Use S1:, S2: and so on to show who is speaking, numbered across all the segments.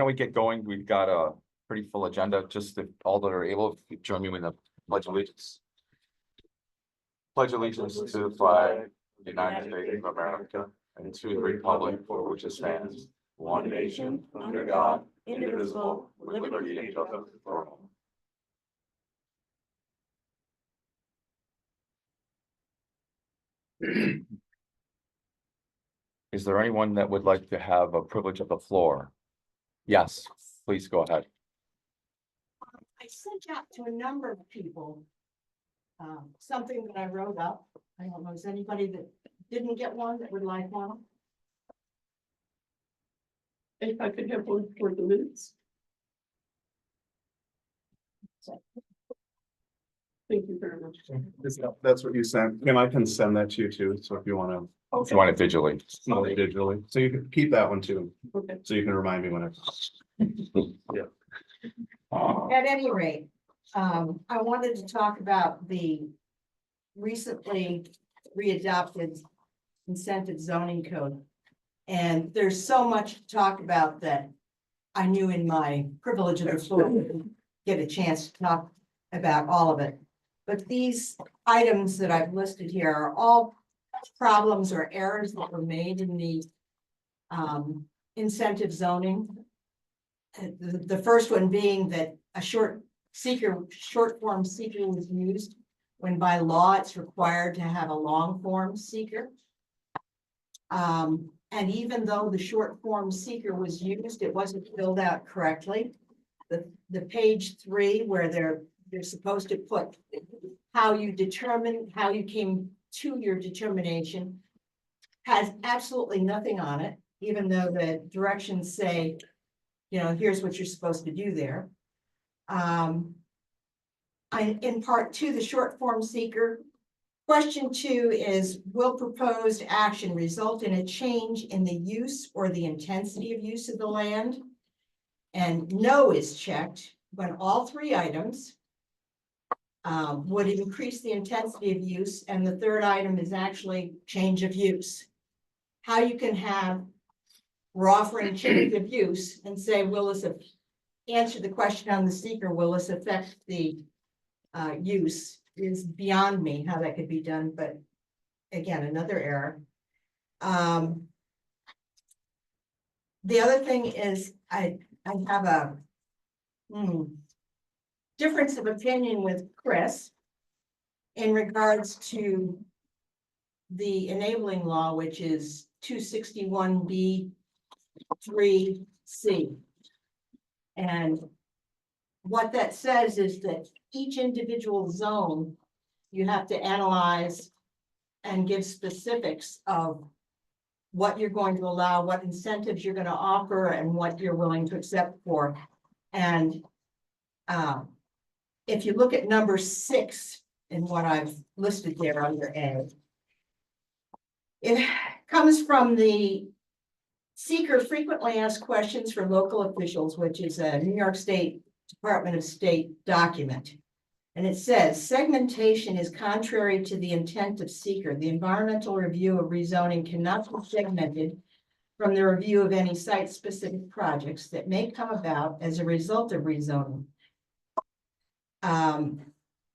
S1: don't we get going? We've got a pretty full agenda, just if all that are able, if you join me in the pledge allegiance. Pledge allegiance to the flag of the United States of America and to the republic for which it stands, one nation, under God, indivisible, with liberty and justice for all. Is there anyone that would like to have a privilege of the floor? Yes, please go ahead.
S2: I sent out to a number of people something that I wrote up. I don't know, is anybody that didn't get one that would like one?
S3: If I could have one for the minutes. Thank you very much.
S4: That's what you sent. And I can send that to you too. So if you want to.
S1: If you want it digitally.
S4: Digitally, so you can keep that one too.
S3: Okay.
S4: So you can remind me whenever.
S2: At any rate, I wanted to talk about the recently readopted incentive zoning code. And there's so much to talk about that I knew in my privilege of the floor, wouldn't get a chance to talk about all of it. But these items that I've listed here are all problems or errors that were made in the incentive zoning. The first one being that a short form seeker was used when by law it's required to have a long form seeker. And even though the short form seeker was used, it wasn't filled out correctly. The page 3 where they're supposed to put how you came to your determination has absolutely nothing on it, even though the directions say, you know, here's what you're supposed to do there. In part 2, the short form seeker, question 2 is, will proposed action result in a change in the use or the intensity of use of the land? And no is checked when all 3 items would increase the intensity of use, and the third item is actually change of use. How you can have, we're offering change of use and say, will this answer the question on the seeker, will this affect the use, is beyond me how that could be done, but again, another error. The other thing is I have a difference of opinion with Chris in regards to the enabling law, which is 261B3C. And what that says is that each individual zone, you have to analyze and give specifics of what you're going to allow, what incentives you're going to offer, and what you're willing to accept for. And if you look at number 6 in what I've listed there under A, it comes from the seeker frequently asked questions for local officials, which is a New York State Department of State document. And it says, segmentation is contrary to the intent of seeker. The environmental review of rezoning cannot be segmented from the review of any site-specific projects that may come about as a result of rezoning.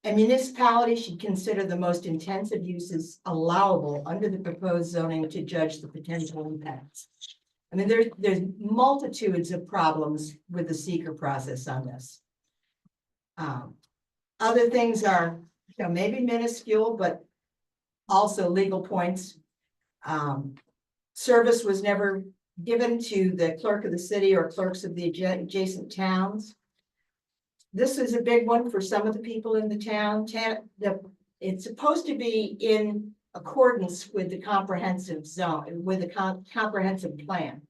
S2: A municipality should consider the most intensive uses allowable under the proposed zoning to judge the potential impacts. I mean, there's multitudes of problems with the seeker process on this. Other things are, you know, maybe minuscule, but also legal points. Service was never given to the clerk of the city or clerks of the adjacent towns. This is a big one for some of the people in the town. It's supposed to be in accordance with the comprehensive zone, with the comprehensive plan.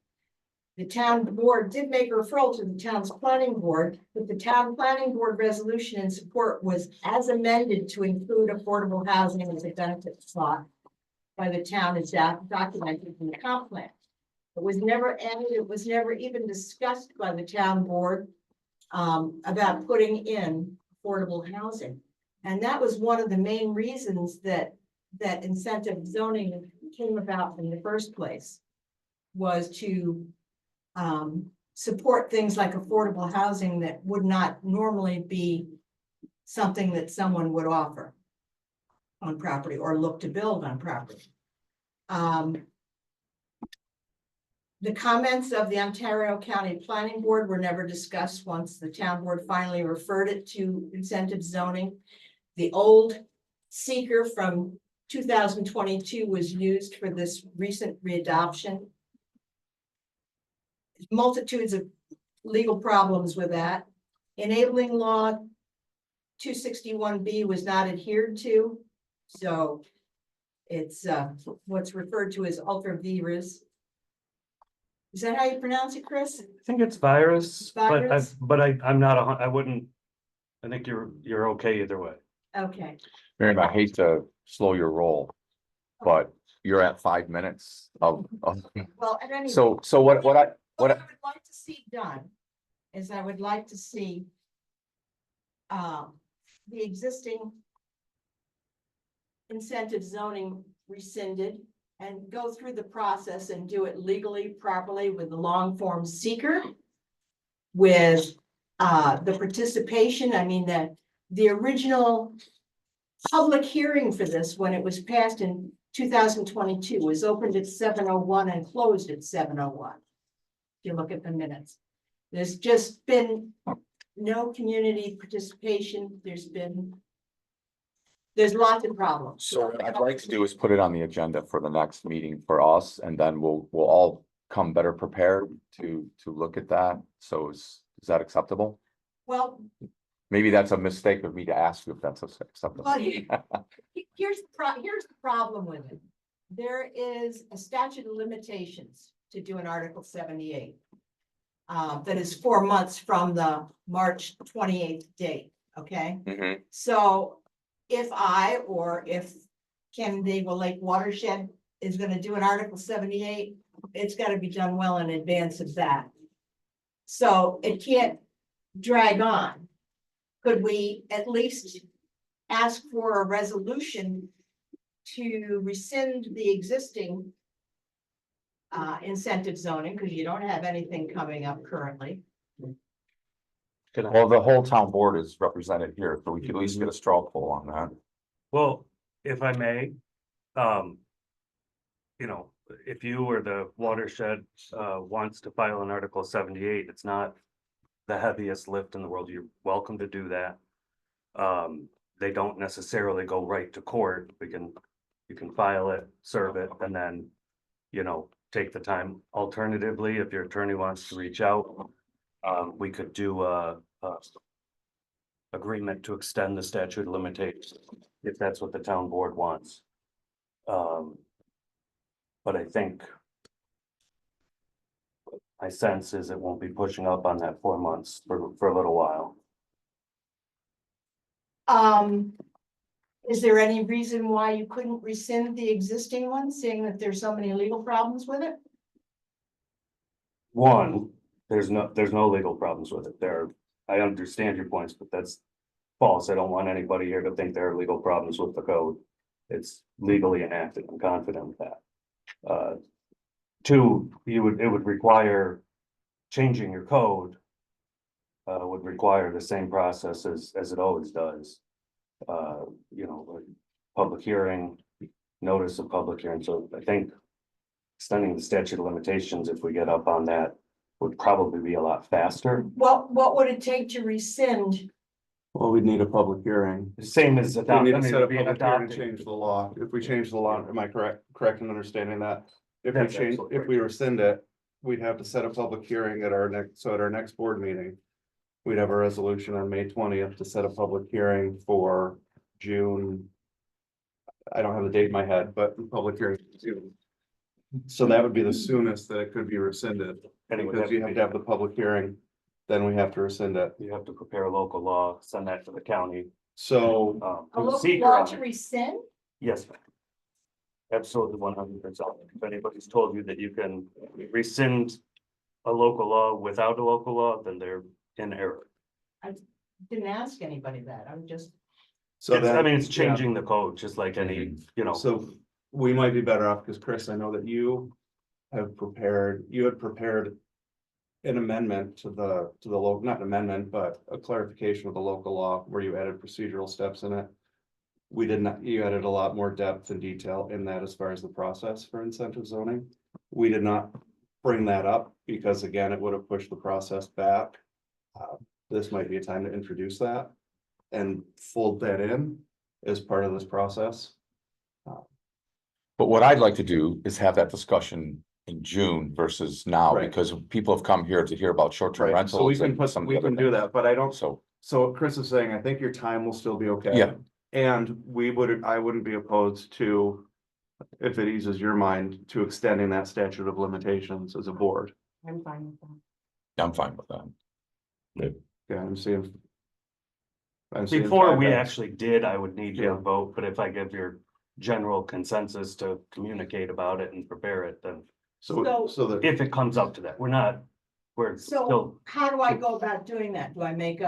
S2: The town board did make a referral to the town's planning board, but the town planning board resolution in support was as amended to include affordable housing as a benefit sought by the town as documented in the comp plan. It was never added, it was never even discussed by the town board about putting in affordable housing. And that was one of the main reasons that incentive zoning came about in the first place, was to support things like affordable housing that would not normally be something that someone would offer on property or look to build on property. The comments of the Ontario County Planning Board were never discussed once the town board finally referred it to incentive zoning. The old seeker from 2022 was used for this recent readoption. Multitudes of legal problems with that. Enabling law 261B was not adhered to, so it's what's referred to as ultra vires. Is that how you pronounce it, Chris?
S5: I think it's virus,
S2: Virus?
S5: I'm not, I wouldn't, I think you're okay either way.
S2: Okay,
S1: Miriam, I hate to slow your roll, but you're at 5 minutes of,
S2: well, at any.
S1: so what I,
S2: What I
S1: what,
S2: would like to see done is I would like to see the existing incentive zoning rescinded and go through the process and do it legally, properly with the long form seeker. With the participation, I mean, the original public hearing for this, when it was passed in 2022, was opened at 7:01 and closed at 7:01. If you look at the minutes, there's just been no community participation. There's lots of problems.
S1: so what I'd like to do is put it on the agenda for the next meeting for us, and then we'll all come better prepared to look at that. So is that acceptable?
S2: Well,
S1: Maybe that's a mistake of me to ask you if that's acceptable.
S2: well, here's the problem with it. There is a statute of limitations to do an Article 78. That is 4 months from the March 28th date, okay?
S1: Mhm.
S2: So if if Canandaigua Lake Watershed is gonna do an Article 78, it's gotta be done well in advance of that. So it can't drag on. Could we at least ask for a resolution to rescind the existing incentive zoning, because you don't have anything coming up currently?
S1: Well, the whole town board is represented here, so we could at least get a straw poll on that.
S5: Well, if I may, you know, if you or the watershed wants to file an Article 78, it's not the heaviest lift in the world. You're welcome to do that. They don't necessarily go right to court. You can file it, serve it, and then, you know, take the time. Alternatively, if your attorney wants to reach out, we could do a agreement to extend the statute of limitations, if that's what the town board wants. But I think my sense is it won't be pushing up on that 4 months for a little while.
S2: Is there any reason why you couldn't rescind the existing one, seeing that there's so many legal problems with it?
S5: One, there's no legal problems with it. I understand your points, but that's false. I don't want anybody here to think there are legal problems with the code. It's legally enacted. I'm confident with that. Two, it would require changing your code. Would require the same process as it always does. You know, like public hearing, notice of public hearing. So I think extending the statute of limitations, if we get up on that, would probably be a lot faster.
S2: What would it take to rescind?
S4: Well, we'd need a public hearing.
S5: The same as
S4: We
S5: adopting.
S4: need to set a public hearing to change the law. If we change the law, am I correct in understanding that? If we
S5: That's
S4: change,
S5: absolutely
S4: if we rescind it, we'd have to set a public hearing at our next board meeting. We'd have a resolution on May 20th to set a public hearing for June. I don't have the date in my head, but the public hearing is June. So that would be the soonest that it could be rescinded,
S5: And it would
S4: because you have to have the public hearing, then we have to rescind it.
S5: You have to prepare a local law, send that to the county.
S4: So,
S2: A
S5: to
S2: local
S5: seek
S2: law
S5: on
S2: to
S5: it.
S2: rescind?
S5: Yes, ma'am. Absolutely 100%. If anybody's told you that you can rescind a local law without a local law, then they're in error.
S2: Didn't ask anybody that. I'm just,
S4: so
S5: I
S4: that,
S5: mean, it's changing the code, just like any, you know.
S4: so we might be better off, because Chris, I know that you had prepared an amendment to the local, not an amendment, but a clarification of the local law where you added procedural steps in it. We did not, you added a lot more depth and detail in that as far as the process for incentive zoning. We did not bring that up because again, it would have pushed the process back. This might be a time to introduce that and fold that in as part of this process.
S1: But what I'd like to do is have that discussion in June versus now,
S4: Right.
S1: because people have come here to hear about short-term
S4: Right, so we
S1: rentals
S4: can
S1: and
S4: put,
S1: some of
S4: we
S1: the other
S4: can do
S1: things.
S4: that, but I don't,
S1: So,
S4: so Chris is saying, I think your time will still be okay.
S1: Yeah.
S4: And I wouldn't be opposed to, if it eases your mind, to extending that statute of limitations as a board.
S2: I'm fine with that.
S1: I'm fine with that.
S4: Yeah, I'm seeing.
S5: Before we
S4: 5
S5: actually did, I would need your
S4: Yeah.
S5: vote, but if I give your general consensus to communicate about it and prepare it, then
S4: So that,
S5: if it comes up to that, we're
S2: So
S5: still,
S2: how do I go about doing that? Do I make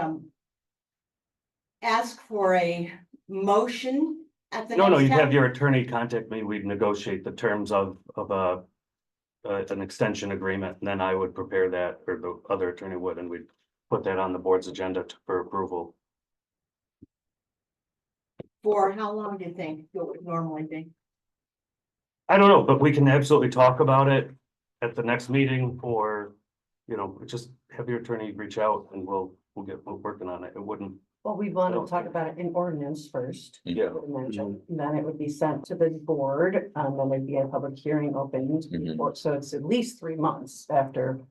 S2: ask for a motion at the
S5: no,
S2: next
S5: you'd have
S2: town?
S5: your attorney contact me, we'd negotiate the terms of an extension agreement, and then I would prepare that, or the other attorney would, and we'd put that on the board's agenda for approval.
S2: For how long do you think it would normally be?
S5: I don't know, but we can absolutely talk about it at the next meeting, or, just have your attorney reach out and we'll get working on it. It wouldn't,
S6: Well, we want to talk about it in ordinance first.
S5: Yeah.
S6: I would imagine. And then it would be sent to the board, then there'd be a public hearing opened
S1: Mhm.
S6: before, so it's at least 3 months after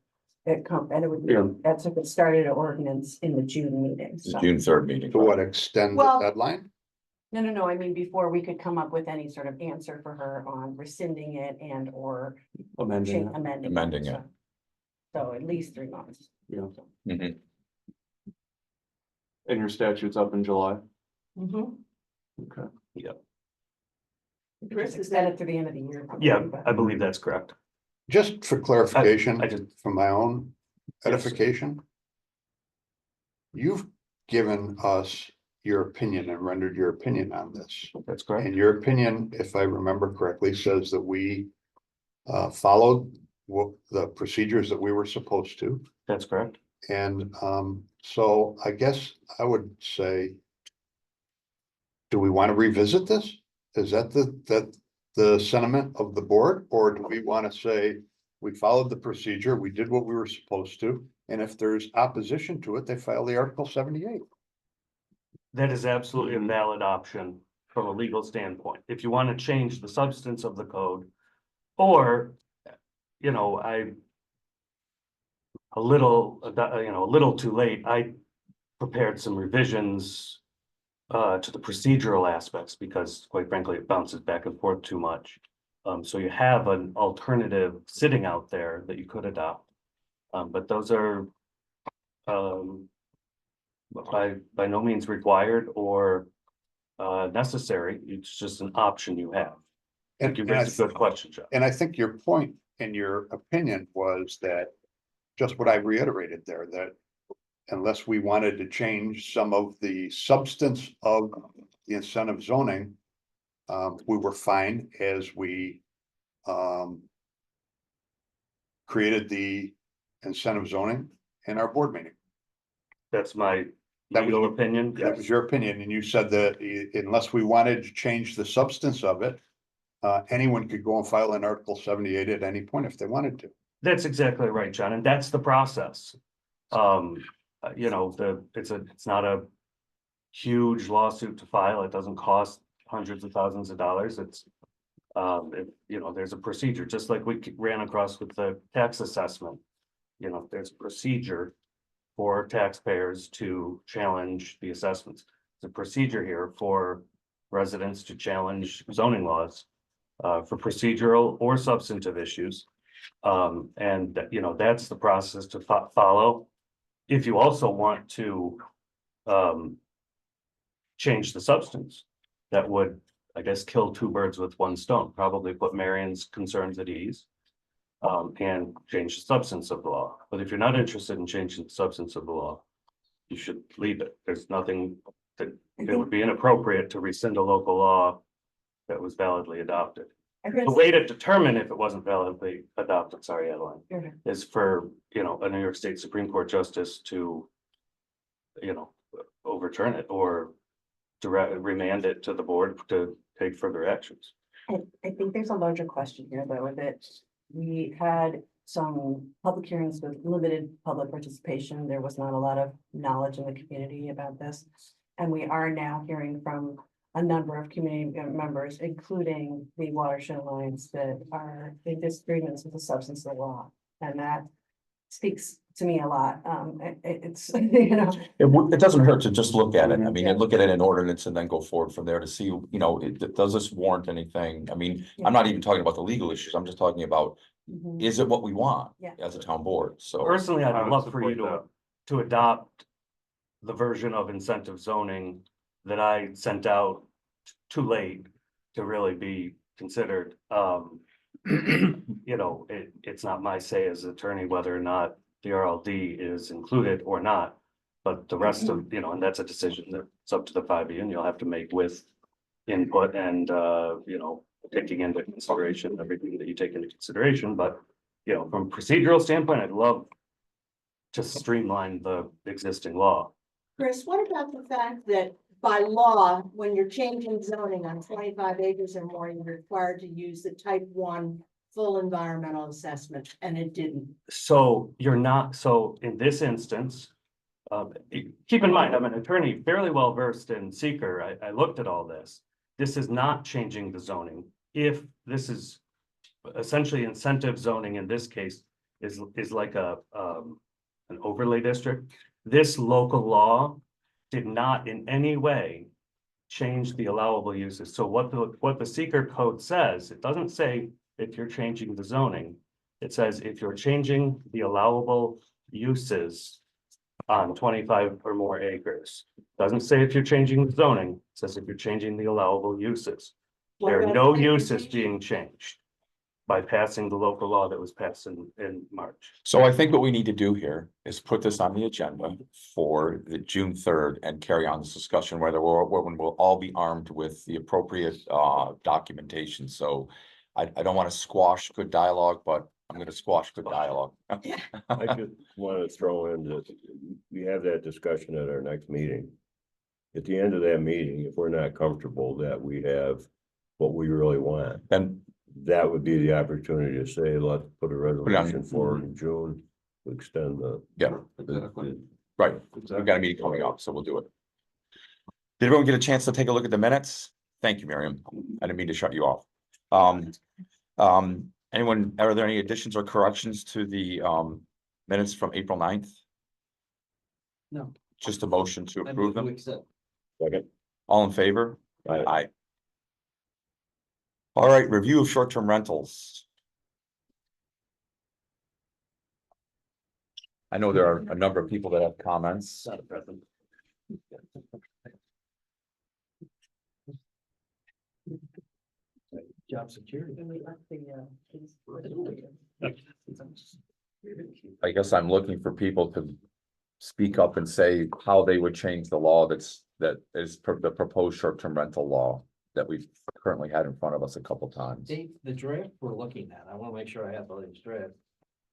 S6: it come, and it would be,
S4: Yeah.
S6: that's if it started an ordinance in the June meeting.
S1: It's
S6: So.
S1: June 3rd meeting.
S7: To what extent
S2: Well-
S7: the deadline?
S6: No, I mean, before we could come up with any sort of answer for her on rescinding it and or
S4: amending it.
S6: amending it.
S1: Amending it.
S6: So at least 3 months.
S4: Yeah.
S1: Mhm.
S4: And your statute's up in July.
S2: Mhm.
S4: Okay.
S2: Chris,
S6: Just
S2: is
S6: extend
S2: that,
S6: it through the end of the year.
S5: yeah,
S6: but-
S5: I believe that's correct.
S7: Just for clarification,
S5: I just,
S7: for my own edification. You've given us your opinion and rendered your opinion on this.
S5: that's correct.
S7: And your opinion, if I remember correctly, says that we followed the procedures that we were supposed to.
S5: That's correct.
S7: And so I guess I would say, do we want to revisit this? Is that the sentiment of the board? Or do we want to say, we followed the procedure, we did what we were supposed to, and if there's opposition to it, they file the Article 78?
S5: That is absolutely a valid option from a legal standpoint. If you want to change the substance of the code, or, a little too late, I prepared some revisions to the procedural aspects, because quite frankly, it bounces back and forth too much. So you have an alternative sitting out there that you could adopt. But those are by no means required or necessary. It's just an option you have. I think you raised a good question, John.
S7: And I think your point and your opinion was that, just what I reiterated there, that unless we wanted to change some of the substance of the incentive zoning, we were fine as we created the incentive zoning in our board meeting.
S5: That's my
S7: That was
S5: legal
S7: your-
S5: opinion.
S7: That was your opinion, and you said that unless we wanted to change the substance of it, anyone could go and file an Article 78 at any point if they wanted to.
S5: That's exactly right, John, and that's the process. It's not a huge lawsuit to file. It doesn't cost hundreds of thousands of dollars. It's there's a procedure, just like we ran across with the tax assessment. There's a procedure for taxpayers to challenge the assessments. There's a procedure here for residents to challenge zoning laws for procedural or substantive issues. That's the process to follow. If you also want to change the substance, that would, I guess, kill two birds with one stone, probably put Marion's concerns at ease and change the substance of the law. But if you're not interested in changing the substance of the law, you should leave it. There's nothing that it would be inappropriate to rescind a local law that was validly adopted.
S6: read-
S5: The way to determine if it wasn't validly adopted, sorry, Adeline,
S6: Okay.
S5: is for, a New York State Supreme Court justice to, overturn it or remand it to the board to take further actions.
S6: I think there's a larger question here, though, with it. We had some public hearings with limited public participation. There was not a lot of knowledge in the community about this. And we are now hearing from a number of community members, including the Watershed Alliance, that are in disagreements with the substance of the law. And that speaks to me a lot. It's,
S1: It doesn't hurt to just look at it. I mean,
S6: Yeah.
S1: look at it in ordinance and then go forward from there to see, does this warrant anything? I mean, I'm not even talking about the legal issues. I'm just talking about,
S6: Mhm.
S1: is it what we want
S6: Yeah.
S1: as a town board? So.
S5: Personally,
S4: I
S5: I'd
S4: would
S5: love for you
S4: support
S5: to adopt the version of incentive zoning that I sent out too late to really be considered. It's not my say as attorney whether or not the RLD is included or not. But the rest of, and that's a decision that's up to the 5E, and you'll have to make with input and, taking into consideration everything that you take into consideration. But, from a procedural standpoint, I'd love to streamline the existing law.
S2: Chris, what about the fact that by law, when you're changing zoning on 25 acres or more, you're required to use the type 1 full environmental assessment, and it didn't?
S5: So you're not, so in this instance, keep in mind, I'm an attorney fairly well versed in seeker. I looked at all this. This is not changing the zoning. If this is essentially incentive zoning in this case is like an overlay district. This local law did not in any way change the allowable uses. So what the seeker code says, it doesn't say if you're changing the zoning. It says if you're changing the allowable uses on 25 or more acres. Doesn't say if you're changing the zoning, it says if you're changing the allowable uses. There are no uses being changed by passing the local law that was passed in March.
S1: So I think what we need to do here is put this on the agenda for the June 3rd and carry on this discussion, when we'll all be armed with the appropriate documentation. So I don't want to squash good dialogue, but I'm going to squash good dialogue.
S8: I just want to throw in that we have that discussion at our next meeting. At the end of that meeting, if we're not comfortable that we have what we really want,
S1: Then,
S8: that would be the opportunity to say, let's put a
S1: on.
S8: resolution forward in June to extend the.
S1: yeah,
S4: Exactly.
S1: right. We've got a meeting coming up, so we'll do it. Did everyone get a chance to take a look at the minutes? Thank you, Miriam. I didn't mean to shut you off. Anyone, are there any additions or corrections to the minutes from April 9th?
S9: No.
S1: Just a motion to approve them?
S8: Second.
S1: All in favor?
S8: Aye.
S1: Aye. All right, review of short-term rentals. I know there are a number of people that have comments.
S5: Not a present.
S9: Job security.
S6: And we left the,
S1: I guess I'm looking for people to speak up and say how they would change the law that is the proposed short-term rental law that we've currently had in front of us a couple times.
S9: Dave, the draft we're looking at, I want to make sure I have the latest draft.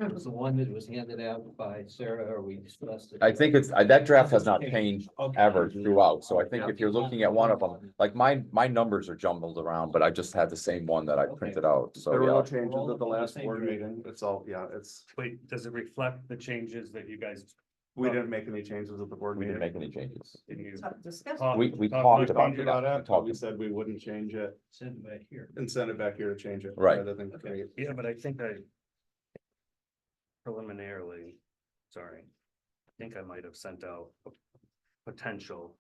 S9: It was the one that was handed out by Sarah, or we discussed it.
S1: I think it's, that draft has not changed
S9: Okay.
S1: ever throughout, so I think if you're looking at one of them, like my numbers are jumbled around, but I just had the same one that I printed out, so
S4: There were no
S1: yeah.
S4: changes at the last board meeting. It's all,
S5: Wait, does it reflect the changes that you guys?
S4: we didn't make any changes at the board
S1: We
S4: meeting.
S1: didn't make any changes.
S5: Did you
S6: discuss.
S5: talk-
S1: We
S5: talk
S1: talked
S5: with
S1: about
S5: Andrew?
S1: that.
S4: About it, but we said we wouldn't change it
S9: Send it back here.
S4: and send it back here to change it.
S1: Right.
S4: Rather than create.
S5: Yeah, but I think preliminarily, sorry, I think I might have sent out a potential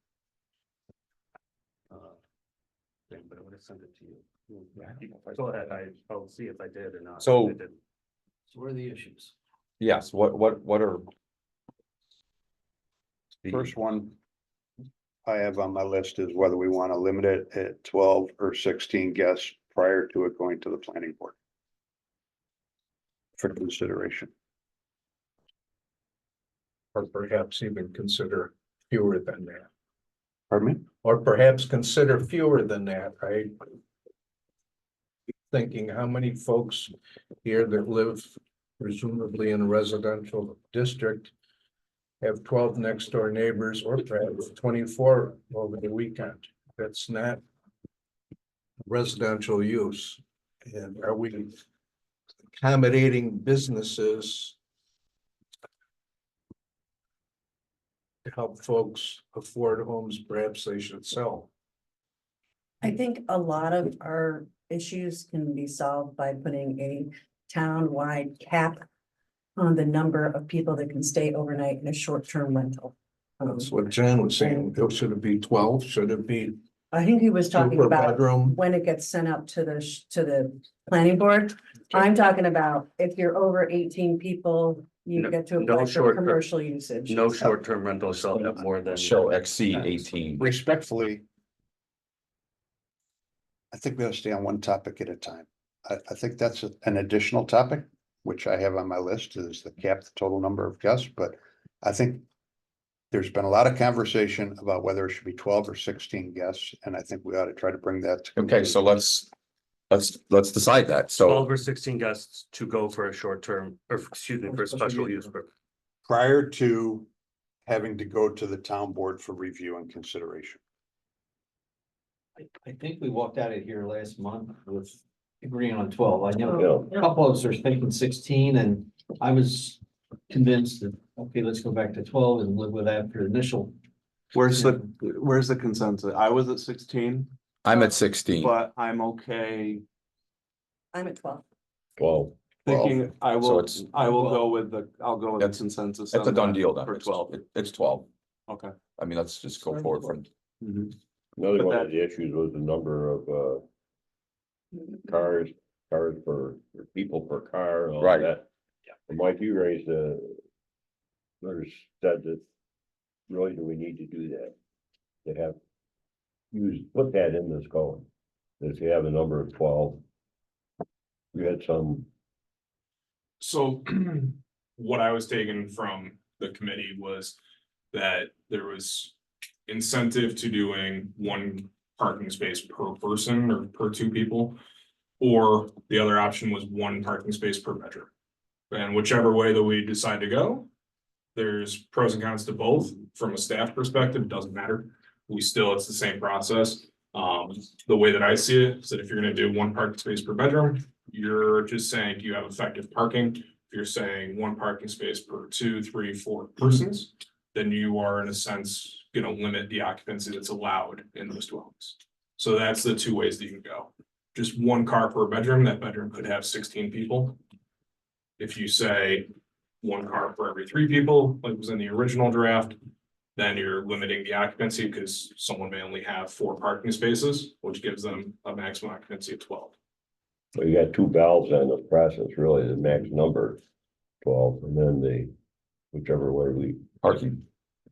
S5: thing, but I would have sent it to you. Go ahead, I'll see if I did or not.
S1: So-
S5: I didn't.
S9: So what are the issues?
S1: Yes, what are? the-
S7: First one I have on my list is whether we want to limit it at 12 or 16 guests prior to it going to the planning board for consideration.
S10: Or perhaps even consider fewer than that,
S7: Pardon me?
S10: or perhaps consider fewer than that, right? thinking, how many folks here that live presumably in a residential district have 12 next door neighbors or perhaps 24 over the weekend? That's not residential use. And are we accommodating businesses to help folks afford homes perhaps they should sell?
S6: I think a lot of our issues can be solved by putting a town-wide cap on the number of people that can stay overnight in a short-term rental.
S10: That's what Jan was saying. Should it be 12? Should it be
S6: I think he was
S10: two
S6: talking
S10: per
S6: about
S10: bedroom?
S6: when it gets sent out to the planning board. I'm talking about if you're over 18 people, you
S5: No-
S6: get to
S5: no
S6: apply for
S5: short-term-
S6: commercial usage.
S5: No short-term rental shall have more than.
S1: Shall exceed 18.
S7: Respectfully. I think we have to stay on one topic at a time. I think that's an additional topic, which I have on my list, is the cap, the total number of guests, but I think. There's been a lot of conversation about whether it should be 12 or 16 guests, and I think we ought to try to bring that to.
S1: Okay, so let's decide that. So
S5: 12 or 16 guests to go for a short term, or excuse me, for a special use permit.
S7: Prior to having to go to the town board for review and consideration.
S9: I think we walked out of here last month with agreeing on 12. I know a couple of us are thinking 16, and I was convinced that, okay, let's go back to 12 and live with that for initial.
S4: Where's the consensus? I was at 16,
S1: I'm at 16.
S4: but I'm okay
S6: I'm at 12.
S8: Well,
S4: thinking I
S1: So
S4: will,
S1: it's-
S4: I'll go with the
S1: That's-
S4: consensus.
S1: That's a
S4: on
S1: done
S4: that
S1: deal then.
S4: For
S1: It's
S4: 12.
S1: It's 12.
S4: Okay.
S1: I mean, let's just go forward from.
S4: Mhm.
S8: another
S4: But
S8: one
S4: that-
S8: of the issues was the number of cars for people per car and all
S1: Right.
S8: that. And Mike, you raised said that really do we need to do that? To have put that in this code. If you have a number of 12. We had some,
S11: So what I was taking from the committee was that there was incentive to doing one parking space per person or per two people. Or the other option was one parking space per bedroom. And whichever way that we decide to go, there's pros and cons to both. From a staff perspective, it doesn't matter. It's the same process. The way that I see it is that if you're gonna do one parking space per bedroom, you're just saying, do you have effective parking? If you're saying one parking space per 2, 3, 4 persons, then you are in a sense gonna limit the occupancy that's allowed in those dwellings. So that's the two ways that you can go. Just one car per bedroom, that bedroom could have 16 people. If you say one car for every 3 people, like was in the original draft, then you're limiting the occupancy because someone may only have 4 parking spaces, which gives them a maximum occupancy of 12.
S8: well, you got 2 valves in this process, really, the max number 12, and then whichever way we
S1: Parking.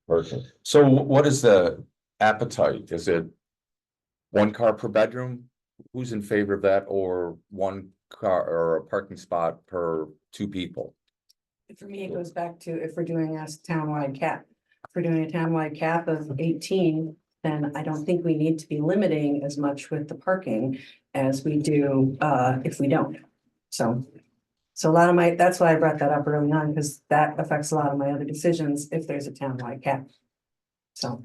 S8: parking.
S1: So what is the appetite? Is it one car per bedroom? Who's in favor of that, or one car or a parking spot per 2 people?
S6: For me, it goes back to if we're doing a townwide cap. If we're doing a townwide cap of 18, then I don't think we need to be limiting as much with the parking as we do if we don't. So a lot of that's why I brought that up early on, because that affects a lot of my other decisions if there's a townwide cap. So.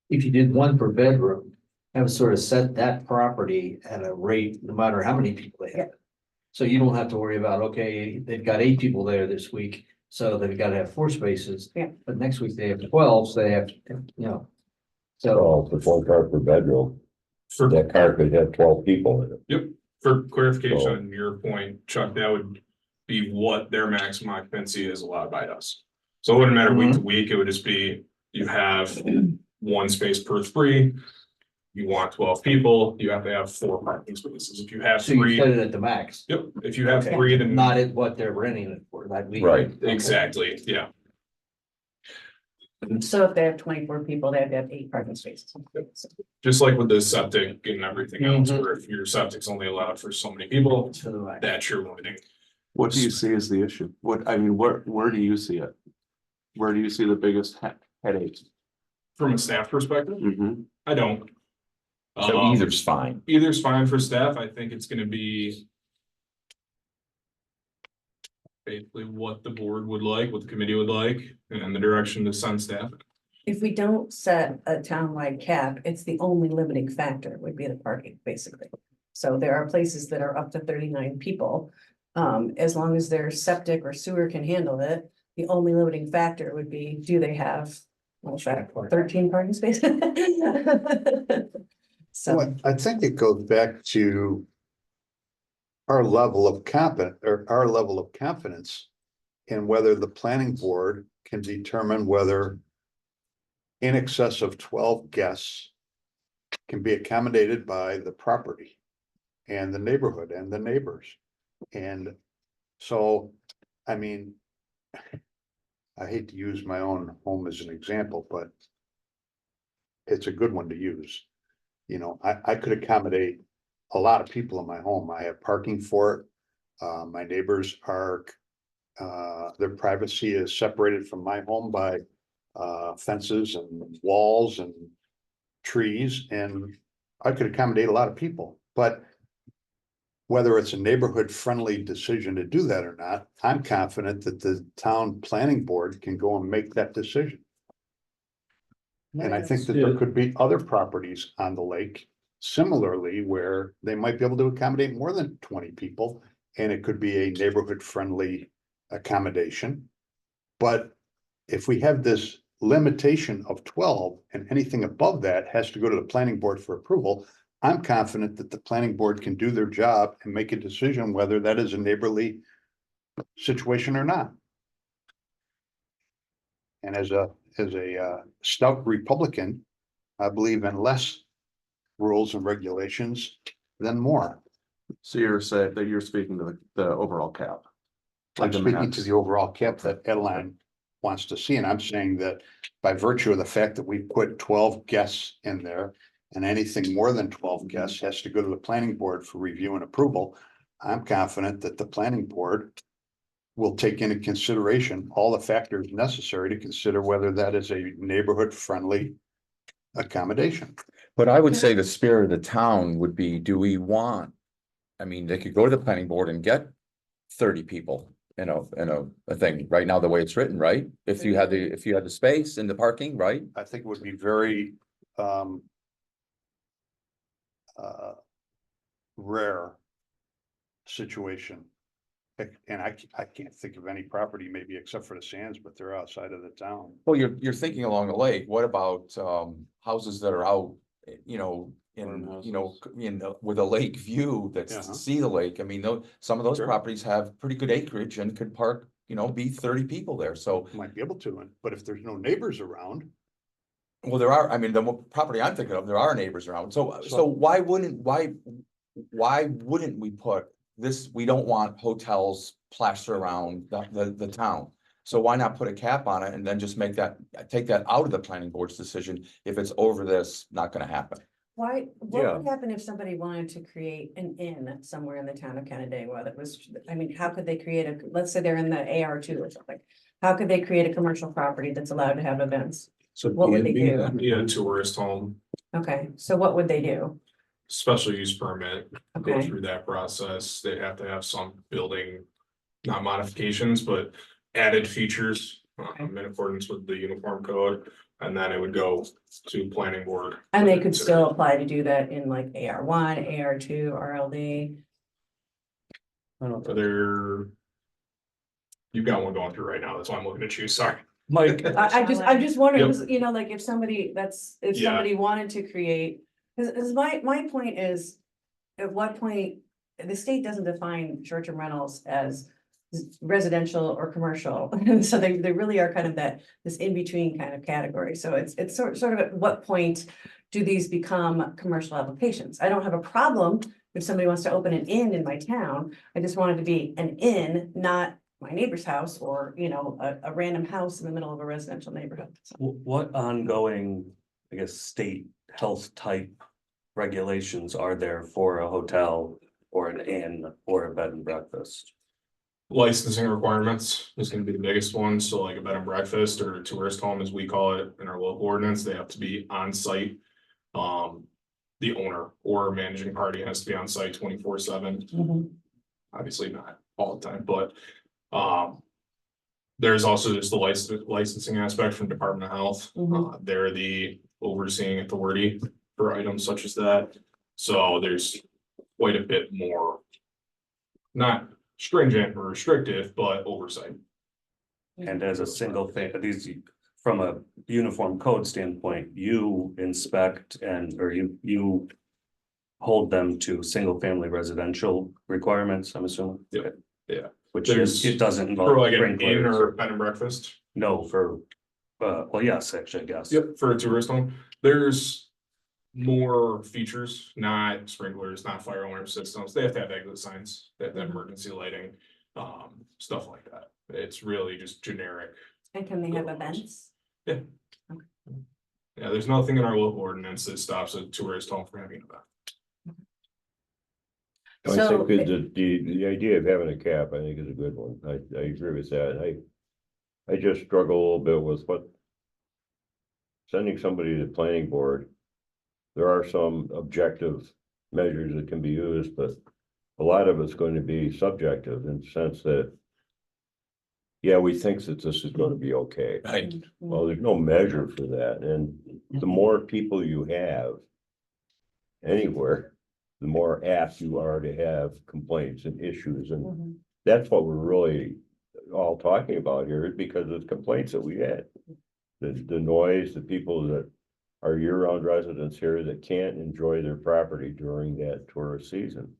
S9: If you did one per bedroom, have sort of set that property at a rate, no matter how many people they have. So you don't have to worry about, okay, they've got 8 people there this week, so they've got to have 4 spaces.
S6: Yeah.
S9: But next week they have 12, so they have, So
S8: So if it's 1 car per bedroom,
S11: For,
S8: that car could have 12 people in it.
S11: for clarification on your point, Chuck, that would be what their maximum occupancy is allowed by us. So it wouldn't matter week to week, it would just be, you have 1 space per 3. You want 12 people, you have to have 4 parking spaces. If you have
S9: so you
S11: 3,
S9: set it at the max.
S11: yep, if you have
S9: Okay.
S11: 3, then.
S9: Not at what they're renting it for that week.
S1: Right.
S9: Okay.
S11: Exactly, yeah.
S6: So if they have 24 people, they have to have 8 parking spaces.
S11: Just like with the septic and everything else,
S9: Mhm.
S11: where if your septic's only allowed for so many people,
S9: To the max.
S11: that's your limiting.
S4: What do you see as the issue? Where do you see it? Where do you see the biggest headache?
S11: From a staff perspective,
S4: Mhm.
S11: I don't.
S1: So either's fine.
S11: Either's fine for staff. I think it's gonna be. Basically what the board would like, what the committee would like, and the direction to send staff.
S6: If we don't set a townwide cap, it's the only limiting factor would be the parking, basically. So there are places that are up to 39 people. As long as their septic or sewer can handle it, the only limiting factor would be, do they have, what's that, 13 parking spaces? So,
S7: Well, I think it goes back to our level of our level of confidence in whether the planning board can determine whether in excess of 12 guests can be accommodated by the property and the neighborhood and the neighbors. And so, I mean, I hate to use my own home as an example, but it's a good one to use. You know, I could accommodate a lot of people in my home. I have parking for it. My neighbors are, their privacy is separated from my home by fences and walls and trees, and I could accommodate a lot of people. But whether it's a neighborhood friendly decision to do that or not, I'm confident that the town planning board can go and make that decision. And I think that there could be other properties on the lake similarly where they might be able to accommodate more than 20 people. And it could be a neighborhood friendly accommodation. But if we have this limitation of 12 and anything above that has to go to the planning board for approval, I'm confident that the planning board can do their job and make a decision whether that is a neighborly situation or not. And as a stout Republican, I believe in less rules and regulations than more.
S4: So you're saying that you're speaking to the overall cap.
S7: I'm speaking to the overall cap that Adeline wants to see, and I'm saying that by virtue of the fact that we put 12 guests in there, and anything more than 12 guests has to go to the planning board for review and approval, I'm confident that the planning board will take into consideration all the factors necessary to consider whether that is a neighborhood friendly accommodation.
S1: But I would say the spirit of the town would be, do we want? I mean, they could go to the planning board and get 30 people in a thing right now, the way it's written, right? If you had the space and the parking, right?
S7: I think it would be very rare situation. And I can't think of any property, maybe except for the Sands, but they're outside of the town.
S1: Well, you're thinking along the lake. What about houses that are out, with a lake view that's to see the lake? I mean, some of those properties have pretty good acreage and could park, be 30 people there. So
S7: Might be able to, but if there's no neighbors around.
S1: well, there are, I mean, the property I'm thinking of, there are neighbors around. So why wouldn't we put this? We don't want hotels plastered around the town. So why not put a cap on it and then just take that out of the planning board's decision? If it's over this, not gonna happen.
S6: what would happen if somebody wanted to create an inn somewhere in the town of Canandaigua that was, I mean, how could they create let's say they're in the AR2 or something. How could they create a commercial property that's allowed to have events?
S10: So
S6: What would they do?
S11: Yeah, tourist home,
S6: Okay, so what would they do?
S11: special use permit, go
S6: Okay.
S11: through that process. They have to have some building, not modifications, but added features in accordance with the uniform code. And then it would go to planning board.
S6: And they could still apply to do that in like AR1, AR2, RLD.
S11: You've got one going through right now. That's why I'm looking at you. Sorry.
S5: Mike,
S6: I'm just wondering,
S11: Yep.
S6: 'cause, like if somebody if
S11: Yeah.
S6: somebody wanted to create, because my point is, at what point, the state doesn't define short-term rentals as residential or commercial. And so they really are kind of this in-between kind of category. So it's sort of at what point do these become commercial applications? I don't have a problem if somebody wants to open an inn in my town. I just want it to be an inn, not my neighbor's house or, a random house in the middle of a residential neighborhood. So,
S5: what ongoing, I guess, state health type regulations are there for a hotel or an inn or a bed and breakfast?
S11: Licensing requirements is gonna be the biggest one. So like a bed and breakfast or a tourist home, as we call it in our local ordinance, they have to be on site. the owner or managing party has to be on site 24/7.
S2: Mhm.
S11: Obviously not all the time, but, there's also just the licensing aspect from Department of Health. They're the overseeing authority for items such as that. So there's quite a bit more, not stringent or restrictive, but oversight.
S5: And as a single thing, these, from a uniform code standpoint, you inspect or you hold them to single family residential requirements, I'm assuming?
S11: Yep. Yeah.
S5: Which
S11: There's-
S5: it doesn't
S11: For
S5: involve
S11: like an inn
S5: sprinklers.
S11: or bed and breakfast.
S5: No, for, well, yes, actually, I guess.
S11: Yep, for a tourist home, there's more features, not sprinklers, not fire alarm systems. They have to have exit signs, they have to have emergency lighting, stuff like that. It's really just generic.
S6: And can they have events?
S11: Yeah, there's nothing in our local ordinance that stops a tourist home from having an event.
S8: I
S6: So-
S8: think the idea of having a cap, I think is a good one. I agree with that. I just struggle a little bit with what. Sending somebody to the planning board. There are some objective measures that can be used, but a lot of it's going to be subjective in the sense that. Yeah, we think that this is gonna be okay. Well, there's no measure for that, and the more people you have. Anywhere, the more apt you are to have complaints and issues, and that's what we're really all talking about here, is because of the complaints that we had. The noise, the people that are year-round residents here that can't enjoy their property during that tourist season.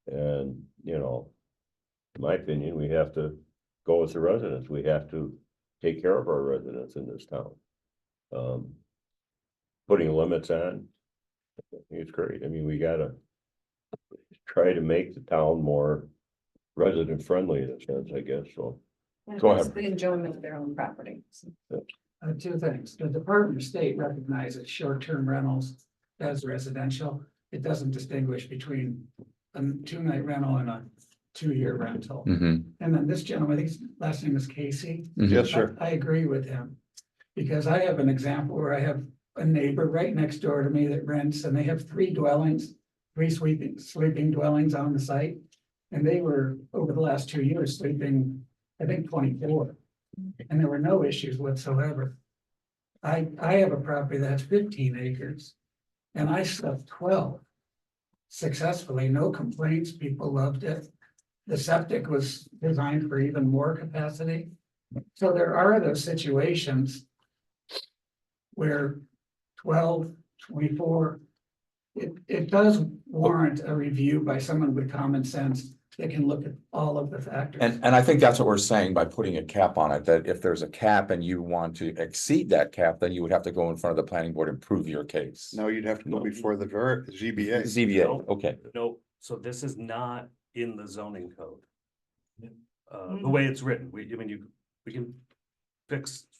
S8: And, you know, in my opinion, we have to go with the residents. We have to take care of our residents in this town. Putting limits on, I think it's great. I mean, we gotta try to make the town more resident friendly in a sense, I guess, so. Go ahead.
S6: The enjoyment of their own property.
S12: Two things. The Department of State recognizes short-term rentals as residential. It doesn't distinguish between a 2-night rental and a 2-year rental. And then this gentleman, I think his last name is Casey.
S7: Yes, sir.
S12: I agree with him. Because I have an example where I have a neighbor right next door to me that rents, and they have 3 dwellings, 3 sleeping dwellings on the site. And they were, over the last 2 years, sleeping, I think, 24. And there were no issues whatsoever. I have a property that's 15 acres, and I slept 12 successfully, no complaints, people loved it. The septic was designed for even more capacity. So there are those situations where 12, 24, it does warrant a review by someone with common sense that can look at all of the factors.
S1: And I think that's what we're saying by putting a cap on it, that if there's a cap and you want to exceed that cap, then you would have to go in front of the planning board and prove your case.
S7: No, you'd have to go before the ZBA.
S1: ZBA, okay.
S5: No, so this is not in the zoning code. The way it's written, we can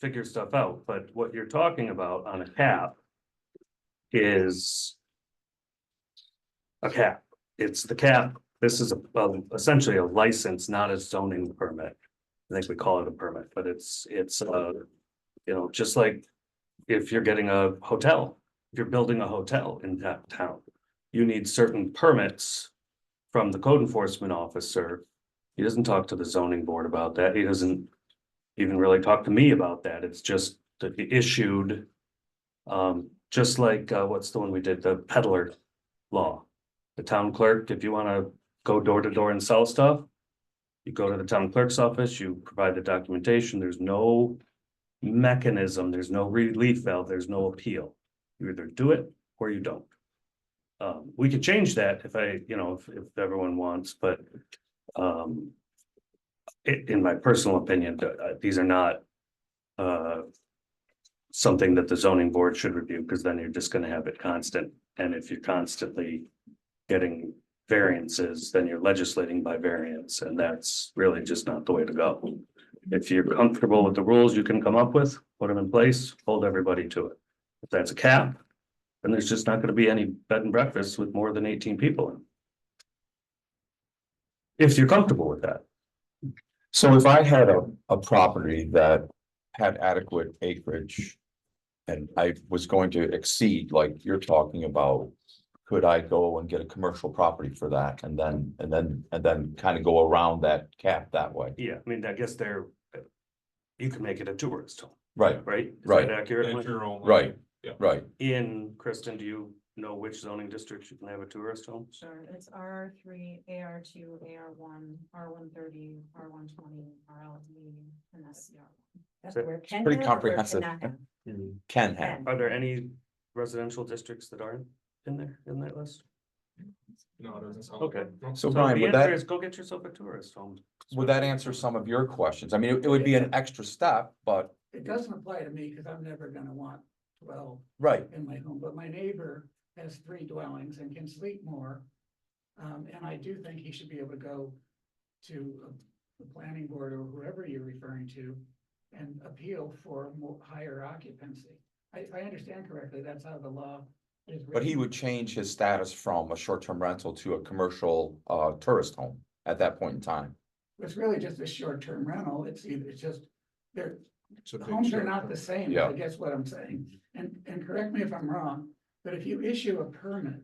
S5: figure stuff out, but what you're talking about on a cap is a cap. It's the cap. This is essentially a license, not a zoning permit. I think we call it a permit, but it's just like if you're getting a hotel, if you're building a hotel in that town, you need certain permits from the code enforcement officer. He doesn't talk to the zoning board about that. He doesn't even really talk to me about that. It's just issued, just like what's the one we did, the peddler law. The town clerk, if you want to go door to door and sell stuff, you go to the town clerk's office, you provide the documentation. There's no mechanism, there's no relief valve, there's no appeal. You either do it or you don't. We could change that if if everyone wants, but in my personal opinion, these are not something that the zoning board should review, because then you're just going to have it constant. And if you're constantly getting variances, then you're legislating by variance, and that's really just not the way to go. If you're comfortable with the rules you can come up with, put them in place, hold everybody to it. If that's a cap, then there's just not going to be any bed and breakfasts with more than 18 people in. If you're comfortable with that.
S1: So if I had a property that had adequate acreage and I was going to exceed, like you're talking about, could I go and get a commercial property for that and then kind of go around that cap that way?
S5: Yeah, I mean, I guess you can make it a tourist home,
S1: Right,
S5: right? Is
S1: Right.
S5: that accurate?
S11: That's your own.
S1: right,
S11: Yeah.
S1: right.
S5: Kristen, do you know which zoning districts you can have a tourist home?
S13: Sure, it's R3, AR2, AR1, R130, R120, RLD, and SCR.
S6: That's
S5: So
S6: where can
S1: pretty
S6: have or
S1: comprehensive.
S6: cannot have.
S1: Can have.
S6: Can.
S5: Are there any residential districts that aren't in there, in that list?
S11: No, it doesn't sound.
S5: Okay.
S11: No.
S1: So
S5: So
S1: Brian,
S5: the
S1: would
S5: answer
S1: that,
S5: is go get yourself a tourist home.
S1: would that answer some of your questions? I mean, it would be an extra step, but,
S12: It doesn't apply to me because I'm never gonna want 12
S1: right,
S12: in my home, but my neighbor has 3 dwellings and can sleep more. And I do think he should be able to go to the planning board or whoever you're referring to and appeal for more higher occupancy. If I understand correctly, that's how the law is written.
S1: but he would change his status from a short-term rental to a commercial, tourist home at that point in time.
S12: It's really just a short-term rental. It's just, they're,
S10: It's a
S12: the
S10: big
S12: homes are
S10: short
S12: not
S10: term.
S12: the same,
S1: Yeah.
S12: I guess what I'm saying. And correct me if I'm wrong, but if you issue a permit,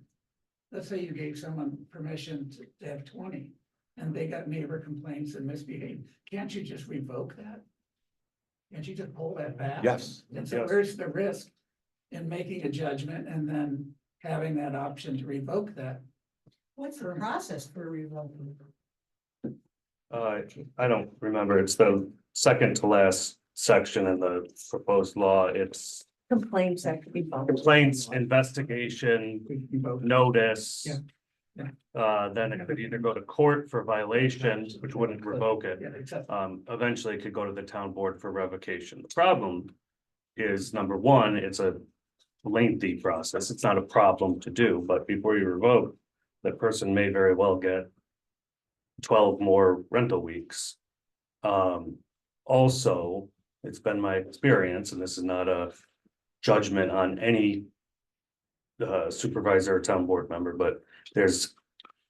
S12: let's say you gave someone permission to have 20 and they got neighbor complaints and misbehaved, can't you just revoke that? Can't you just pull that back?
S1: Yes.
S12: And so
S5: Yes.
S12: where's the risk in making a judgment and then having that option to revoke that?
S2: What's the process for revoking?
S5: I don't remember. It's the second to last section in the proposed law. It's
S6: Complaints that could be filed.
S5: complaints, investigation,
S12: Revoke.
S5: notice.
S12: Yeah. Yeah.
S5: Then it could either go to court for violation, which wouldn't revoke it.
S12: Yeah, except,
S5: Eventually it could go to the town board for revocation. The problem is, number one, it's a lengthy process. It's not a problem to do, but before you revoke, that person may very well get 12 more rental weeks. Also, it's been my experience, and this is not a judgment on any supervisor or town board member, but there's,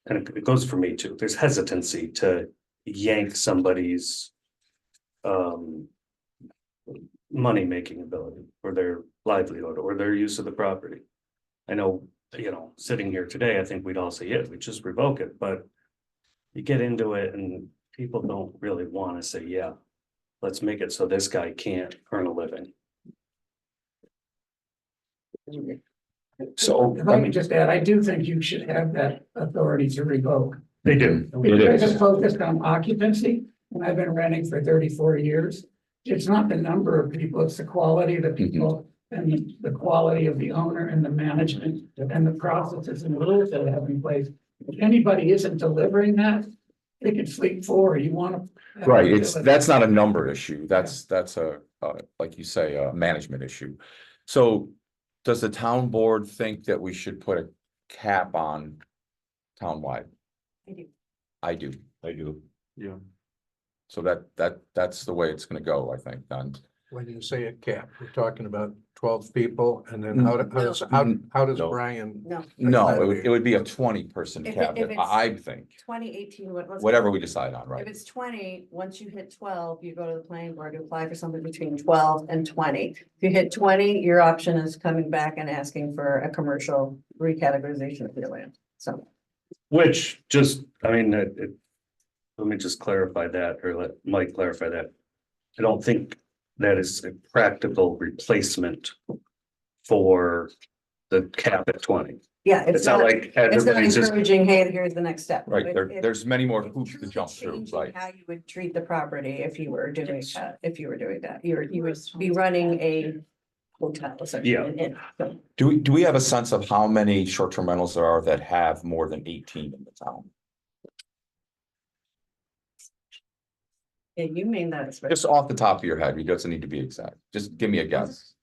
S5: and it goes for me too, there's hesitancy to yank somebody's money-making ability or their livelihood or their use of the property. I know, sitting here today, I think we'd all say, yeah, we just revoke it, but you get into it and people don't really want to say, yeah, let's make it so this guy can't earn a living. So,
S12: if I could just add, I do think you should have that authority to revoke.
S5: they do.
S12: Because it's focused on occupancy, and I've been renting for 34 years. It's not the number of people, it's the quality of the people and the quality of the owner and the management and the processes and rules that have in place. If anybody isn't delivering that, they can sleep 4. You want to.
S1: Right, that's not a number issue. That's a, like you say, a management issue. So does the town board think that we should put a cap on townwide?
S6: I do.
S1: I do.
S8: I do.
S5: Yeah.
S1: So that's the way it's gonna go, I think, then.
S10: When you say a cap, we're talking about 12 people, and then how does
S1: No.
S10: Brian?
S6: No,
S1: No, it would be a 20-person
S6: If
S1: cap,
S6: it's-
S1: I think,
S6: 2018,
S1: whatever we decide on,
S6: If
S1: right?
S6: it's 20, once you hit 12, you go to the planning board to apply for something between 12 and 20. If you hit 20, your option is coming back and asking for a commercial recategorization of your land, so.
S5: Which just, I mean, let me just clarify that, or let Mike clarify that. I don't think that is a practical replacement for the cap at 20.
S6: Yeah,
S5: It's not like
S6: it's not
S5: everybody's just,
S6: encouraging, hey, here's the next step.
S1: Right,
S6: It-
S1: there's many more
S6: it's
S1: hoops to
S6: truly
S1: jump through,
S6: changing
S1: right?
S6: How you would treat the property if you were doing
S5: Yes.
S6: that, you would be running a hotel essentially.
S5: Yeah.
S6: an inn, so.
S1: Do we have a sense of how many short-term rentals there are that have more than 18 in the town?
S6: Yeah, you mean that.
S1: Just off the top of your head, it doesn't need to be exact, just give me a guess.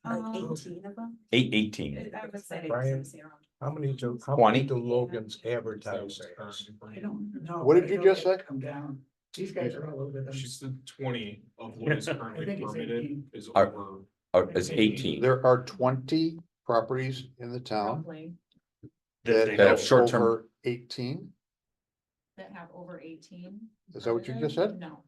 S6: Like 18 of them?
S1: 18.
S13: I would say.
S10: Brian? How many
S1: 20?
S10: do Logan's advertise?
S12: I don't know.
S7: What did you just say?
S12: Come down. These guys are all over them.
S11: She said 20 of what is
S12: I
S11: currently
S12: think it's
S11: permitted
S12: 18.
S11: is
S1: Are-
S11: over.
S1: It's 18.
S7: There are 20 properties in the town
S13: Probably
S5: that
S1: that
S5: they
S1: have
S5: don't-
S1: short-term-
S7: over 18.
S13: that have over 18.
S7: Is that what you just said?
S13: No,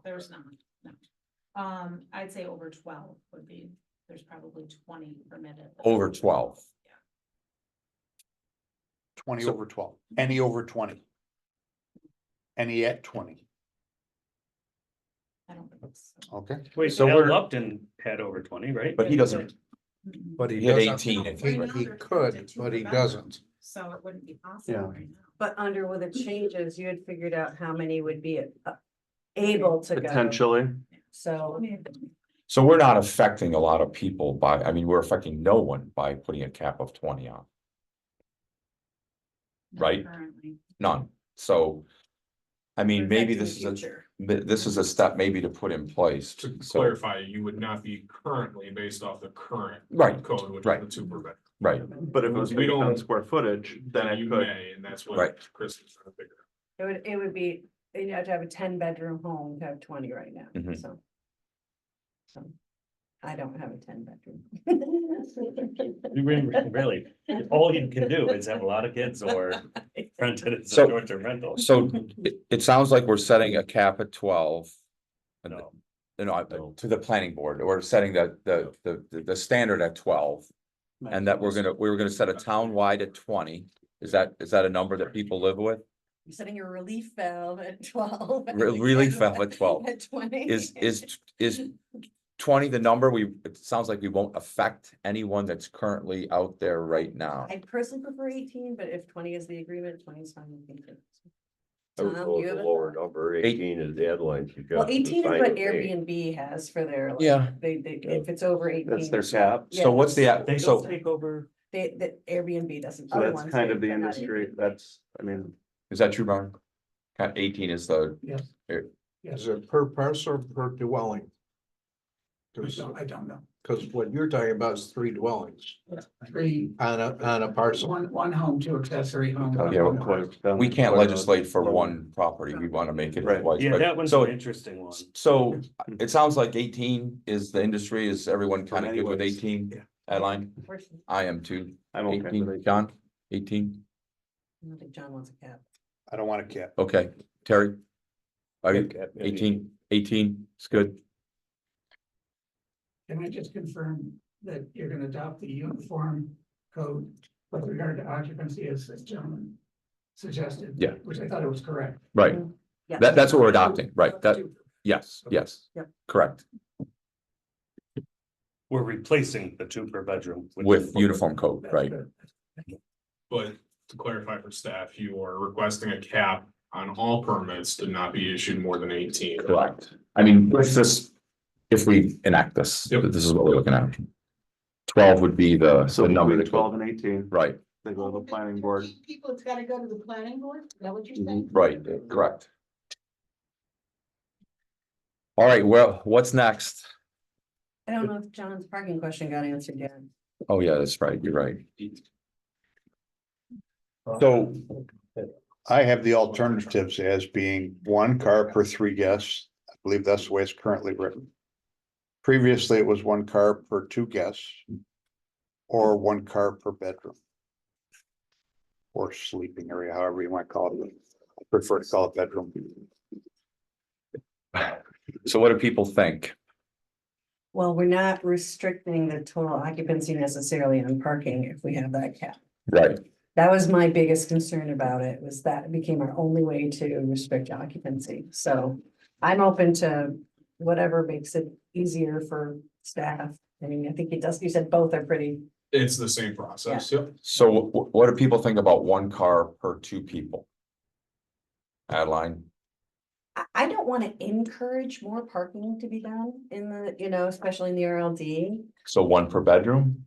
S13: there's not, no. I'd say over 12 would be, there's probably 20 permitted.
S1: Over 12.
S7: 20
S1: So-
S7: over 12, any over 20. Any at 20,
S13: I don't think it's.
S7: okay?
S5: Wait,
S1: So
S5: so
S1: we're-
S5: Upton had over 20, right?
S1: But he doesn't,
S10: But he
S1: He had
S10: doesn't.
S1: 18, I
S10: He
S1: think.
S10: he could, but he doesn't.
S13: So it wouldn't be possible
S4: Yeah.
S13: right now.
S6: But under with the changes, you had figured out how many would be able to go.
S4: Potentially.
S6: So,
S1: so we're not affecting a lot of people by, I mean, we're affecting no one by putting a cap of 20 on,
S13: Not
S1: Right.
S13: Currently.
S1: none. So, I mean, maybe
S6: Affecting
S1: this is a,
S6: future.
S1: this is a step maybe to put in place.
S11: To
S1: So,
S11: clarify, you would not be currently based off the current
S1: right,
S11: code, which
S1: right.
S11: is the 2 per bedroom.
S1: right,
S4: But if it was
S11: We
S4: based on
S11: don't-
S4: square footage, then it
S11: You
S4: could.
S11: may, and that's
S1: Right.
S11: what Chris is trying to figure out.
S6: it would be, you have to have a 10-bedroom home to have 20 right now,
S1: Mhm.
S6: so. So, I don't have a 10-bedroom.
S5: Really, all you can do is have a lot of kids or rent it as a
S1: So-
S5: short-term rental.
S1: so it sounds like we're setting a cap at 12. And
S5: No.
S1: no, to the planning board, or setting the standard at 12. And that we were gonna set a town-wide at 20. Is that a number that people live with?
S6: You're setting your relief valve at 12.
S1: Relief valve at 12.
S6: At 20.
S1: Is 20 the number? It sounds like we won't affect anyone that's currently out there right now.
S6: I personally prefer 18, but if 20 is the agreement, 20 is fine with me too.
S8: I would
S6: Tom,
S8: go
S6: you
S8: with
S6: have
S8: the
S6: a
S8: lower
S6: thought?
S8: number, 18 is the headline. She got
S6: Well,
S8: the
S6: 18 is
S8: sign
S6: what
S8: of pay.
S6: Airbnb has for their. like,
S1: Yeah.
S6: They, if it's over 18.
S4: That's their cap.
S1: So what's the,
S5: They
S1: so,
S5: don't take over.
S6: The Airbnb doesn't.
S4: So
S6: other
S4: that's
S6: ones
S4: kind
S6: do,
S4: of the
S6: but not
S4: industry.
S6: Airbnb.
S4: That's, I mean,
S1: is that true, Byron? 18 is the,
S10: Is it per parcel or per dwelling?
S12: I don't know.
S10: Cause what you're talking about is 3 dwellings
S12: 3,
S10: on a parcel.
S12: one home, 2 accessory homes.
S1: Yeah,
S12: one
S1: well,
S12: parcel.
S1: we can't legislate for one property. We wanna make it
S4: Right.
S1: twice.
S5: Yeah,
S1: but-
S5: that one's
S1: so-
S5: an interesting one.
S1: So it sounds like 18 is the industry. Is everyone kind of good with
S4: anyways,
S1: 18?
S12: yeah.
S1: Adeline,
S6: Personally,
S1: I am too.
S4: I'm okay with
S1: 18,
S4: it.
S1: John, 18,
S6: I don't think John wants a cap.
S7: I don't want a cap.
S1: okay, Terry? Are you
S8: Cap,
S1: 18 is good.
S12: Can I just confirm that you're gonna adopt the uniform code with regard to occupancy as this gentleman suggested?
S1: Yeah.
S12: Which I thought it was correct.
S1: Right,
S6: Yeah.
S1: that's what we're adopting, right? That, yes, yes,
S6: Yep.
S1: correct,
S5: We're replacing the 2 per bedroom.
S1: with uniform code,
S12: That's
S1: right?
S12: good.
S11: But to clarify for staff, you are requesting a cap on all permits to not be issued more than 18.
S1: Correct. I mean, if we enact this,
S11: Yep.
S1: this is what we're looking at. 12 would be the
S4: so
S1: number.
S4: between
S1: that
S4: 12 and 18,
S1: Right,
S4: they go to the planning board.
S2: People, it's gotta go to the planning board, is that what you're saying?
S1: right, correct. All right, well, what's next?
S6: I don't know if John's parking question got answered yet.
S1: Oh, yeah, that's right, you're right. So,
S7: I have the alternatives as being 1 car per 3 guests. I believe that's the way it's currently written. Previously, it was 1 car per 2 guests. Or 1 car per bedroom. Or sleeping area, however you want to call it. I prefer to call it bedroom.
S1: so what do people think?
S6: Well, we're not restricting the total occupancy necessarily on parking if we have that cap.
S1: Right,
S6: That was my biggest concern about it, was that it became our only way to restrict occupancy. So I'm open to whatever makes it easier for staff. I mean, I think you said both are pretty,
S11: It's the same process, yep.
S1: so what do people think about 1 car per 2 people? Adeline,
S6: I don't want to encourage more parking to be done in the, especially in the RLD.
S1: so 1 per bedroom?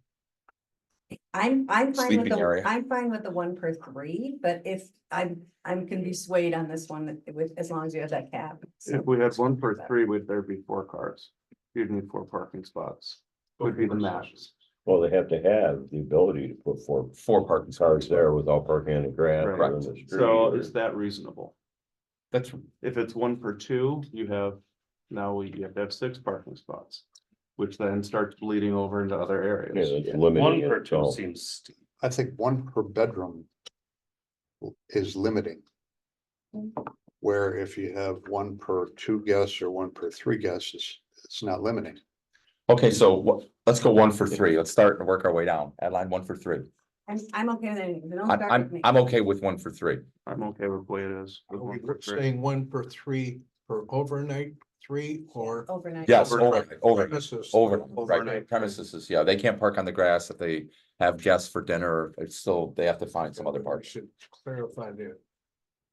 S6: I'm fine with
S1: Sleeping area.
S6: I'm fine with the 1 per 3, but if I'm can be swayed on this one with, as long as you have that cap.
S4: If we had 1 per 3, would there be 4 cars? You'd need 4 parking spots. Would be the max.
S8: Well, they have to have the ability to put 4
S1: parking
S8: cars there without parking on the grass or
S4: Right.
S8: in the street.
S4: So is that reasonable?
S1: That's,
S4: If it's 1 per 2, you have to have 6 parking spots. Which then starts bleeding over into other
S8: Yeah,
S4: areas.
S8: that's
S5: 1
S8: limiting
S5: per
S8: it,
S5: 2
S8: so.
S5: seems steep.
S7: I think 1 per bedroom. Is limiting. Where if you have 1 per 2 guests or 1 per 3 guests, it's not limiting.
S1: okay, so let's go 1 for 3. Let's start and work our way down. Adeline, 1 for 3.
S6: I'm okay with anything. Don't
S1: I'm,
S6: start with
S1: I'm,
S6: me.
S1: I'm okay with 1 for 3.
S4: I'm okay with the way it is.
S10: Are we saying 1 per 3 per overnight 3 or?
S6: Overnight.
S1: Yes,
S4: Overnight.
S10: Premises.
S1: right,
S4: Overnight.
S1: premises, yeah, they can't park on the grass if they have guests for dinner, it's still, they have to find some other
S10: We
S1: parks.
S10: should clarify that.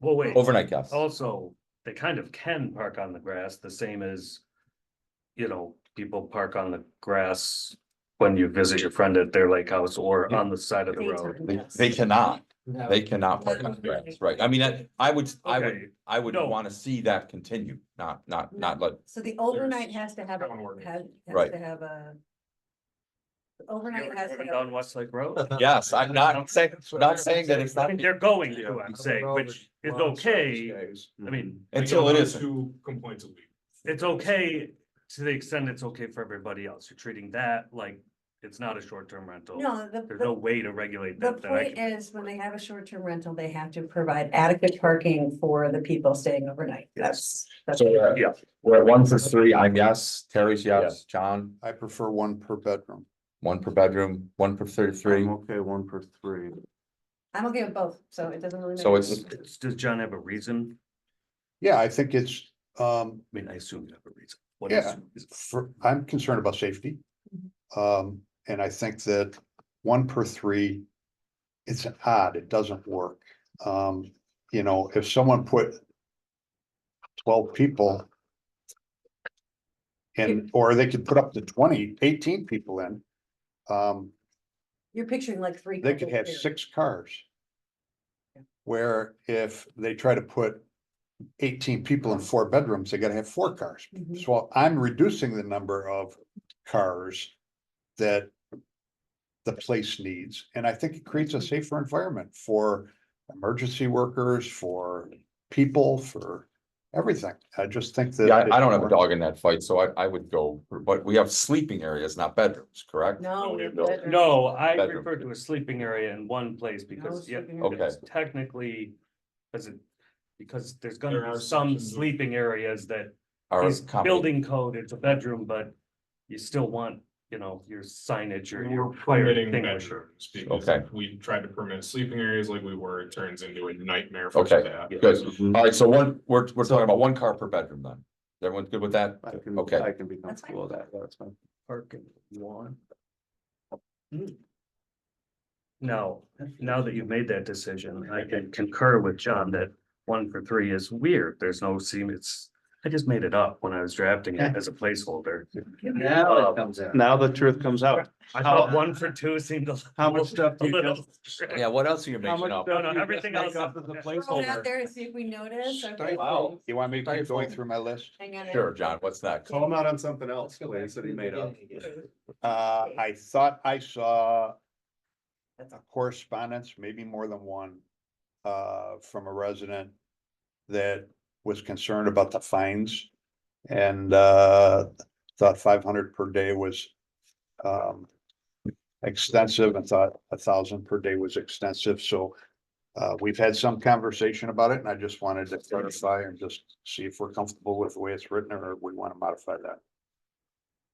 S5: Well, wait.
S1: Overnight guests.
S5: Also, they kind of can park on the grass, the same as, you know, people park on the grass when you visit your friend at their lake house or on the side of the road.
S6: Daytime,
S1: They
S6: yes.
S1: cannot,
S9: No.
S1: they cannot park on the grass, right, I mean, I would,
S5: Okay.
S1: I would
S5: No.
S1: wanna see that continue, not let.
S6: So the overnight has to have,
S11: Town ordinance.
S6: has
S1: Right.
S6: to have a.
S5: You
S6: Overnight
S5: ever
S6: has to
S5: driven
S6: have.
S5: down Westlake Road?
S1: Yes, I'm not saying that it's
S5: I
S1: not,
S5: mean, they're going to, I'm saying, which is okay, I mean,
S1: until it
S11: I
S1: isn't.
S11: 2 complaints a week.
S5: it's okay to the extent it's okay for everybody else. You're treating that like it's not a short-term rental.
S6: No,
S5: There's no way to regulate
S6: the
S5: that. that I
S6: point
S5: can-
S6: is, when they have a short-term rental, they have to provide adequate parking for the people staying overnight. That's.
S1: So,
S5: Yeah.
S1: we're at 1 for 3, I'm yes, Terry's yes, John,
S7: I prefer 1 per bedroom.
S1: 1 per bedroom, 1 for 33.
S4: I'm okay 1 for 3.
S6: I'm okay with both, so it doesn't really.
S1: So
S6: matter.
S5: Does John have a reason?
S7: Yeah, I think it's,
S5: I mean, I assume you have a reason. What is?
S7: yeah, I'm concerned about safety. And I think that 1 per 3, it's odd, it doesn't work. You know, if someone put 12 people in, or they could put up to 20, 18 people in,
S6: You're picturing like 3.
S7: they could have
S6: couples
S7: 6 cars.
S6: Yeah.
S7: Where if they try to put 18 people in 4 bedrooms, they gotta have 4 cars.
S6: Mhm.
S7: So I'm reducing the number of cars that the place needs, and I think it creates a safer environment for emergency workers, for people, for everything. I just think that.
S1: Yeah, I don't have a dog in that fight, so I would go, but we have sleeping areas, not bedrooms, correct?
S6: No, we have
S1: No.
S6: bedrooms.
S5: No, I
S1: Bedroom.
S5: refer to a sleeping area in one place because, yeah,
S6: sleeping
S1: Okay.
S5: it's technically. Because there's
S11: There
S5: gonna
S11: are
S5: be some
S11: sections of-
S5: sleeping areas that
S1: Our
S5: is building code, it's a bedroom, but you still want, you know, your signage or your
S11: We're
S5: fire
S11: permitting
S5: extinguisher.
S11: bedrooms because
S1: Okay.
S11: if we tried to permit sleeping areas like we were, it turns into a nightmare for
S1: Okay.
S11: staff.
S1: Good, all right, so we're talking about 1 car per bedroom then. Everyone's good with that? Okay.
S4: I can be
S6: That's fine.
S4: comfortable with that, that's fine.
S5: Parking one. Now that you've made that decision, I can concur with John that 1 for 3 is weird. There's no seam, I just made it up when I was drafting it as a placeholder.
S9: Now it comes out.
S4: Now the truth comes out.
S5: I thought 1 for 2 seemed a.
S4: How much stuff do
S5: a
S4: you
S5: little-
S4: just-
S1: Yeah, what else are you
S4: How
S1: making
S4: much
S1: up?
S5: No,
S4: stuff
S5: no,
S4: do you
S5: everything
S4: just
S5: else
S4: make up as a
S6: Throw it out
S4: placeholder?
S6: there and see if we notice. Okay.
S4: Wow.
S7: You want me to keep going through my list?
S6: Hang on.
S1: Sure, John, what's next?
S4: Call him out on something else, please, that he made up.
S7: I thought I saw a correspondence, maybe more than one, from a resident that was concerned about the fines and, thought 500 per day was, extensive and thought 1,000 per day was extensive. So, we've had some conversation about it and I just wanted to clarify and just see if we're comfortable with the way it's written or we want to modify that.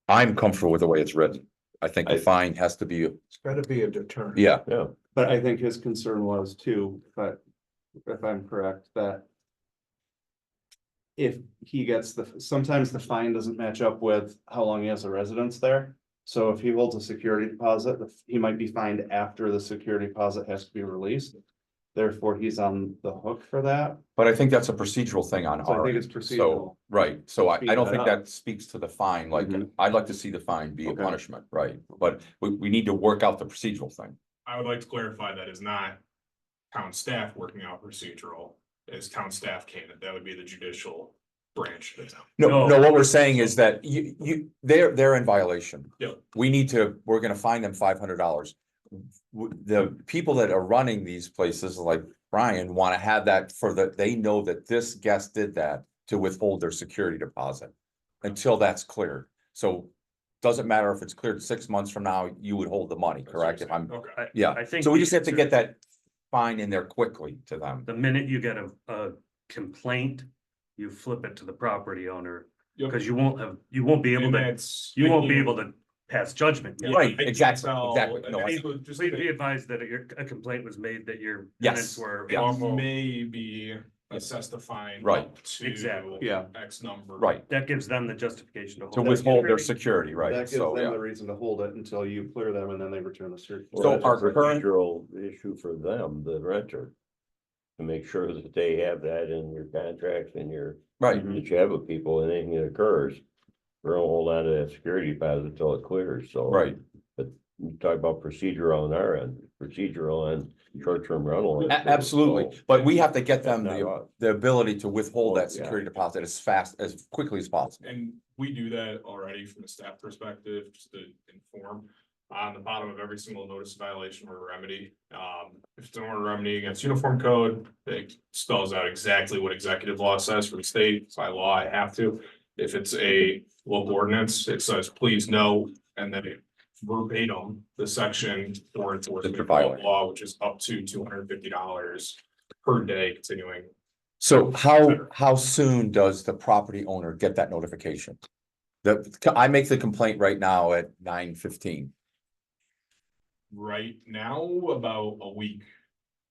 S1: I'm comfortable with the way it's written. I think the fine has to be,
S10: It's gotta be a deterrent.
S1: yeah,
S4: But I think his concern was too, but if I'm correct, that if he gets sometimes the fine doesn't match up with how long he has a residence there. So if he holds a security deposit, he might be fined after the security deposit has to be released. Therefore, he's on the hook for that.
S1: but I think that's a procedural thing on
S4: So I
S1: our
S4: think
S1: end.
S4: it's
S1: So,
S4: procedural.
S1: right, so I don't
S4: Speed
S1: think
S4: that up.
S1: that speaks to the fine, like,
S4: Mhm.
S1: I'd like to see the fine be a
S4: Okay.
S1: punishment, right? But we need to work out the procedural thing.
S11: I would like to clarify that is not town staff working out procedural, as town staff can, that would be the judicial branch of the town.
S1: No,
S5: No.
S1: what we're saying is that they're in violation.
S11: Yeah.
S1: We're gonna fine them $500. The people that are running these places, like Brian, wanna have that they know that this guest did that to withhold their security deposit. Until that's cleared, so doesn't matter if it's cleared 6 months from now, you would hold the money,
S11: That's what
S1: correct?
S11: you're
S1: If I'm,
S11: saying. Okay.
S1: yeah,
S5: I think
S1: so we
S5: the
S1: just have to
S5: answer-
S1: get that fine in there quickly to them.
S5: The minute you get a complaint, you flip it to the property owner,
S11: Yep.
S5: because you won't be able
S11: And
S5: to,
S11: that's
S5: you won't be
S11: speaking-
S5: able to pass judgment yet.
S1: Right,
S11: I can't
S1: exactly,
S11: tell-
S1: exactly. No, I-
S11: Just
S5: Please be advised that a complaint was made that your tenants
S1: Yes,
S5: were
S11: It
S5: awful.
S11: may be assessed a fine.
S1: Right.
S11: up to
S5: Exactly.
S4: Yeah.
S11: X number.
S1: right,
S5: That gives them the justification to
S1: to
S5: hold.
S1: withhold their security,
S4: That
S1: right,
S4: gives
S1: so,
S4: them
S1: yeah.
S4: the reason to hold it until you clear them and then they return the search.
S8: Well,
S1: So
S8: that's a
S1: our current-
S8: procedural issue for them, the renter. To make sure that they have that in your contracts and your,
S1: Right,
S8: that you have with people, and anything that occurs. We're gonna hold on to that security deposit until it clears, so.
S1: right.
S8: But you talk about procedural on our end, procedural and short-term rental.
S1: Absolutely, but we have to get them
S8: That's not
S1: the ability to withhold that
S8: Oh, yeah.
S1: security deposit as fast, as quickly as possible.
S11: And we do that already from a staff perspective, just to inform. On the bottom of every single notice of violation or remedy, if it's an order remedy against uniform code, it spells out exactly what executive law says for the state. By law, I have to. If it's a local ordinance, it says, please no, and then it verbatim, the section for enforcement of
S1: violation.
S11: law, which is up to $250 per day continuing.
S1: So how soon does the property owner get that notification? I make the complaint right now at 9:15.
S11: Right now, about a week,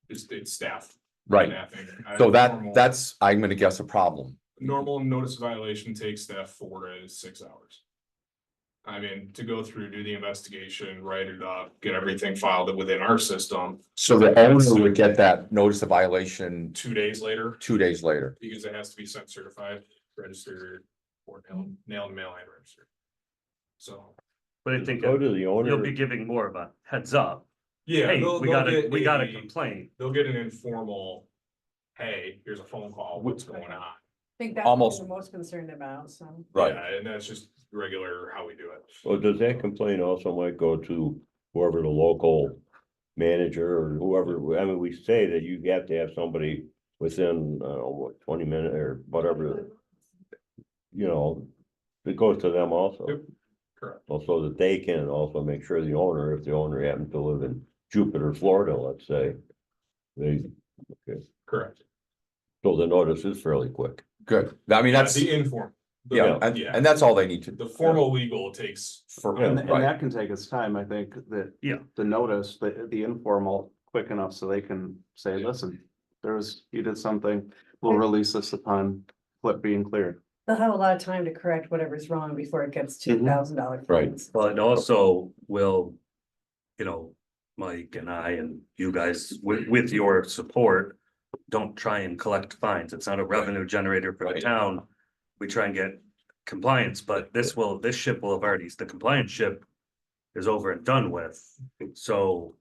S11: it's staff.
S1: Right,
S11: staffing.
S1: so
S11: Normal-
S1: that's, I'm gonna guess, a problem.
S11: Normal notice of violation takes staff 4 to 6 hours. I mean, to go through, do the investigation, write it up, get everything filed within our system.
S1: So the owner would get that notice of violation
S11: 2 days later,
S1: 2 days later.
S11: because it has to be sent certified, registered, or nail and mail and registered. So,
S5: But I think
S8: Go to the
S5: you'll be
S8: owner,
S5: giving more of a heads up.
S11: yeah.
S5: Hey,
S11: they'll-
S5: we
S11: they'll
S5: got
S11: get
S5: we got a
S11: a-
S5: complaint.
S11: They'll get an informal, hey, here's a phone call, what's going on?
S6: I think that's what
S1: Almost-
S6: we're most concerned about, so.
S1: Right,
S11: Yeah, and that's just regular how we do it.
S8: well, does that complaint also might go to whoever the local manager or whoever, I mean, we say that you have to have somebody within, 20 minutes or whatever. You know, it goes to them also.
S11: Yep. Correct.
S8: Also that they can also make sure the owner, if the owner happens to live in Jupiter, Florida, let's say. They,
S11: Correct.
S8: so the notice is fairly quick.
S1: good. I mean, that's,
S11: The inform. the-
S1: yeah, and that's all they need to.
S11: The formal legal takes.
S1: For,
S8: Yeah.
S4: And
S1: right,
S4: that can take its time, I think, that.
S5: Yeah.
S4: The notice, the informal, quick enough so they can say, listen, you did something, we'll release this upon flip being cleared.
S6: They'll have a lot of time to correct whatever's wrong before it gets to $1,000
S1: Right.
S6: fines.
S5: Well, and also will, you know, Mike and I and you guys with your support. Don't try and collect fines. It's not a revenue generator for the
S1: Right.
S5: town. We try and get compliance, but this ship will have already, the compliance ship. Is over and done with, so.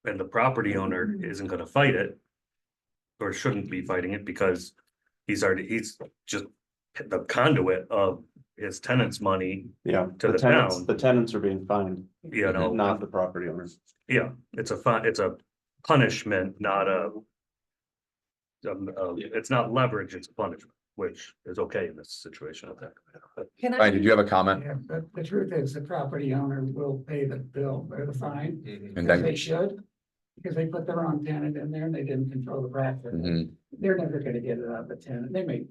S5: And the property owner isn't gonna fight it. Or shouldn't be fighting it because he's just the conduit of his tenants' money,
S4: Yeah.
S5: To the
S4: tenants,
S5: town.
S4: the tenants are being fined,
S5: you know.
S4: not the property owners.
S5: Yeah, it's a punishment, not a. It's not leverage, it's punishment, which is okay in this situation, I think.
S6: Can
S1: Ryan, did you have a comment?
S12: Yeah, but the truth is, the property owner will pay the bill or the fine,
S1: And
S12: because
S1: then,
S12: they should. Because they put the wrong tenant in there and they didn't control the process.
S1: Mhm.
S12: They're never gonna get it out of the tenant. They may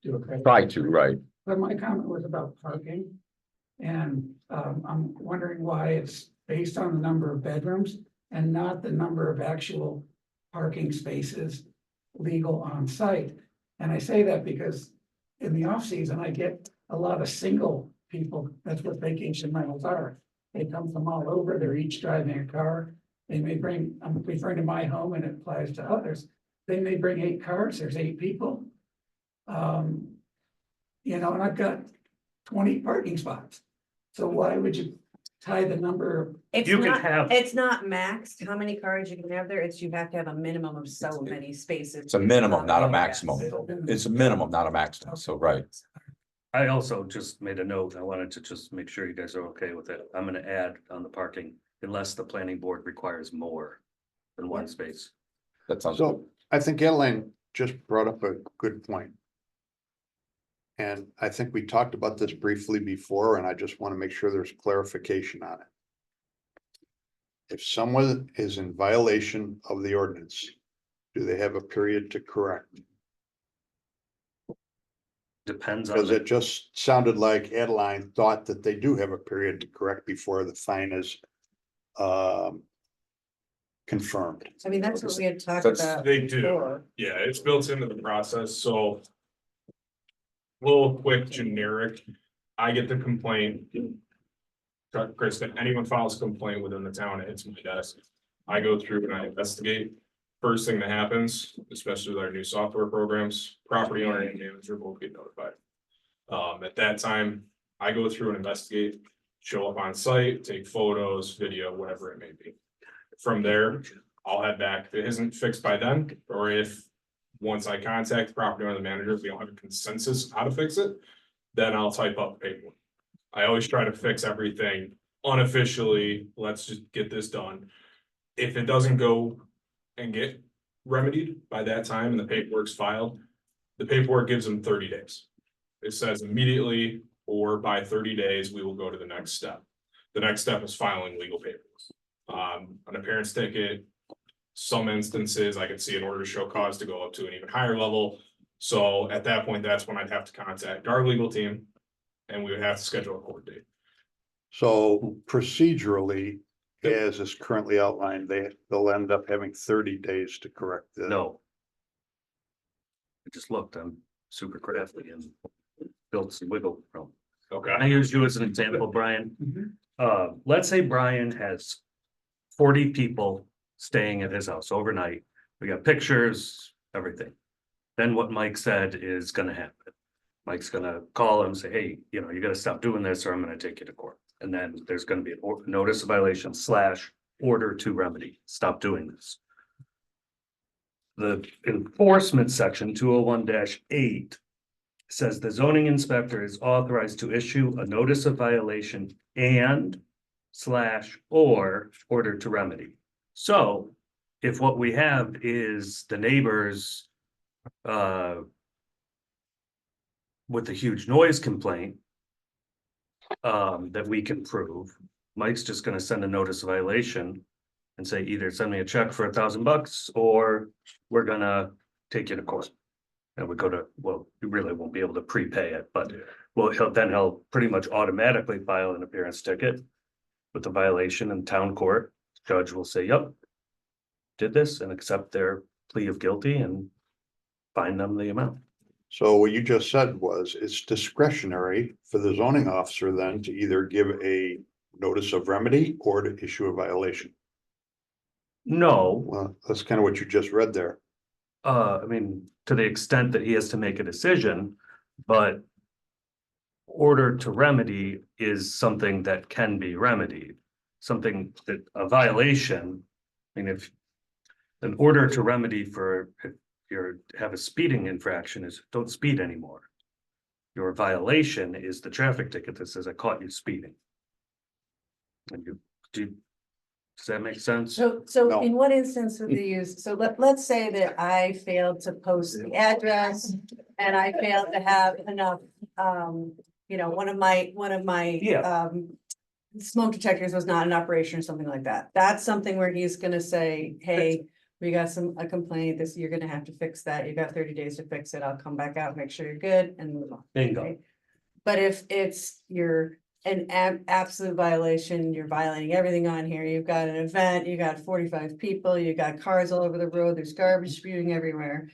S12: do a credit.
S1: Try to, right,
S12: But my comment was about parking. And I'm wondering why it's based on the number of bedrooms and not the number of actual parking spaces legal on site. And I say that because in the off season, I get a lot of single people. That's what vacation rentals are. They come from all over. They're each driving a car. They may bring, I'm referring to my home and it applies to others. They may bring 8 cars. There's 8 people. You know, and I've got 20 parking spots. So why would you tie the number?
S6: It's
S5: You can
S6: not,
S5: have-
S6: it's not maxed how many cars you can have there. It's you have to have a minimum of so many spaces.
S1: it's a minimum, not a
S6: Yes.
S1: maximum. It's a minimum, not a maximum, so right.
S5: I also just made a note, I wanted to just make sure you guys are okay with it, I'm gonna add on the parking, unless the planning board requires more than one space.
S1: That sounds good.
S7: So I think Elaine just brought up a good point. And I think we talked about this briefly before, and I just want to make sure there's clarification on it. If someone is in violation of the ordinance, do they have a period to correct?
S5: Depends on,
S7: Because
S5: the-
S7: it just sounded like Adeline thought that they do have a period to correct before the fine is confirmed.
S6: I mean, that's what we had talked
S1: That's-
S6: about.
S11: They do,
S6: before.
S11: yeah, it's built into the process, so. Little quick generic, I get the complaint. Chris, if anyone files a complaint within the town, it hits my desk. I go through and I investigate. First thing that happens, especially with our new software programs, property owner and manager will get notified. At that time, I go through and investigate, show up on site, take photos, video, whatever it may be. From there, I'll head back. If it isn't fixed by then, or if once I contact the property owner, the manager, we don't have a consensus how to fix it, then I'll type up paperwork. I always try to fix everything unofficially. Let's just get this done. If it doesn't go and get remedied by that time and the paperwork's filed, the paperwork gives them 30 days. It says immediately or by 30 days, we will go to the next step. The next step is filing legal paperwork. An appearance ticket, some instances I could see an order to show cause to go up to an even higher level. So at that point, that's when I'd have to contact our legal team and we would have to schedule a court date.
S7: So procedurally, as is currently outlined, they'll end up having 30 days to correct this.
S5: no. I just looked, I'm super crafty and built some wiggle room.
S11: Okay.
S5: I use you as an example, Brian. Let's say Brian has 40 people staying at his house overnight. We got pictures, everything. Then what Mike said is gonna happen. Mike's gonna call him and say, hey, you know, you gotta stop doing this or I'm gonna take you to court. And then there's gonna be a notice of violation / order to remedy, stop doing this. The enforcement section 201-8 says the zoning inspector is authorized to issue a notice of violation and / or order to remedy. So if what we have is the neighbors with a huge noise complaint that we can prove, Mike's just gonna send a notice of violation and say either send me a check for $1,000 or we're gonna take you to court. And we go to, well, you really won't be able to prepay it, but well, he'll pretty much automatically file an appearance ticket with the violation in town court. Judge will say, yep, did this and accept their plea of guilty and fine them the amount.
S7: So what you just said was it's discretionary for the zoning officer then to either give a notice of remedy or to issue a violation.
S5: No,
S7: Well, that's kind of what you just read there.
S5: I mean, to the extent that he has to make a decision, but order to remedy is something that can be remedied. Something that a violation, I mean, if an order to remedy for if you have a speeding infraction is don't speed anymore. Your violation is the traffic ticket that says I caught you speeding. And does that make sense?
S6: So
S7: No.
S6: in what instance would they use, so let's say that I failed to post the address and I failed to have enough, you know, one of my
S5: Yeah.
S6: smoke detectors was not in operation or something like that. That's something where he's gonna say, hey, we got a complaint, you're gonna have to fix that. You got 30 days to fix it. I'll come back out, make sure you're good and move on.
S5: Bingo.
S6: Okay? But if it's an absolute violation, you're violating everything on here. You've got an event, you got 45 people, you got cars all over the road, there's garbage spewing everywhere.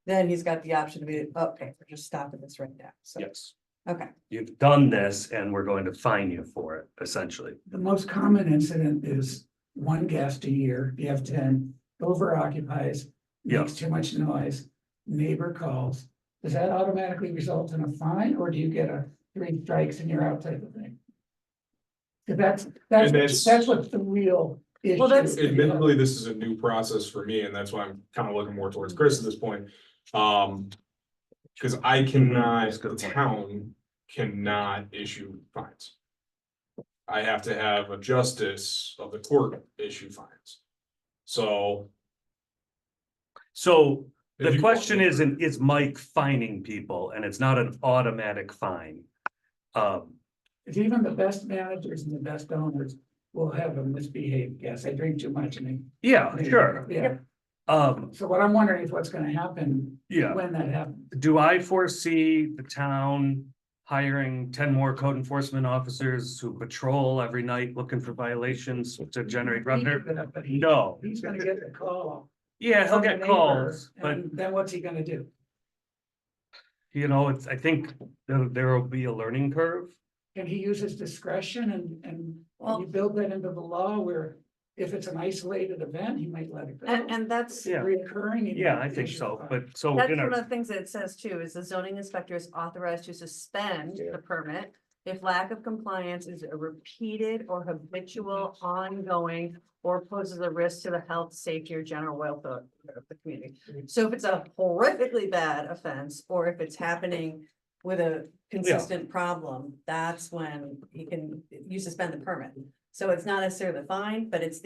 S6: Then he's got the option to be, okay, we're just stopping this right now. So,
S5: Yes,
S6: okay.
S5: you've done this and we're going to fine you for it, essentially.
S12: The most common incident is one guest a year, you have 10, over occupies,
S5: Yeah.
S12: makes too much noise, neighbor calls. Does that automatically result in a fine, or do you get a 3 strikes and you're out type of thing? 'Cause that's what's the real issue.
S6: Well, that's-
S11: Admittedly, this is a new process for me, and that's why I'm kind of looking more towards Chris at this point. Because I cannot,
S5: That's a
S11: the
S5: good point.
S11: town cannot issue fines. I have to have a justice of the court issue fines. So.
S5: So
S11: if
S5: the
S11: you-
S5: question is Mike fining people and it's not an automatic fine?
S12: If even the best managers and the best owners will have a misbehaved guest, I drink too much and
S5: Yeah, sure.
S12: yeah. So what I'm wondering is what's gonna happen
S5: yeah,
S12: when that happens.
S5: do I foresee the town hiring 10 more code enforcement officers who patrol every night looking for violations to generate revenue?
S12: But he-
S5: No,
S12: He's gonna get the call.
S5: yeah, he'll
S12: from the
S5: get
S12: neighbor,
S5: calls, but
S12: And then what's he gonna do?
S5: you know, it's, I think there will be a learning curve.
S12: Can he use his discretion and
S6: Well-
S12: you build that into the law where if it's an isolated event, he might let it go?
S6: And that's,
S5: Yeah.
S12: Reoccurring. he
S5: Yeah,
S12: might
S5: I think
S12: issue a
S5: so,
S12: fine.
S5: but so,
S6: that's
S5: you
S6: one
S5: know,
S6: of the things that it says too, is the zoning inspector is authorized to suspend
S8: Yeah.
S6: the permit. If lack of compliance is a repeated or habitual, ongoing, or poses a risk to the health, safety, or general welfare of the community. So if it's a horrifically bad offense, or if it's happening with a consistent problem, that's when you suspend the permit. So it's not necessarily the fine, but it's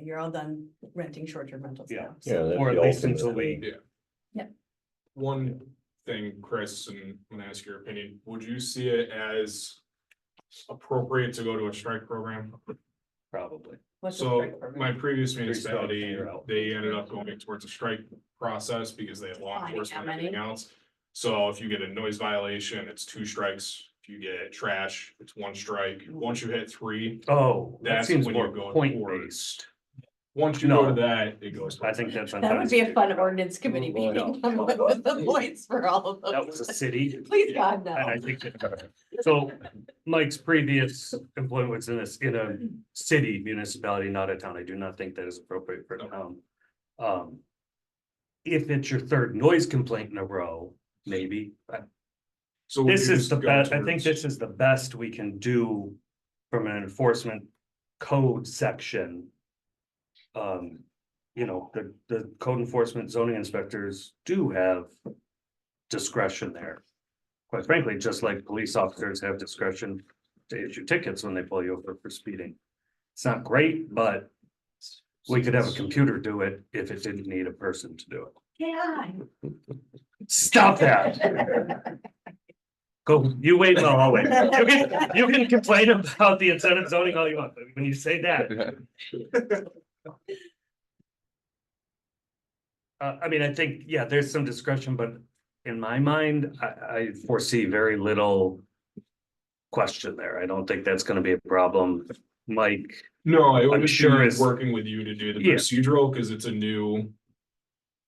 S6: you're all done renting short-term rentals
S5: Yeah.
S6: now.
S8: Yeah. that's
S5: or
S8: the
S5: at least
S8: ultimate.
S5: until we,
S11: One thing, Chris, and I'm gonna ask your opinion, would you see it as appropriate to go to a strike program?
S5: probably.
S6: What's the
S11: So
S6: strike permit?
S11: my previous
S5: Three strikes and
S11: municipality,
S5: you're out.
S11: they ended up going towards a strike process because they had law
S6: Finding
S11: enforcement
S6: how
S11: and everything
S6: many?
S11: else. So if you get a noise violation, it's 2 strikes. If you get trash, it's 1 strike. Once you hit 3,
S5: Oh, that
S11: That's
S5: seems
S11: when you
S5: more
S11: go
S5: point
S11: towards-
S5: based.
S11: once you go
S5: No.
S11: to that, it goes.
S5: I think that's.
S6: That would be a fun ordinance committee
S8: Oh, boy.
S6: meeting, come up with the points for all of
S5: That was a
S6: those.
S5: city.
S6: Please, God,
S5: And I
S6: no.
S5: think, so Mike's previous employment was in a city municipality, not a town. I do not think that is appropriate for a town. If it's your third noise complaint in a row, maybe.
S11: So would
S5: This
S11: you
S5: is
S11: just
S5: the
S11: go
S5: best, I think
S11: towards-
S5: this is the best we can do from an enforcement code section. You know, the code enforcement zoning inspectors do have discretion there. Quite frankly, just like police officers have discretion to issue tickets when they pull you over for speeding. It's not great, but we could have a computer do it if it didn't need a person to do it.
S2: Yeah.
S5: Stop that. Go, you wait in the hallway. You can complain about the incentive zoning all you want, but when you say that. I mean, I think, yeah, there's some discretion, but in my mind, I foresee very little question there. I don't think that's gonna be a problem. Mike,
S11: No, it
S5: I'm
S11: would just
S5: sure
S11: be
S5: it's-
S11: working with you to do the
S5: Yeah.
S11: procedural, because it's a new.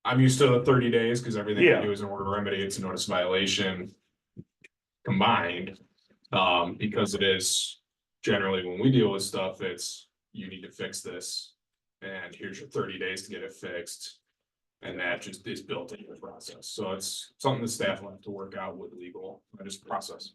S11: I'm used to the 30 days, because everything
S5: Yeah.
S11: I do is an order of remedy, it's a notice violation. Combined, because it is generally when we deal with stuff, it's you need to fix this. And here's your 30 days to get it fixed. And that just is built into the process, so it's something the staff will have to work out with legal, and just process.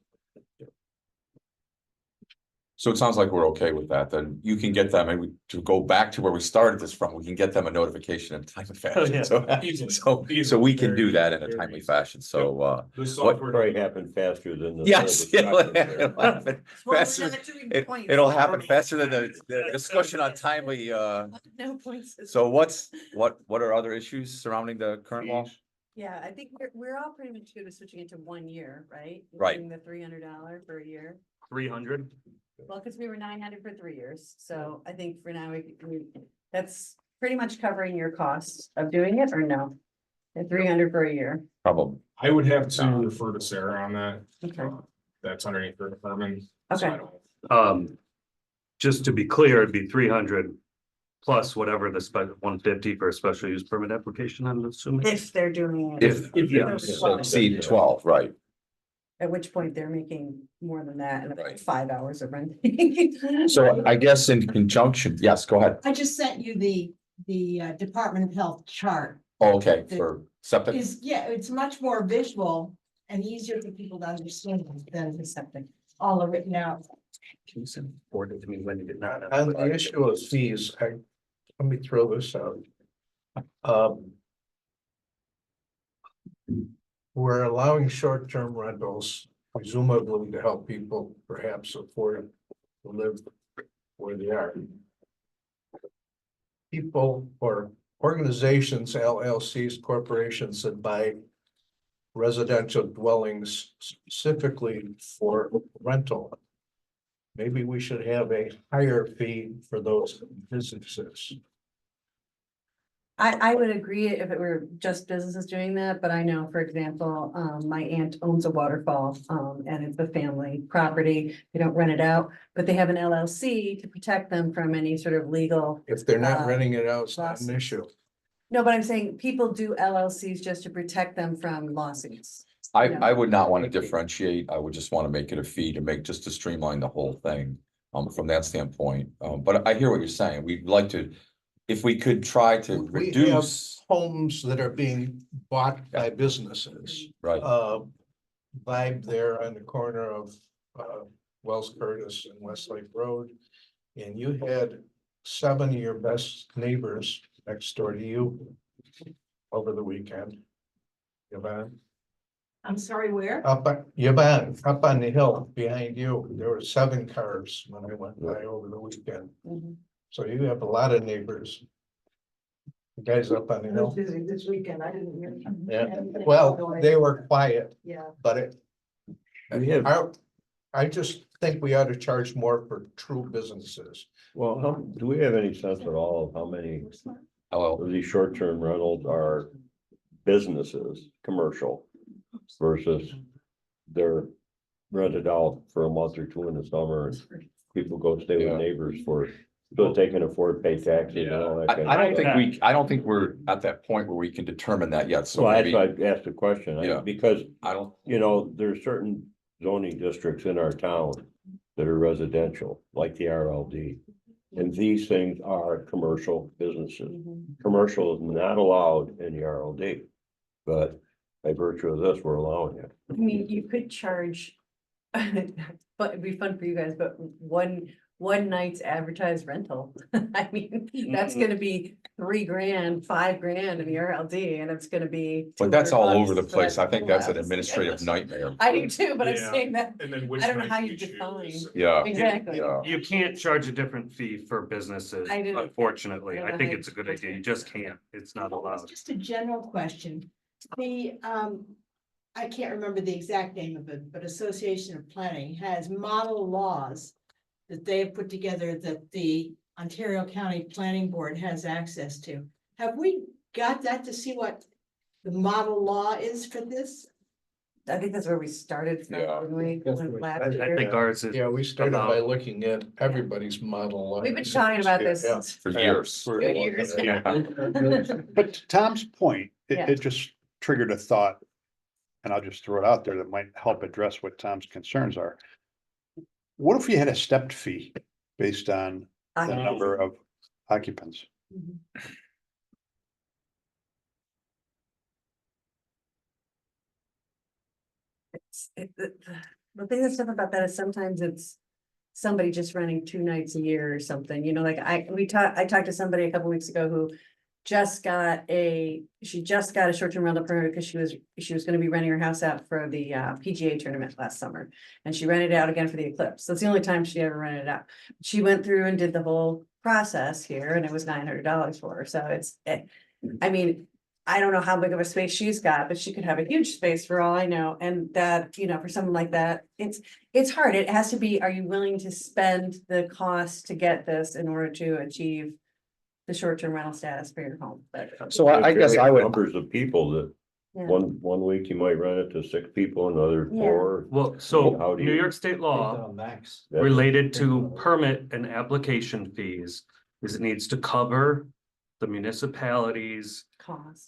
S1: So it sounds like we're okay with that, then you can get them, and we, to go back to where we started this from, we can get them a notification in a timely
S5: yeah.
S1: fashion, so we can do that in a timely fashion, so,
S11: The
S1: What-
S11: software.
S8: Probably happen faster than the.
S1: yes.
S8: the
S1: It'll
S8: document there.
S1: happen
S6: Well, we're
S1: faster-
S6: not doing
S1: it-
S6: points.
S1: It'll happen faster than the discussion on timely,
S6: No points.
S1: so what are other issues surrounding the current law?
S6: Yeah, I think we're all pretty much good with switching it to 1 year, right?
S1: Right.
S6: Doing the $300 for a year.
S5: 300.
S6: Well, because we were 900 for 3 years, so I think for now, that's pretty much covering your costs of doing it, or no? The 300 for a year,
S1: Probably,
S11: I would have to refer to Sarah on that.
S6: okay,
S11: That's underneath her department. so I
S6: okay,
S11: don't-
S5: Just to be clear, it'd be 300 plus whatever the 150 for a special use permit application, I'm assuming.
S6: if they're doing it.
S1: if,
S5: Yeah.
S1: exceed 12, right,
S6: At which point they're making more than that in about
S1: Right.
S6: 5 hours of renting.
S1: so I guess in conjunction, yes, go ahead,
S2: I just sent you the Department of Health chart.
S1: oh, okay, for septic,
S2: Yeah, it's much more visual and easier for people to understand than
S6: The septic.
S2: all the written out.
S5: Can you send forward it to me when you get that?
S10: On the issue of fees, let me throw this out. We're allowing short-term rentals presumably to help people perhaps afford to live where they are. People or organizations, LLCs, corporations that buy residential dwellings specifically for rental. Maybe we should have a higher fee for those businesses.
S6: I would agree if it were just businesses doing that, but I know, for example, my aunt owns a waterfall, and it's a family property. They don't rent it out, but they have an LLC to protect them from any sort of legal.
S10: If they're not
S6: Uh,
S10: renting it out, it's not an
S6: lawsuits.
S10: issue.
S6: No, but I'm saying people do LLCs just to protect them from lawsuits.
S1: I would not want to differentiate. I would just want to make it a fee to make, just to streamline the whole thing. From that standpoint, but I hear what you're saying. We'd like to, if we could try to
S10: We have
S1: reduce,
S10: homes that are being bought by businesses.
S1: right,
S10: Vibe there on the corner of Wells Curtis and Westlake Road. And you had 7 of your best neighbors next door to you over the weekend. Yvonne,
S2: I'm sorry, where?
S10: up on the hill behind you, there were 7 cars when I went by over the weekend.
S6: Mhm.
S10: So you have a lot of neighbors. The guys up on the hill.
S2: busy this weekend, I didn't hear.
S10: Yeah, well, they were quiet,
S2: Yeah.
S10: but it,
S8: We have,
S10: I just think we ought to charge more for true businesses.
S8: well, do we have any sense at all of how many of these short-term rentals are businesses, commercial? Versus they're rented out for a month or 2 in the summer and people go stay
S1: Yeah.
S8: with neighbors for, so they can afford to pay taxes and all that. kind
S1: I
S8: of
S1: don't
S8: stuff.
S1: think I don't think we're at that point where we can determine that yet, so
S8: So that's
S1: maybe,
S8: why I asked the question,
S1: Yeah.
S8: because,
S1: I don't.
S8: you know, there's certain zoning districts in our town that are residential, like the RLD. And these things are commercial businesses.
S6: Mhm.
S8: Commercial is not allowed in the RLD. But by virtue of this, we're allowing it.
S6: I mean, you could charge, but it'd be fun for you guys, but one night's advertised rental. I mean, that's gonna be $3,000, $5,000 in the RLD, and it's gonna be.
S1: But that's all over the
S6: $200 for
S1: place.
S6: that
S1: I think that's an
S6: house.
S1: administrative nightmare.
S6: I do too, but I'm
S11: Yeah.
S6: saying that,
S11: And then which
S6: I don't know
S11: night
S6: how
S11: do
S6: you
S11: we
S6: define.
S11: choose?
S1: Yeah,
S6: Exactly.
S1: yeah.
S5: You can't charge a different fee for businesses,
S6: I didn't-
S5: unfortunately.
S6: I
S5: I
S6: don't
S5: think
S6: know.
S5: it's a good idea. You just can't. It's not allowed.
S2: Just a general question. The, I can't remember the exact name of it, but Association of Planning has model laws that they have put together that the Ontario County Planning Board has access to. Have we got that to see what the model law is for this?
S6: I think that's where we started from,
S1: Yeah.
S6: when we
S9: That's
S6: went
S9: where we
S6: last
S5: I
S6: year.
S5: think ours is.
S10: Yeah, we started by
S5: about-
S10: looking at everybody's model. law.
S6: We've been talking about this
S10: Yeah,
S6: since
S1: For years.
S10: For-
S6: Good years.
S1: Yeah.
S7: But to Tom's point,
S6: Yeah.
S7: it just triggered a thought. And I'll just throw it out there that might help address what Tom's concerns are. What if we had a stepped fee based on the number of occupants?
S6: Mhm. The thing that's tough about that is sometimes it's somebody just renting 2 nights a year or something, you know, like I talked to somebody a couple weeks ago who just got a short-term rental permit because she was gonna be renting her house out for the PGA tournament last summer. And she rented it out again for the eclipse. That's the only time she ever rented it out. She went through and did the whole process here and it was $900 for her. So I mean, I don't know how big of a space she's got, but she could have a huge space for all I know. And that, you know, for someone like that, it's hard. It has to be, are you willing to spend the cost to get this in order to achieve the short-term rental status for your home?
S1: So I guess I would,
S8: Numbers of people that,
S6: Yeah.
S8: one week you might rent it to 6 people, another
S6: Yeah.
S8: 4.
S5: Well, so
S8: How do
S5: New
S8: you-
S5: York State law
S9: Max.
S8: That's-
S5: related to permit and application fees is it needs to cover the municipality's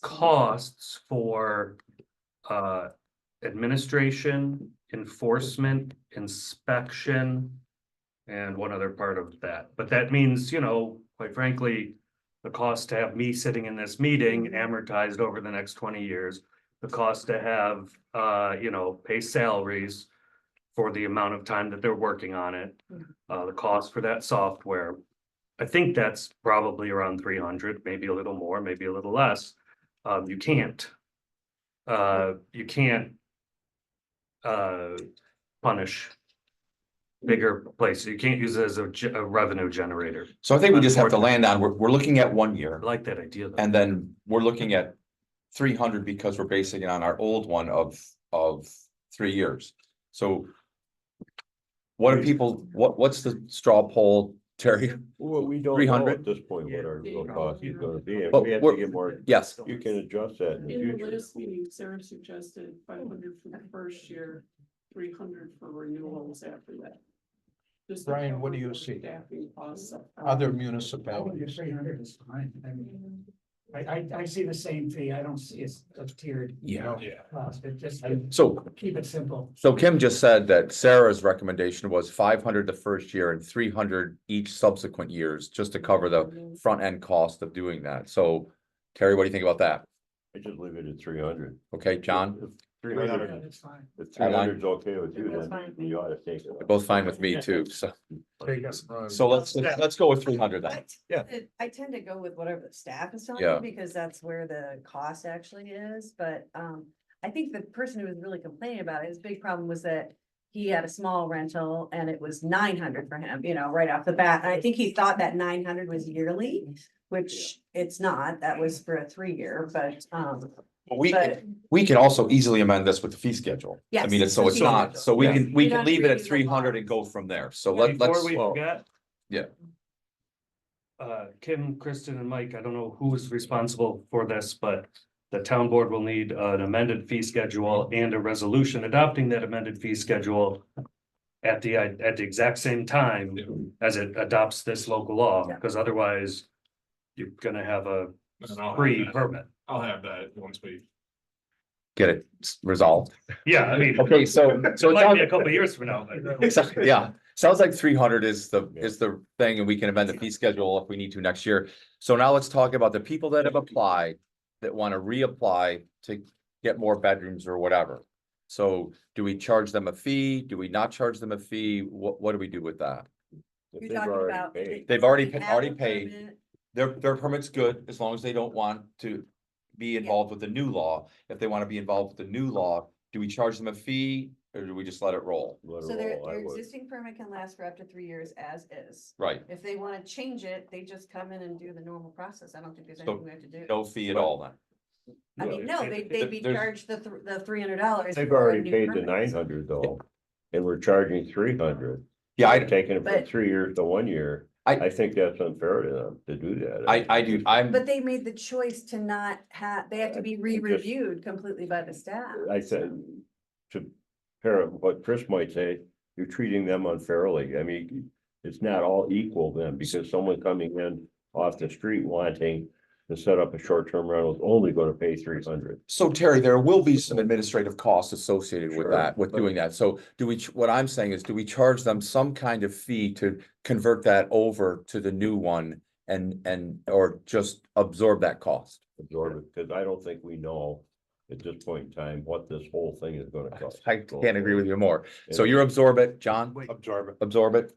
S5: costs for administration, enforcement, inspection, and one other part of that. But that means, you know, quite frankly, the cost to have me sitting in this meeting amortized over the next 20 years, the cost to have, you know, pay salaries for the amount of time that they're working on it, the cost for that software. I think that's probably around 300, maybe a little more, maybe a little less. You can't punish bigger places. You can't use it as a revenue generator.
S1: so I think we just have to land on, we're looking at 1 year.
S5: I like that idea though.
S1: And then we're looking at 300 because we're basing it on our old one of 3 years. So what do people, what's the straw poll Terry,
S8: Well, we don't know
S1: 300?
S8: at this point what our real cost is gonna be, and
S1: But
S8: we have
S1: we're-
S8: to get more,
S1: yes,
S8: you can adjust that in the
S3: In the
S8: future.
S3: last meeting, Sarah suggested 500 for the first year, 300 for renewals after that. Just to
S10: Brian, what do
S3: cover
S10: you
S3: the
S10: see?
S3: Staffing costs.
S10: Other
S12: I think
S10: municipalities.
S12: 300 is fine. I mean, I see the same fee. I don't see it's a tiered
S1: yeah.
S12: cost. It just,
S1: So,
S12: keep it simple.
S1: so Kim just said that Sarah's recommendation was 500 the first year and 300 each subsequent years, just to cover the front end cost of doing that. So Terry, what do you think about that?
S8: I just leave it at 300.
S1: Okay, John,
S8: If 300,
S12: Yeah, that's fine.
S8: if 300 is okay with you,
S6: That's fine
S8: then you ought to take it.
S1: they're both fine with me too, so,
S10: Take us on.
S1: so let's go with 300 then. Yeah.
S6: I tend to go with whatever the staff is telling
S1: Yeah.
S6: me, because that's where the cost actually is, but, I think the person who was really complaining about it, his big problem was that he had a small rental and it was 900 for him, right off the bat, and I think he thought that 900 was yearly, which it's not, that was for a 3-year, but,
S1: We,
S6: but.
S1: we can also easily amend this with the fee schedule. I
S6: Yes,
S1: mean, it's so
S6: the
S1: it's
S6: fee
S1: not,
S6: schedule.
S1: so we
S6: Yeah.
S1: can, we
S6: You
S1: can
S6: don't
S1: leave it at
S6: redo the
S1: 300
S6: law.
S1: and go from there. So
S6: Yeah.
S1: let's.
S5: Before we
S1: well,
S5: forget.
S1: Yeah.
S5: Kim, Kristen and Mike, I don't know who's responsible for this, but the town board will need an amended fee schedule and a resolution adopting that amended fee schedule at the exact same time as it adopts this local law,
S6: Yeah.
S5: because otherwise you're gonna have a
S11: And I'll have
S5: free
S11: that-
S5: permit.
S11: I'll have that once we.
S1: Get it resolved.
S5: Yeah, I mean.
S1: Okay, so
S5: It
S1: it
S5: might be a
S1: sounds-
S5: couple of years from now. but-
S1: Exactly, yeah. Sounds like 300 is the thing, and we can amend the fee schedule if we need to next year. So now let's talk about the people that have applied, that want to reapply to get more bedrooms or whatever. So do we charge them a fee? Do we not charge them a fee? What do we do with that?
S8: If
S6: You're
S8: they've
S6: talking
S8: already
S6: about.
S8: paid.
S1: They've already
S6: have
S1: already
S6: a
S1: paid.
S6: permit.
S1: Their permit's good, as long as they don't want to be involved with the new law. If they want to be involved with the new law, do we charge them a fee or do we just let it roll?
S8: Let it
S6: So their,
S8: roll, I
S6: their
S8: would.
S6: existing permit can last for up to 3 years as is.
S1: Right,
S6: If they wanna change it, they just come in and do the normal process. I don't think there's
S1: So,
S6: anything we have to do.
S1: no fee at all then.
S6: I mean, no, they'd be
S1: there's-
S6: charged the $300.
S8: They've
S6: for a
S8: already
S6: new
S8: paid the
S6: permit.
S8: 900 though, and we're charging 300.
S1: Yeah,
S8: We're taking it from
S6: But-
S8: 3 years to 1 year. I think that's unfair to them to do that.
S1: I do,
S6: But they made the choice to not have, they have to be re-reviewed completely by the staff.
S8: I said, to pair what Chris might say, you're treating them unfairly. I mean, it's not all equal then, because someone coming in off the street wanting to set up a short-term rental is only gonna pay 300.
S1: So Terry, there will be some administrative costs associated with
S8: Sure,
S1: that, with
S8: but-
S1: doing that. So do we, what I'm saying is, do we charge them some kind of fee to convert that over to the new one? Or just absorb that cost?
S8: Absorb it, because I don't think we know at this point in time what this whole thing is gonna cost.
S1: I can't agree with you more. So
S8: And-
S1: you're absorb it, John?
S7: Absorb it.
S1: Absorb it?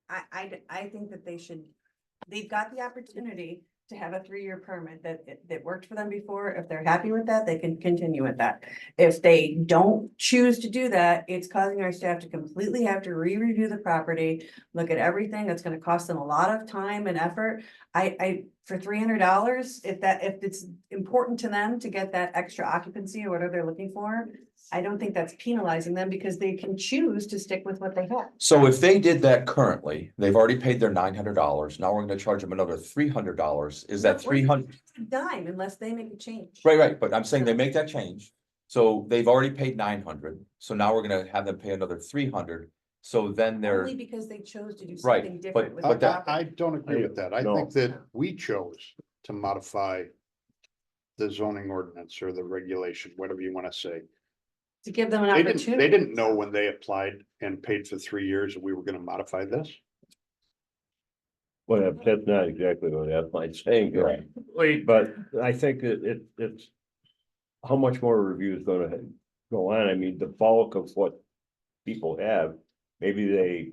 S6: I think that they've got the opportunity to have a 3-year permit that worked for them before. If they're happy with that, they can continue with that. If they don't choose to do that, it's causing our staff to completely have to re-review the property, look at everything. That's gonna cost them a lot of time and effort. For $300, if it's important to them to get that extra occupancy or whatever they're looking for, I don't think that's penalizing them because they can choose to stick with what they have.
S1: So if they did that currently, they've already paid their $900. Now we're gonna charge them another $300. Is that
S6: But we're
S1: 300?
S6: a dime unless they make a change.
S1: Right, but I'm saying they make that change. So they've already paid 900. So now we're gonna have them pay another 300. So then they're,
S6: Only because they chose to do
S1: Right,
S6: something
S1: but-
S6: different with
S1: but
S6: the
S1: that-
S6: property.
S7: I don't agree with that. I
S8: No.
S7: think that we chose to modify the zoning ordinance or the regulation, whatever you want to say.
S6: To give them an
S7: They
S6: opportunity.
S7: didn't know when they applied and paid for 3 years that we were going to modify this.
S8: Well, that's not exactly what I'm saying.
S1: Right.
S8: Wait, but I think that it's. How much more review is gonna go on? I mean, the bulk of what people have, maybe they.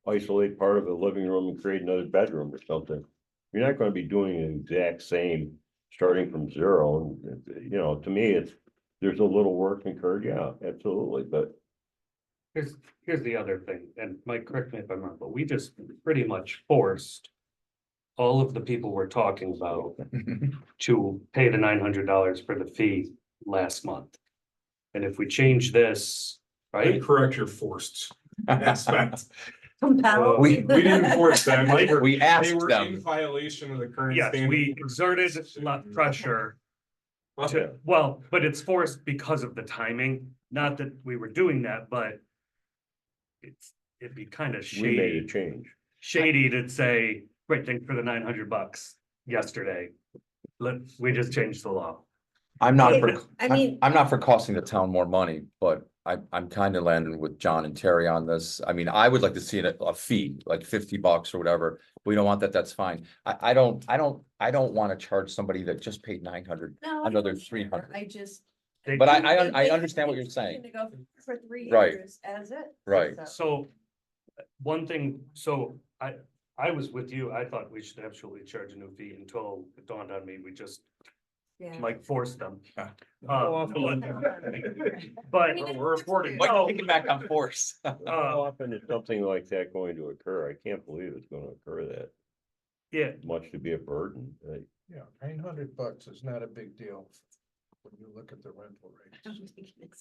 S8: Isolate part of the living room and create another bedroom or something. You're not gonna be doing the exact same, starting from zero, and, to me, there's a little work incurred, yeah, absolutely, but.
S5: Here's the other thing, and Mike, correct me if I'm wrong, but we just pretty much forced. All of the people we're talking about to pay the $900 for the fee last month. And if we change this, right?
S11: Correct your forced aspect.
S6: Compelled.
S11: We didn't force them.
S1: We
S11: They
S1: asked
S11: were in
S1: them.
S11: violation of the current.
S5: Yes,
S11: standard.
S5: we exerted pressure. Well, but it's forced because of the timing, not that we were doing that, but. It'd be kind of
S8: We made a
S5: shady,
S8: change.
S5: to say, great, thanks for the $900 yesterday. We just changed the law.
S1: I'm not for,
S6: I mean-
S1: I'm not for costing the town more money, but I'm kind of landing with John and Terry on this. I mean, I would like to see a fee, like $50 or whatever. We don't want that, that's fine. I don't want to charge somebody that just paid 900,
S6: No,
S1: another 300.
S6: I just.
S1: But I understand what you're saying.
S6: To go for 3
S1: Right.
S6: years as it.
S1: Right.
S5: So, one thing, so I was with you, I thought we should absolutely charge a new fee until it dawned on me, we just
S6: Yeah.
S5: like forced them.
S8: How
S5: But,
S11: We're reporting.
S1: Like, take it back on force.
S8: often is something like that going to occur? I can't believe it's gonna occur that
S5: yeah,
S8: much to be a burden.
S10: Yeah, $900 is not a big deal when you look at the rental rates.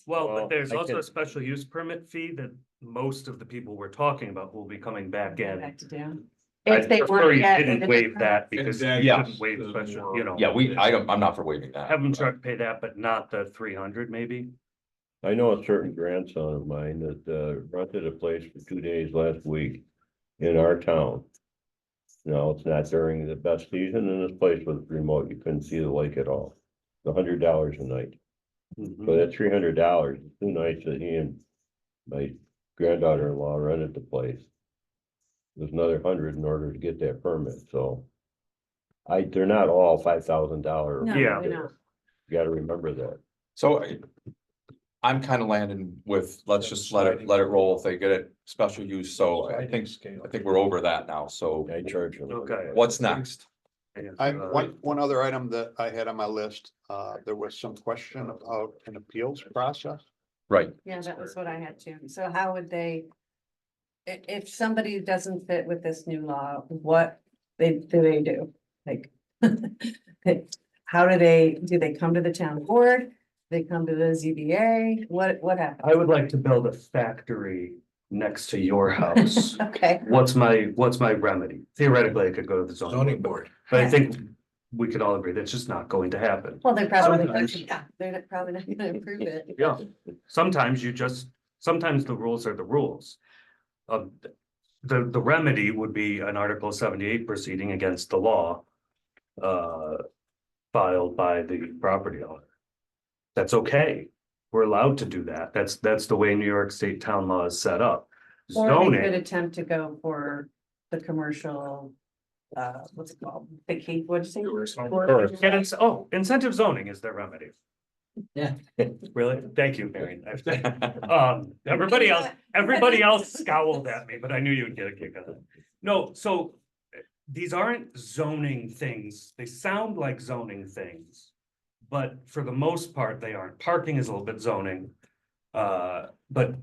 S5: well,
S8: Well,
S5: but there's
S8: I
S5: also a
S8: can-
S5: special use permit fee that most of the people we're talking about will be coming back in.
S6: Back to down.
S5: I
S6: If they
S5: prefer
S6: weren't
S5: you
S6: yet.
S5: didn't waive that because you
S1: Yeah.
S5: didn't waive special, you know.
S1: Yeah, I'm not for waiving that.
S5: Have them truck pay that, but not the 300 maybe.
S8: I know a certain grandson of mine that rented a place for 2 days last week in our town. No, it's not during the best season, and this place was remote, you couldn't see the lake at all. $100 a night, but at $300, 2 nights that he and my granddaughter-in-law rented the place. There's another 100 in order to get that permit, so. They're not all $5,000.
S6: No,
S5: Yeah.
S6: we're not.
S8: You gotta remember that.
S1: So I'm kind of landing with, let's just let it roll if they get it special use. So I think we're over that now. So
S8: I charge them.
S5: Okay.
S1: what's next?
S7: One other item that I had on my list, there was some question about an appeals process.
S1: Right.
S6: Yeah, that was what I had too. So how would they? If somebody doesn't fit with this new law, what do they do? Like. How do they come to the town board? They come to the ZBA? What happens?
S5: I would like to build a factory next to your house.
S6: Okay,
S5: What's my remedy? Theoretically, I could go to the zoning board, but I think we could all agree that's just not going to happen.
S6: well, they're probably,
S5: Sometimes-
S6: they're probably not gonna approve it.
S5: Yeah, sometimes sometimes the rules are the rules. The remedy would be an Article 78 proceeding against the law. Filed by the property owner. That's okay. We're allowed to do that. That's the way New York State town law is set up.
S6: Or they could
S5: Zoning,
S6: attempt to go for the commercial, what's it called? Vacate, what'd you say?
S5: incentive zoning is their remedy.
S9: Yeah.
S5: Really? Thank you, Marion. Everybody else scowled at me, but I knew you would get a kick out of it. No, so these aren't zoning things. They sound like zoning things. But for the most part, they aren't. Parking is a little bit zoning. But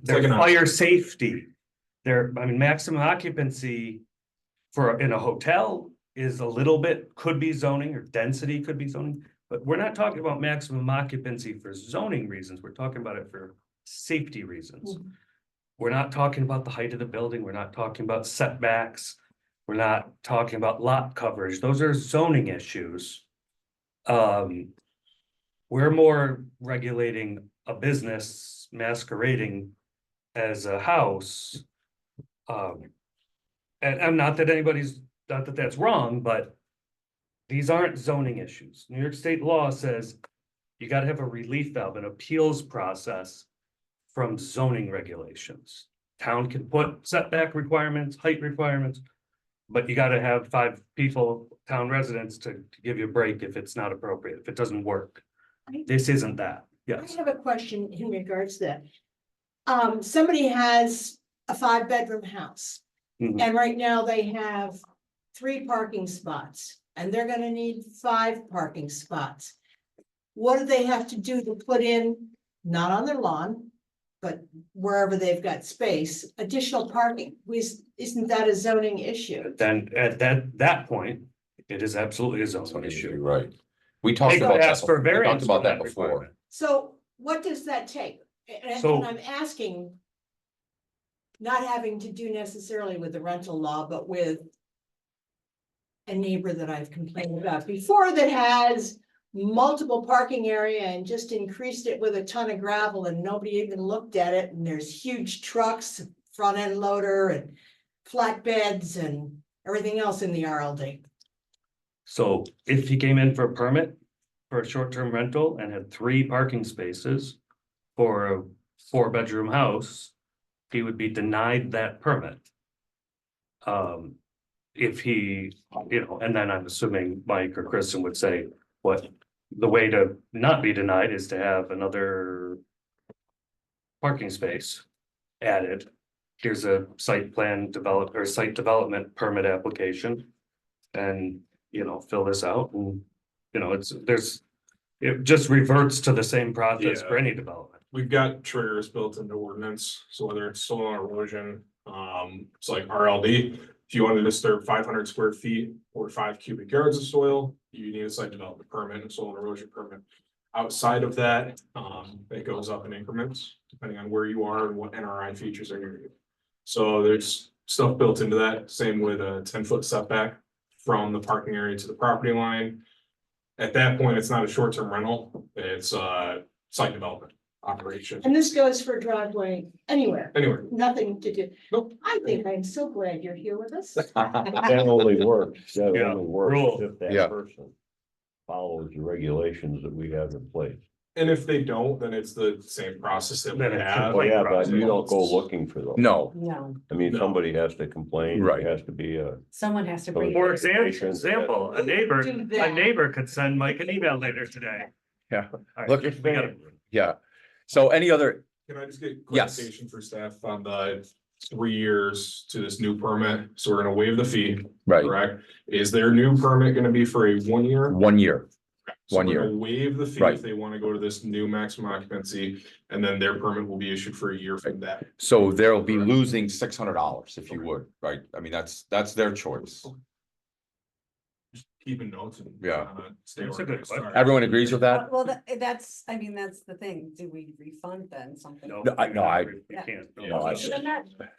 S5: they're
S1: like an-
S5: fire safety. Maximum occupancy in a hotel is a little bit, could be zoning, or density could be zoning. But we're not talking about maximum occupancy for zoning reasons. We're talking about it for safety reasons. We're not talking about the height of the building. We're not talking about setbacks. We're not talking about lot coverage. Those are zoning issues. We're more regulating a business masquerading as a house. And I'm not that that's wrong, but these aren't zoning issues. New York State law says you gotta have a relief valve, an appeals process from zoning regulations. Town can put setback requirements, height requirements, but you gotta have 5 people, town residents, to give you a break if it's not appropriate, if it doesn't work. This isn't that,
S2: I
S5: yes.
S2: have a question in regards to that. Somebody has a 5-bedroom house.
S5: Mhm.
S2: And right now they have 3 parking spots and they're gonna need 5 parking spots. What do they have to do to put in, not on their lawn, but wherever they've got space, additional parking? Isn't that a zoning issue?
S5: Then at that point, it is absolutely a zoning issue.
S1: Right. We talked
S5: They could
S1: about that.
S5: ask for
S1: We talked
S5: variance
S1: about
S5: on
S1: that
S5: that
S1: before.
S5: requirement.
S2: So what does that take? And
S5: So-
S2: I'm asking, not having to do necessarily with the rental law, but with a neighbor that I've complained about before that has multiple parking area and just increased it with a ton of gravel and nobody even looked at it. And there's huge trucks, front end loader and flatbeds and everything else in the RLD.
S5: So if he came in for a permit for a short-term rental and had 3 parking spaces for a 4-bedroom house, he would be denied that permit. If he, and then I'm assuming Mike or Kristen would say, what, the way to not be denied is to have another parking space added. Here's a site development permit application. And, fill this out and, it just reverts to the same process for any development.
S11: We've got triggers built into ordinance, so whether it's soil erosion, it's like RLD. If you want to disturb 500 square feet or 5 cubic yards of soil, you need a site development permit and soil erosion permit. Outside of that, it goes up in increments, depending on where you are and what NRI features are near you. So there's stuff built into that, same with a 10-foot setback from the parking area to the property line. At that point, it's not a short-term rental, it's a site development operation.
S2: And this goes for driveway anywhere,
S11: Anyway,
S2: nothing to do.
S11: Nope.
S2: I think I'm so glad you're here with us.
S8: That only works, that
S5: Yeah,
S8: only works
S5: rule.
S8: if that
S7: Yeah.
S8: person follows the regulations that we have in place.
S11: and if they don't, then it's the same process that we
S5: Then it's
S11: have.
S8: Well, yeah, but you don't go looking for those.
S7: No,
S6: No,
S8: I mean,
S11: No.
S8: somebody has to complain,
S7: Right.
S8: there has to be a.
S6: someone has to bring.
S5: For
S6: it.
S5: example, a neighbor could send Mike an email later today.
S7: Yeah.
S5: All right,
S7: Look,
S5: we gotta-
S7: yeah. So any other,
S11: Can I just get
S7: Yes.
S11: clarification for staff on the 3 years to this new permit? So we're gonna waive the fee,
S7: right,
S11: correct? Is their new permit gonna be for a 1 year?
S7: 1 year,
S11: So
S7: 1
S11: we're
S7: year.
S11: gonna waive the fee
S7: Right.
S11: if they wanna go to this new maximum occupancy, and then their permit will be issued for a year from that.
S1: So they'll be losing $600 if you would, right? I mean, that's their choice.
S11: Keeping notes and.
S1: Yeah.
S11: Stay
S5: That's a good
S11: organized.
S5: question.
S11: All right.
S1: Everyone agrees with that?
S6: Well, that's the thing. Do we refund then something?
S5: No,
S1: No, I-
S5: we
S6: Yeah.
S5: can't.
S1: No, I-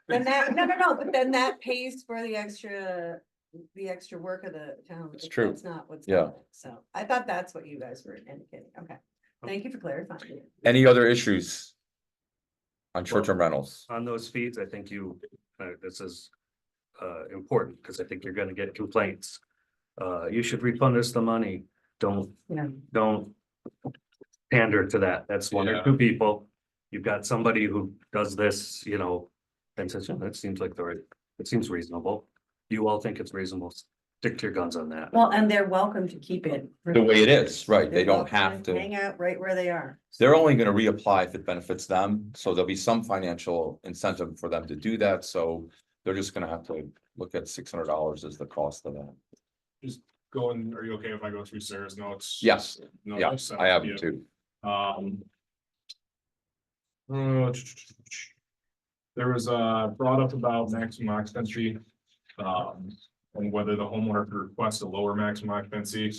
S6: Then that, no, but then that pays for the extra work of the town.
S1: It's true.
S6: That's not what's.
S1: Yeah.
S6: happening. So I thought that's what you guys were indicating. Okay. Thank you for clarifying.
S1: Any other issues? On short-term rentals?
S5: On those fees, I think this is important, because I think you're gonna get complaints. You should refund us the money. Don't pander to that. That's 1 or
S11: Yeah.
S5: 2 people. You've got somebody who does this, and says, that seems like it seems reasonable. You all think it's reasonable. Stick to your guns on that.
S6: Well, and they're welcome to keep it.
S1: The way it is, right? They
S6: They're
S1: don't
S6: welcome
S1: have to.
S6: Hang out right where they are.
S1: They're only gonna reapply if it benefits them, so there'll be some financial incentive for them to do that, so they're just gonna have to look at $600 as the cost of that.
S11: Are you okay if I go through Sarah's notes?
S1: Yes,
S11: No,
S1: yeah,
S11: that's,
S1: I have
S11: yeah.
S1: them too.
S11: There was brought up about maximum occupancy. And whether the homeowner could request a lower maximum occupancy.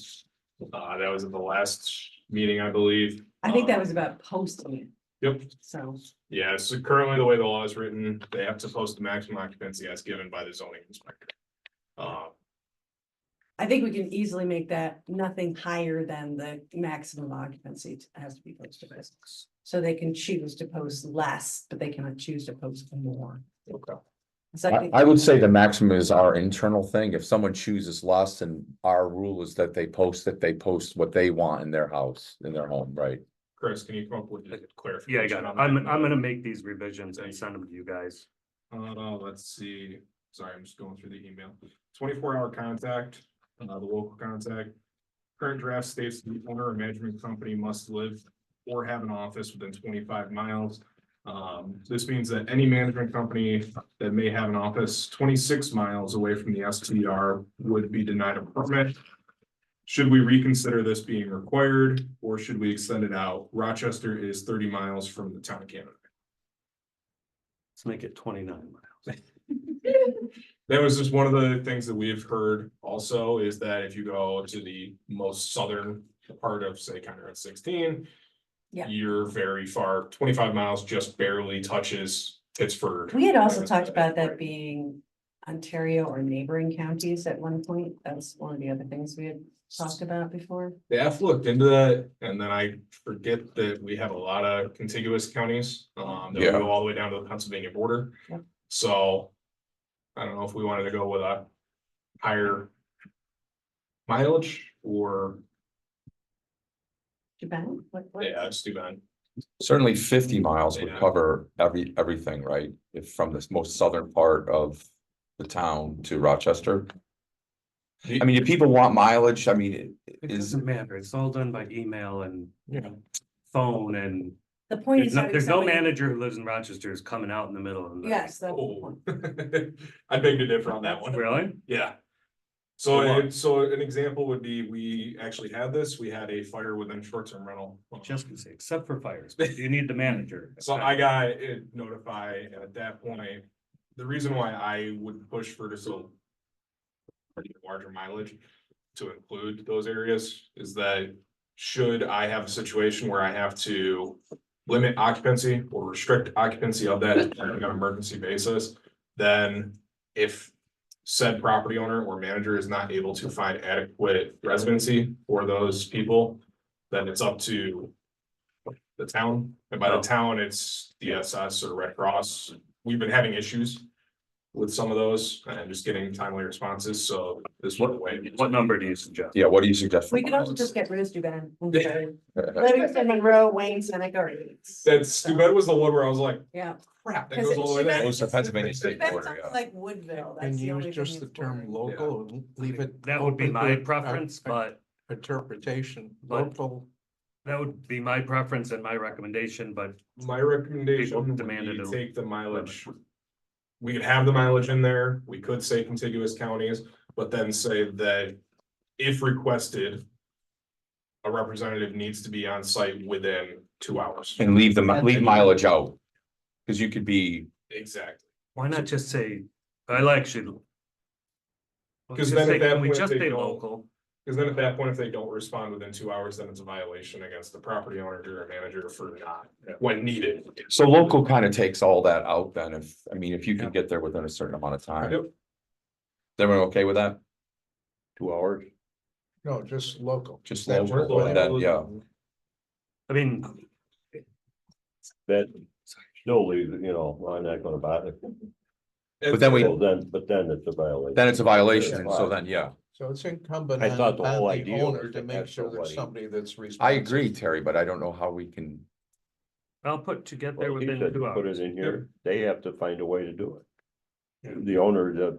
S11: That was at the last meeting, I believe.
S6: I think that was about posting it,
S11: Yep,
S6: so.
S11: yeah, so currently the way the law is written, they have to post the maximum occupancy as given by the zoning inspector.
S6: I think we can easily make that nothing higher than the maximum occupancy has to be posted. So they can choose to post less, but they cannot choose to post more.
S11: Okay.
S6: So I think,
S1: I would say the maximum is our internal thing. If someone chooses less, and our rule is that they post what they want in their house, in their home, right?
S11: Chris, can you come up with a
S5: Yeah,
S11: clarification?
S5: I got it.
S11: on
S5: I'm
S11: that?
S5: gonna make these revisions and send them to you guys.
S11: Let's see, sorry, I'm just going through the email. 24-hour contact, the local contact. Current draft states the owner or management company must live or have an office within 25 miles. This means that any management company that may have an office 26 miles away from the STR would be denied a permit. Should we reconsider this being required, or should we extend it out? Rochester is 30 miles from the town of Canada.
S5: Let's make it 29 miles.
S11: That was just one of the things that we've heard also, is that if you go to the most southern part of, say, County 16.
S6: Yeah.
S11: You're very far, 25 miles just barely touches Pittsford.
S6: We had also talked about that being Ontario or neighboring counties at one point. That's one of the other things we had talked about before.
S11: Staff looked into that, and then I forget that we have a lot of contiguous counties, that we
S1: Yeah.
S11: go all the way down to the Pennsylvania border.
S6: Yep.
S11: So I don't know if we wanted to go with a higher mileage or,
S6: Japan? What?
S11: yeah, it's too bad.
S1: Certainly 50 miles would
S11: Yeah.
S1: cover everything, right? If from this most southern part of the town to Rochester. I mean, if people want mileage, I mean,
S5: It
S1: is,
S5: doesn't matter. It's all done by email and phone and
S6: The point is.
S5: there's no
S6: having somebody-
S5: manager who lives in Rochester is coming out in the middle of the night.
S6: Yes, that's the
S11: Oh,
S6: point.
S11: I beg to differ on that one.
S5: Really?
S11: Yeah.
S5: So
S11: So,
S5: what?
S11: so an example would be, we actually had this, we had a fire within short-term rental.
S5: Just gonna say, except for fires, but you need the manager.
S11: So I got it notified at that point. The reason why I would push for this little larger mileage to include those areas is that should I have a situation where I have to limit occupancy or restrict occupancy of that on an emergency basis, then if said property owner or manager is not able to find adequate residency for those people, then it's up to the town, and by the town, it's DSS or Red Cross. We've been having issues with some of those and just getting timely responses, so this was the way.
S5: What number do you suggest?
S1: yeah, what do you suggest?
S6: We could also just get rid of Steuben. Livingston, Monroe, Wayne, Seneca, or Eads.
S11: That's too bad was the one where I was like,
S6: Yeah.
S11: crap, that
S6: Because
S11: goes all the way there.
S1: Goes to Pennsylvania State
S6: Steuben's
S1: border,
S6: something
S1: yeah.
S6: like Woodville. That's
S10: And
S6: the only
S10: use
S6: thing
S10: just the
S6: it's
S10: term
S6: for.
S10: local and leave it.
S5: That would be
S10: open
S5: my
S10: to
S5: preference, but
S10: interpretation,
S5: But-
S10: local.
S5: that would be my preference and my recommendation, but
S11: My recommendation
S5: People
S11: would
S5: demanded
S11: be
S5: a-
S11: take the mileage. We could have the mileage in there, we could say contiguous counties, but then say that if requested, a representative needs to be on site within 2 hours.
S1: And leave mileage out. Cause you could be,
S11: Exactly.
S5: why not just say, I like actually.
S11: Because then at that
S5: Can we
S11: point,
S5: just
S11: they
S5: say
S11: don't-
S5: local?
S11: Because then at that point, if they don't respond within 2 hours, then it's a violation against the property owner or manager for not, when needed.
S1: so local kind of takes all that out then if you can get there within a certain amount of time.
S11: Yep.
S1: Is everyone okay with that?
S8: 2 hours.
S10: No, just local.
S1: Just
S11: That
S1: local,
S11: works.
S1: and then, yeah,
S5: I mean,
S8: That still leaves, I'm not gonna bother.
S1: But then we-
S8: But then it's a violation.
S1: then it's a violation, and so then, yeah,
S10: So it's incumbent
S8: I
S10: on
S8: thought the whole
S10: the
S8: idea
S10: owner
S8: was
S10: to
S8: to
S10: make
S8: have
S10: sure there's
S8: somebody-
S10: somebody that's
S1: I
S10: responsible.
S1: agree, Terry, but I don't know how we can.
S5: I'll put to get there
S8: Well, he
S5: within
S8: said
S5: 2
S8: to put
S5: hours.
S8: it in here, they have to find a way to do it. The owner,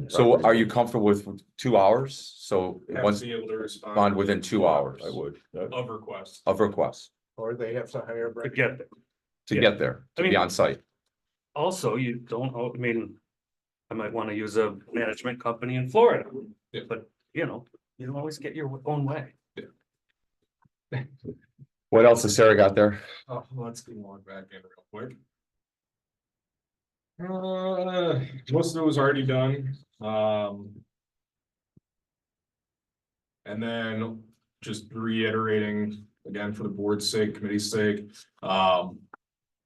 S1: So are you comfortable with 2 hours? So
S11: Have
S1: once
S11: to be able to
S1: respond within 2 hours
S8: I would.
S11: Of request.
S1: of requests
S10: Or they have to hire.
S5: To get there.
S1: to
S5: Yeah.
S1: get there,
S5: I
S1: to be
S5: mean-
S1: on site.
S5: Also, you don't, I mean, I might want to use a management company in Florida,
S11: Yeah.
S5: but you don't always get your own way.
S1: What else has Sarah got there?
S11: Oh, let's go on back in real quick. Most of it was already done, and then just reiterating again for the board's sake, committee's sake.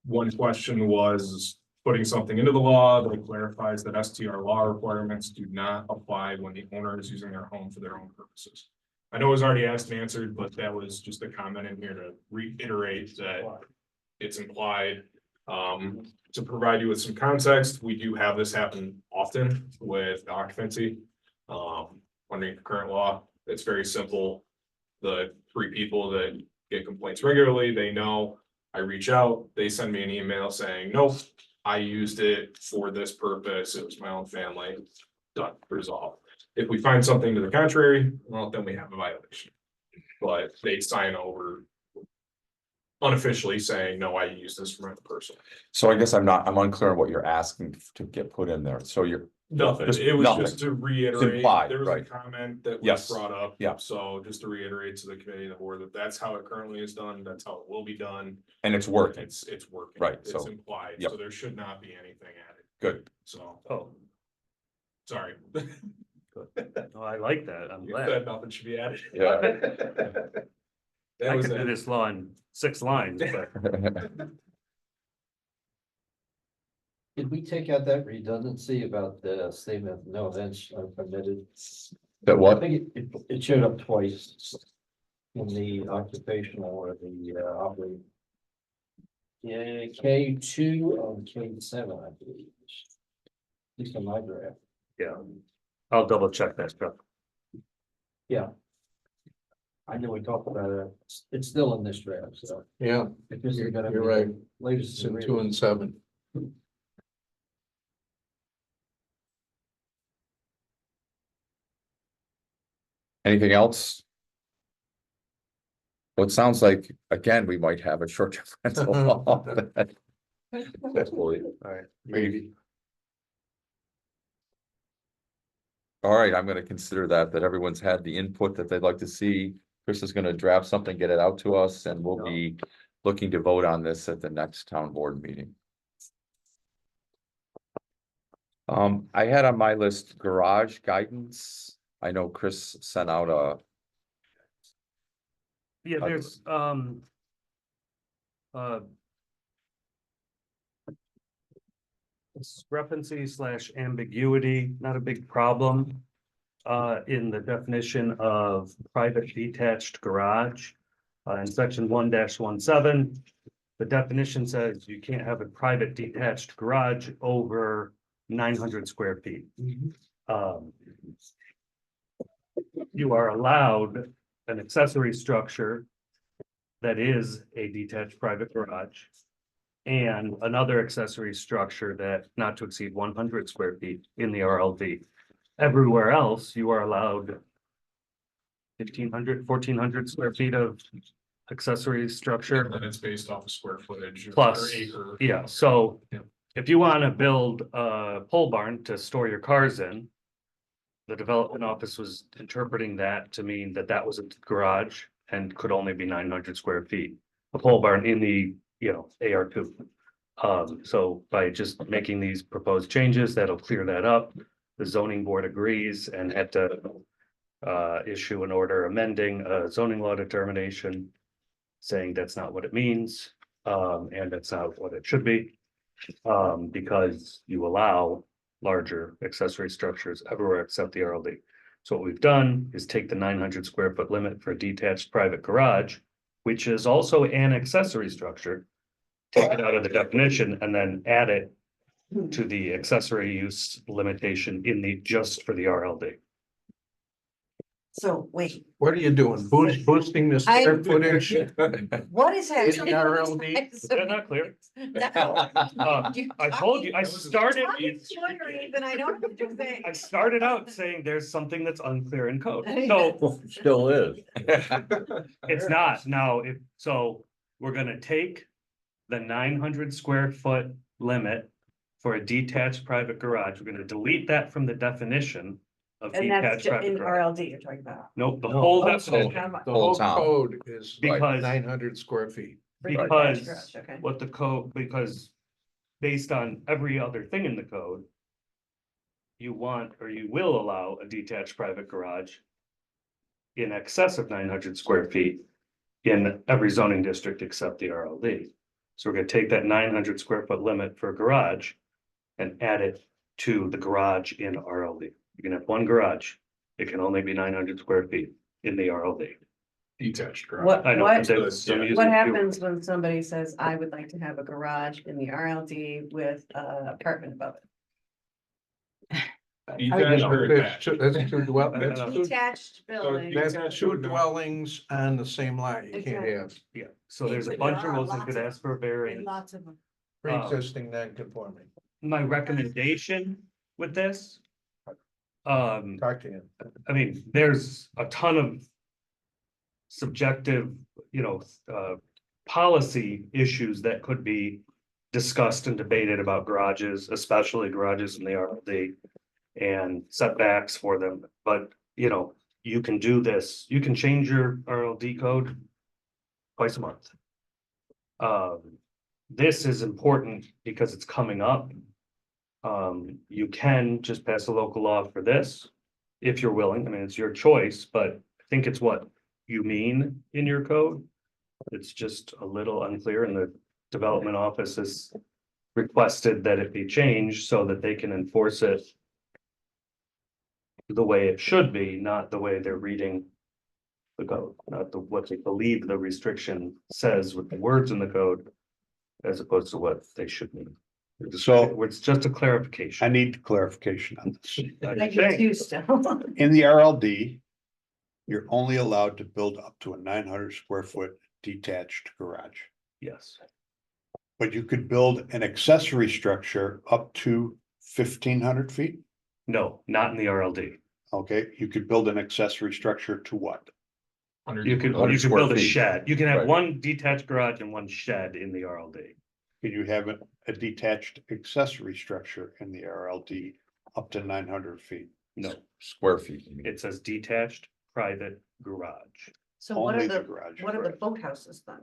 S11: One question was putting something into the law that clarifies that STR law requirements do not apply when the owner is using their home for their own purposes. I know it was already asked and answered, but that was just a comment in here to reiterate that it's implied. To provide you with some context, we do have this happen often with occupancy. Under the current law, it's very simple. The 3 people that get complaints regularly, they know, I reach out, they send me an email saying, nope, I used it for this purpose, it was my own family, done, resolved. If we find something to the contrary, well, then we have a violation. But they sign over unofficially saying, no, I use this for my personal.
S1: So I guess I'm unclear on what you're asking to get put in there. So you're,
S11: Nothing,
S1: Just
S11: it was
S1: nothing.
S11: just to reiterate,
S1: implied,
S11: there was a
S1: right.
S11: comment that was
S1: Yes.
S11: brought up.
S1: Yeah.
S11: So just to reiterate to the committee and the board that that's how it currently is done, that's how it will be done.
S1: and it's working.
S11: It's working.
S1: Right,
S11: It's
S1: so,
S11: implied,
S1: yep.
S11: so there should not be anything added,
S1: Good.
S11: so,
S5: Oh,
S11: sorry.
S5: no, I like that. I'm
S11: You
S5: glad.
S11: said nothing should be added.
S1: Yeah.
S11: That
S5: I
S11: was
S5: could do
S11: it.
S5: this law in 6 lines, but
S9: Did we take out that redundancy about the statement, no events are permitted?
S1: That
S9: I
S1: what?
S9: think it showed up twice in the occupational or the operating. Yeah, K2 and K7, I believe. At least on my draft.
S5: Yeah, I'll double check that stuff.
S9: Yeah. I know we talked about it. It's still in this draft, so.
S10: Yeah,
S9: if this is gonna
S10: you're
S9: be
S10: right.
S9: the Latest.
S10: It's in 2 and 7.
S1: Anything else? Well, it sounds like, again, we might have a short-term rental law.
S8: Hopefully.
S5: All right.
S10: Maybe.
S1: All right, I'm gonna consider that everyone's had the input that they'd like to see. Chris is gonna draft something, get it out to us, and we'll be looking to vote on this at the next town board meeting. I had on my list garage guidance. I know Chris sent out a,
S5: Yeah, there's, discrepancy slash ambiguity, not a big problem. In the definition of private detached garage. In section 1-17, the definition says you can't have a private detached garage over 900 square feet. You are allowed an accessory structure that is a detached private garage and another accessory structure that not to exceed 100 square feet in the RLD. Everywhere else, you are allowed 1,500, 1,400 square feet of accessory structure.
S11: And it's based off of square footage. or
S5: Plus,
S11: acre.
S5: yeah, so
S11: Yeah.
S5: if you want to build a pole barn to store your cars in, the development office was interpreting that to mean that that was a garage and could only be 900 square feet. A pole barn in the, AR2. So by just making these proposed changes, that'll clear that up. The zoning board agrees and had to issue an order amending a zoning law determination, saying that's not what it means, and that's not what it should be. Because you allow larger accessory structures everywhere except the RLD. So what we've done is take the 900 square foot limit for a detached private garage, which is also an accessory structure, take it out of the definition and then add it to the accessory use limitation in the, just for the RLD.
S6: So wait,
S10: What are you doing? Boosting the square footage?
S6: what is
S10: In the
S6: happening?
S10: RLD?
S5: Is that not clear?
S6: No.
S5: I told you, I started.
S6: Even I don't have to say.
S5: I started out saying there's something that's unclear in code, so
S8: Still is.
S5: it's not, now, so we're gonna take the 900 square foot limit for a detached private garage, we're gonna delete that from the definition of
S6: And that's
S5: detached private
S6: in
S5: garage.
S6: RLD you're talking about.
S5: Nope, the
S10: No,
S5: whole
S10: also-
S5: definition,
S10: The
S1: Whole
S10: whole
S1: town.
S10: code is
S5: because
S10: 900 square feet.
S6: For detached
S5: because
S6: garage, okay.
S5: what the code, because based on every other thing in the code, you want, or you will allow a detached private garage in excess of 900 square feet in every zoning district except the RLD. So we're gonna take that 900 square foot limit for a garage and add it to the garage in RLD. You can have one garage, it can only be 900 square feet in the RLD.
S11: Detached garage.
S6: What,
S5: I know,
S6: what,
S5: that's- I'm using
S6: what
S5: fewer.
S6: happens when somebody says, I would like to have a garage in the RLD with an apartment above it?
S11: Detached or
S10: That's
S11: attached?
S6: Detached building.
S10: That's two dwellings on the same lot. You can't have
S5: Yeah, so there's a
S6: There
S5: bunch of
S6: are
S5: rules that
S6: lots
S5: could
S6: of-
S5: ask for variance.
S6: Lots of them.
S10: pre-existing non-conforming.
S5: My recommendation with this.
S10: Talk to him.
S5: I mean, there's a ton of. Subjective, policy issues that could be discussed and debated about garages, especially garages in the RLD. And setbacks for them, but you can do this, you can change your RLD code. Twice a month. This is important because it's coming up. You can just pass a local law for this. If you're willing, I mean, it's your choice, but I think it's what you mean in your code. It's just a little unclear and the development office is requested that it be changed so that they can enforce it the way it should be, not the way they're reading the code, not what they believe the restriction says with the words in the code, as opposed to what they should mean.
S7: So
S5: It's just a
S7: I
S5: clarification.
S7: need clarification on this.
S6: I do too still.
S7: In the RLD, you're only allowed to build up to a 900 square foot detached garage.
S5: Yes,
S7: But you could build an accessory structure up to 1,500 feet.
S5: no, not in the RLD.
S7: Okay, you could build an accessory structure to what?
S5: You could
S1: 100
S5: build
S1: square
S5: a
S1: feet.
S5: shed. You can have
S1: Right.
S5: one detached garage and one shed in the RLD.
S7: Could you have a detached accessory structure in the RLD up to 900 feet?
S5: No,
S1: Square feet. you mean.
S5: it says detached private garage.
S6: So what
S7: Only
S6: are
S7: the
S6: the,
S7: garage.
S6: what are the boathouses then?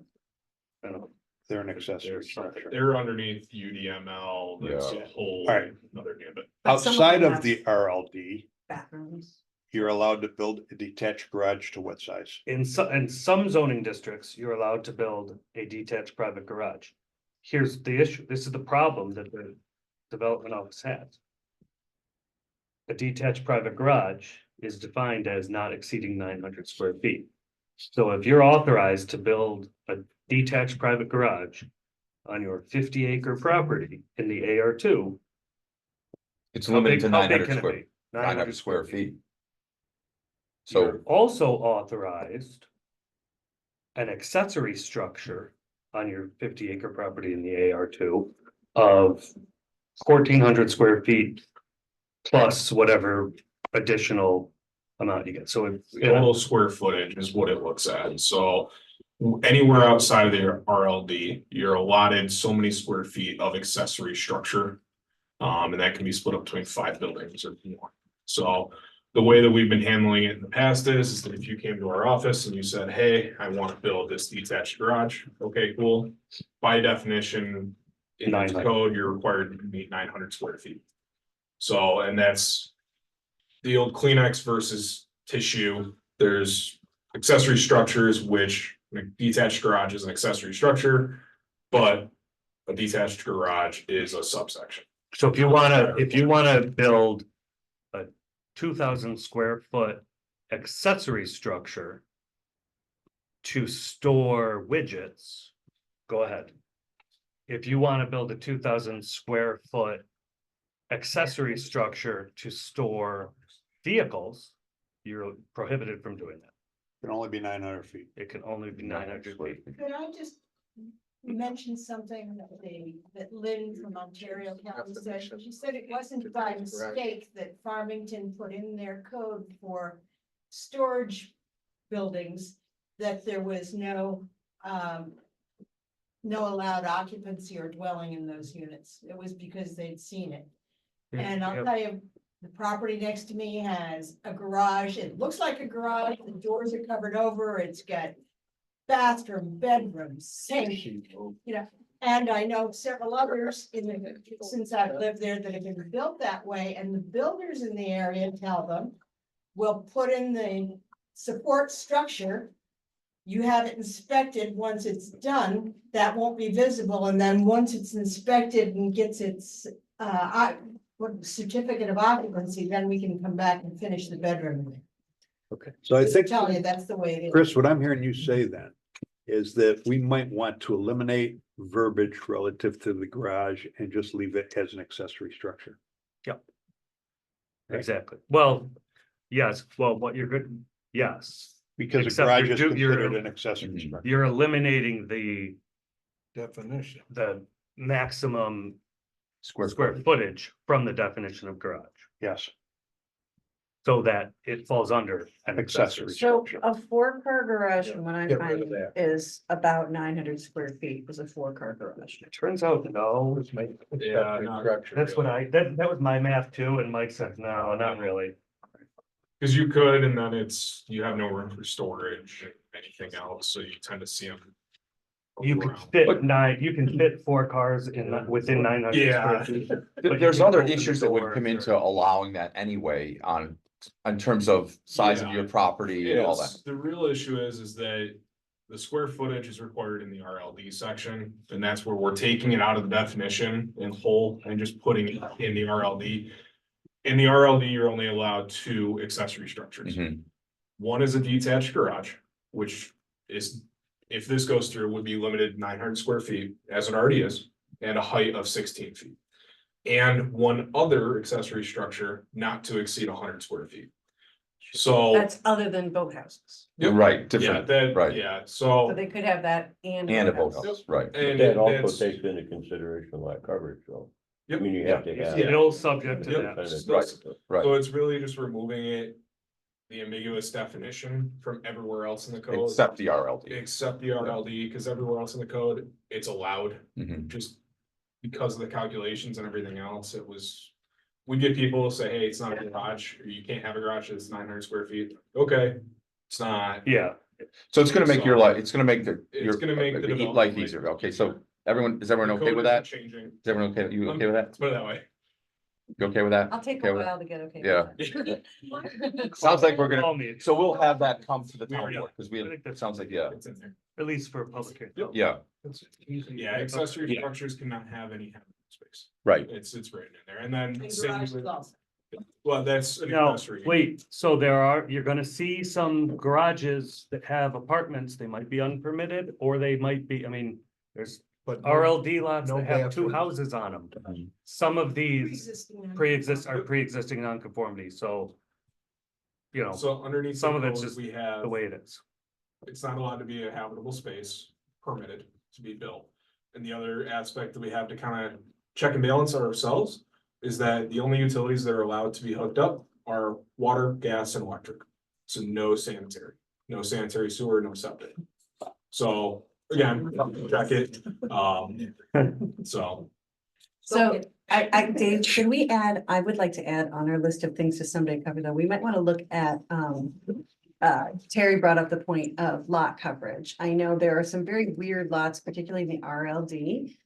S5: I don't know.
S7: They're an accessory structure.
S11: They're underneath UDML, that's a
S1: Yeah.
S11: whole
S7: Alright.
S11: another gambit.
S6: But some
S7: Outside
S6: them
S7: of
S6: have
S7: the RLD,
S6: Bathrooms.
S7: you're allowed to build a detached garage to what size?
S5: In some zoning districts, you're allowed to build a detached private garage. Here's the issue. This is the problem that the development office has. A detached private garage is defined as not exceeding 900 square feet. So if you're authorized to build a detached private garage on your 50-acre property in the AR2.
S1: It's
S5: how
S1: limited
S5: big-
S1: to
S5: how
S1: nine
S5: big
S1: hundred
S5: can it
S1: square,
S5: be?
S1: 900 square feet.
S5: You're
S1: So,
S5: also authorized an accessory structure on your 50-acre property in the AR2 of 1,400 square feet plus whatever additional amount you get. So if
S11: Total square footage is what it looks at, so. Anywhere outside of the RLD, you're allotted so many square feet of accessory structure. And that can be split up between 5 buildings or more. So the way that we've been handling it in the past is that if you came to our office and you said, hey, I want to build this detached garage, okay, cool. By definition, in the
S5: 900.
S11: code, you're required to meet 900 square feet. So, and that's the old Kleenex versus tissue. There's accessory structures, which a detached garage is an accessory structure, but a detached garage is a subsection.
S5: So if you wanna build a 2,000 square foot accessory structure to store widgets, go ahead. If you wanna build a 2,000 square foot accessory structure to store vehicles, you're prohibited from doing that.
S7: Can only be 900 feet.
S5: It can only be 900 feet.
S2: Could I just mention something that Lynn from Ontario County said? She said it wasn't by mistake that Farmington put in their code for storage buildings that there was no allowed occupancy or dwelling in those units. It was because they'd seen it. And I'll tell you, the property next to me has a garage. It looks like a garage. The doors are covered over. It's got bathroom, bedroom, sink, you know. And I know several others since I've lived there that have been built that way, and the builders in the area tell them, we'll put in the support structure. You have it inspected. Once it's done, that won't be visible. And then once it's inspected and gets its certificate of occupancy, then we can come back and finish the bedroom.
S7: So I
S2: Just
S7: think,
S2: tell you, that's the way it is.
S7: Chris, what I'm hearing you say then is that we might want to eliminate verbiage relative to the garage and just leave it as an accessory structure.
S5: Exactly. Well, yes, well, what you're good, yes.
S7: Because a
S5: Except
S7: garage
S5: you're
S7: is
S5: do- you're-
S7: considered an accessory structure.
S5: You're eliminating the
S10: Definition.
S5: maximum
S1: square
S5: square
S1: foot.
S5: footage from the definition of garage.
S7: Yes,
S5: So that it falls under an accessory.
S7: accessory
S6: So
S7: structure.
S6: a 4-car garage, from what I'm
S10: Get rid of
S6: finding,
S10: that.
S6: is about 900 square feet is a 4-car garage.
S5: It turns out, no,
S10: Let's make
S11: Yeah,
S10: accessory
S11: no,
S10: structure.
S5: that's what that was my math too, and Mike said, no, not really.
S11: Cause you could, and then you have no room for storage, and anything else, so you tend to see them.
S5: You can fit 4 cars within 900
S11: Yeah.
S5: square feet.
S1: There's
S5: you can
S1: other
S5: open the
S1: issues that would come
S5: doors
S1: into allowing that anyway in terms of size of
S11: Yeah.
S1: your property and all that.
S11: The real issue is that the square footage is required in the RLD section, and that's where we're taking it out of the definition in whole and just putting it in the RLD. In the RLD, you're only allowed 2 accessory structures.
S1: Mhm.
S11: One is a detached garage, which is, if this goes through, would be limited 900 square feet, as it already is, and a height of 16 feet. And one other accessory structure not to exceed 100 square feet. So.
S6: That's other than boathouses.
S11: Yep.
S1: Right,
S11: Yeah,
S1: different,
S11: that,
S1: right.
S11: yeah,
S6: So
S11: so.
S6: they could have that and.
S1: And a
S6: boathouse.
S1: boathouse, right.
S8: But
S11: And
S8: that also
S11: that's-
S8: takes into consideration lot coverage, so. I
S11: Yep.
S8: mean, you have to have.
S11: Yeah.
S5: Still subject to
S11: Yep.
S5: that.
S1: Right, right.
S11: So it's really just removing it, the ambiguous definition from everywhere else in the code.
S1: Except the RLD.
S11: Except the RLD, because everywhere else in the code, it's allowed,
S1: Mhm.
S11: just because of the calculations and everything else, it was. We get people say, hey, it's not a garage, or you can't have a garage that's 900 square feet, okay, it's not.
S5: Yeah,
S1: So it's gonna make your life, it's gonna make
S11: It's gonna make the
S1: life
S11: development
S1: easier. Okay, so is everyone
S11: The
S1: okay
S11: code
S1: with
S11: isn't
S1: that?
S11: Changing,
S1: Is everyone okay? You okay with that?
S11: let's put it that way.
S1: You okay with that?
S6: I'll take
S1: Okay
S6: a
S1: with
S6: while to get okay.
S1: Yeah.
S6: With
S1: Sounds like we're gonna,
S5: call me,
S1: so we'll have that come to the
S5: We
S1: town
S5: already-
S1: board, because
S5: I think
S1: it
S5: that's-
S1: sounds like, yeah,
S11: It's in there.
S5: at least for a public hearing.
S11: Yep.
S1: yeah,
S11: Yeah, accessory
S5: Yeah.
S11: structures cannot have any habitable space.
S1: right.
S11: It's written in there, and then.
S2: And
S11: same
S2: garages
S11: with-
S2: also.
S11: Well, that's an
S5: Now,
S11: accessory.
S5: wait, so you're gonna see some garages that have apartments, they might be unpermitted, or they might be, I mean, there's. But RLD lots
S10: no
S5: that have 2
S10: bathrooms.
S5: houses on them,
S1: Mhm.
S5: some of these
S2: Pre-existing.
S5: are pre-existing nonconformity, so. You know,
S11: So underneath.
S5: some
S11: the
S5: of it's
S11: code,
S5: just
S11: We have.
S5: the way it is.
S11: It's not allowed to be a habitable space permitted to be built. And the other aspect that we have to kind of check and balance ourselves is that the only utilities that are allowed to be hooked up are water, gas, and electric. So no sanitary sewer, no septic. So again, check it, so.
S6: So Dave, can we add, I would like to add on our list of things to someday cover though, we might want to look at, Terry brought up the point of lot coverage. I know there are some very weird lots, particularly in the RLD.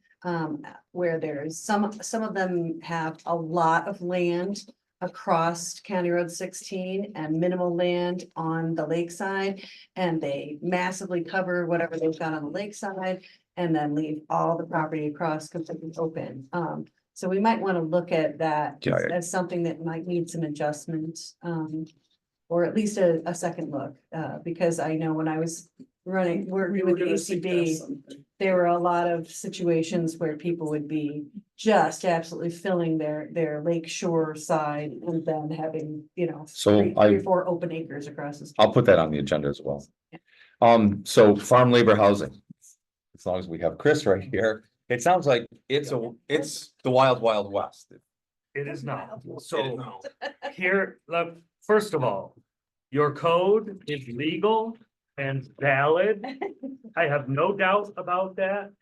S6: Where there's some of them have a lot of land across County Road 16 and minimal land on the lakeside. And they massively cover whatever they've got on the lakeside and then leave all the property across completely open. So we might want to look at that
S1: Yeah, yeah.
S6: as something that might need some adjustments. Or at least a second look, because I know when I was working with the ACB, there were a lot of situations where people would be just absolutely filling their lake shore side and then having,
S1: So
S6: three or 4 open acres across the street.
S1: I'll put that on the agenda as well. So farm labor housing. As long as we have Chris right here, it sounds like it's the wild, wild west.
S5: It is not,
S11: No.
S5: so here, look, first of all, your code is legal and valid. I have no doubt about that,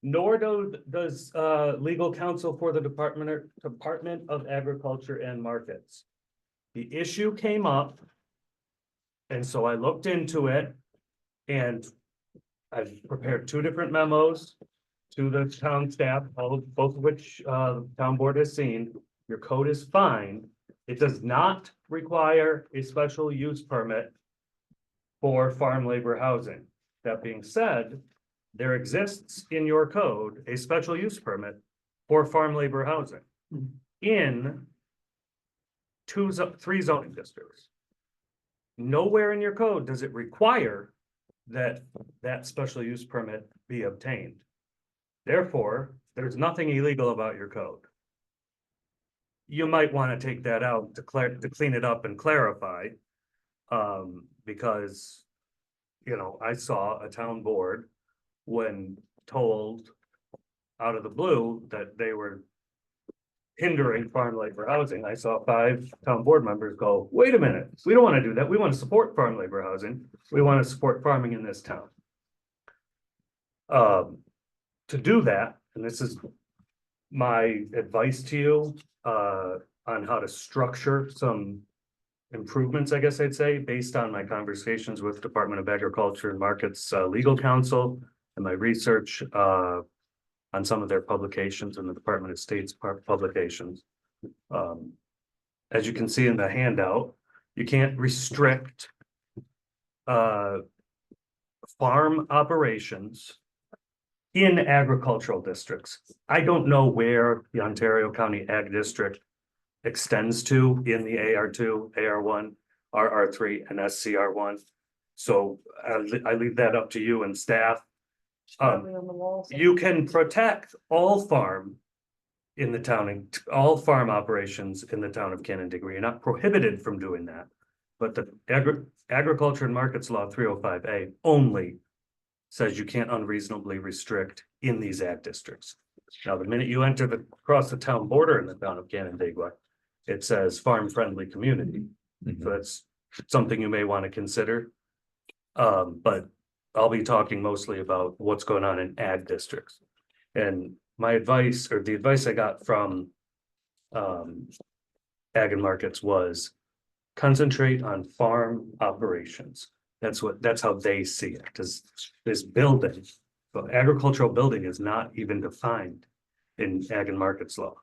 S5: nor does legal counsel for the Department of Agriculture and Markets. The issue came up. And so I looked into it and I've prepared 2 different memos to the town staff, both of which the town board has seen. Your code is fine. It does not require a special use permit for farm labor housing. That being said, there exists in your code a special use permit for farm labor housing in 3 zoning districts. Nowhere in your code does it require that special use permit be obtained. Therefore, there's nothing illegal about your code. You might want to take that out to clean it up and clarify. Because, I saw a town board when told out of the blue that they were hindering farm labor housing. I saw 5 town board members go, wait a minute, we don't want to do that. We want to support farm labor housing. We want to support farming in this town. To do that, and this is my advice to you, on how to structure some improvements, I guess I'd say, based on my conversations with Department of Agriculture and Markets, legal counsel, and my research, on some of their publications in the Department of State's publications. As you can see in the handout, you can't restrict farm operations in agricultural districts. I don't know where the Ontario County Ag District extends to in the AR2, AR1, RR3, and SCR1. So I leave that up to you and staff.
S6: Probably on the wall.
S5: You can protect all farm in the town, all farm operations in the town of Canandaigua. You're not prohibited from doing that. But the Agriculture and Markets Law 305A only says you can't unreasonably restrict in these ag districts. Now, the minute you enter across the town border in the town of Canandaigua, it says farm-friendly community. So that's something you may want to consider. But I'll be talking mostly about what's going on in ag districts. And my advice, or the advice I got from Ag and Markets, was concentrate on farm operations. That's how they see it, because this building, but agricultural building is not even defined in Ag and Markets law.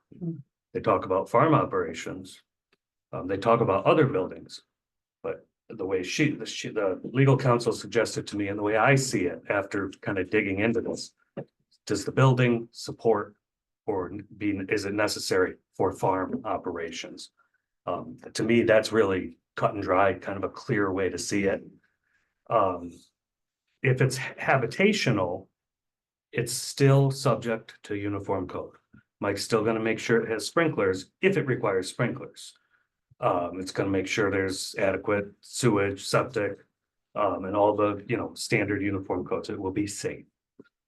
S5: They talk about farm operations. They talk about other buildings, but the way the legal counsel suggested to me, and the way I see it after kind of digging into this, does the building support or is it necessary for farm operations? To me, that's really cut and dry, kind of a clear way to see it. If it's habitational, it's still subject to uniform code. Mike's still going to make sure it has sprinklers if it requires sprinklers. It's going to make sure there's adequate sewage, septic, and all the, standard uniform codes. It will be safe.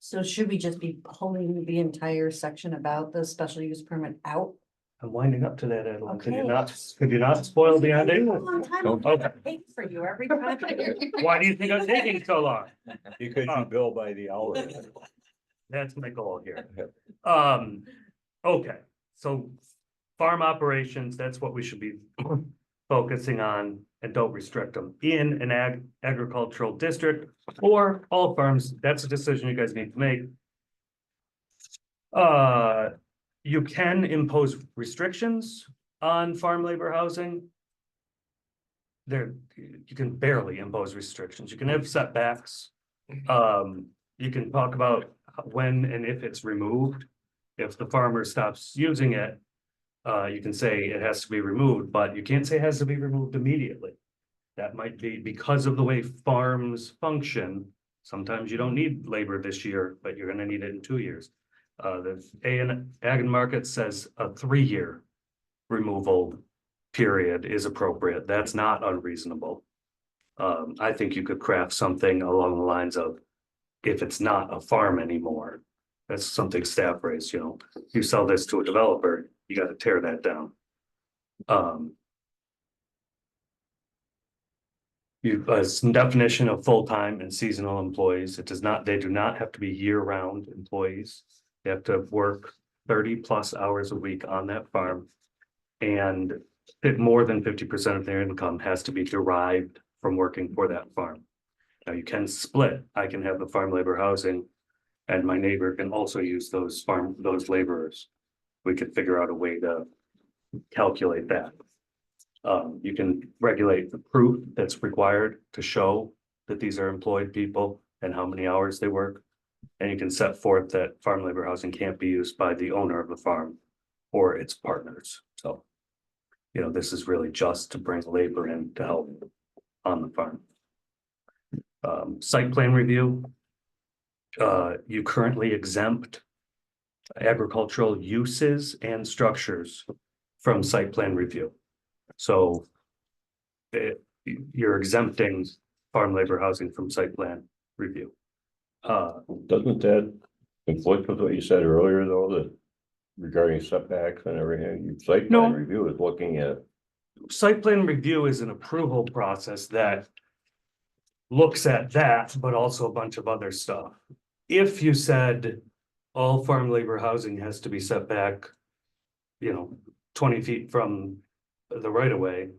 S6: So should we just be pulling the entire section about the special use permit out?
S5: I'm winding up to that, Adeline. Could
S6: Okay.
S5: you not spoil the ending?
S6: Long time.
S5: Okay.
S6: I hate for you every time.
S5: Why do you think I'm taking so long?
S8: Because you bill by the hour.
S5: That's my goal here. Okay, so farm operations, that's what we should be focusing on, and don't restrict them in an agricultural district or all farms. That's a decision you guys need to make. You can impose restrictions on farm labor housing. You can barely impose restrictions. You can have setbacks. You can talk about when and if it's removed. If the farmer stops using it, you can say it has to be removed, but you can't say it has to be removed immediately. That might be because of the way farms function. Sometimes you don't need labor this year, but you're going to need it in 2 years. The Ag and Market says a 3-year removal period is appropriate. That's not unreasonable. I think you could craft something along the lines of, if it's not a farm anymore, that's something staff raised, you sell this to a developer, you got to tear that down. Definition of full-time and seasonal employees, they do not have to be year-round employees. They have to work 30+ hours a week on that farm. And more than 50% of their income has to be derived from working for that farm. Now you can split. I can have the farm labor housing, and my neighbor can also use those laborers. We could figure out a way to calculate that. You can regulate the proof that's required to show that these are employed people and how many hours they work. And you can set forth that farm labor housing can't be used by the owner of the farm or its partners. So, this is really just to bring labor in to help on the farm. Site plan review. You currently exempt agricultural uses and structures from site plan review. So you're exempting farm labor housing from site plan review.
S8: Doesn't that conflict with what you said earlier, though, that regarding setbacks and everything, your site plan review is looking at?
S5: Site plan review is an approval process that looks at that, but also a bunch of other stuff. If you said all farm labor housing has to be set back, 20 feet from the right of way,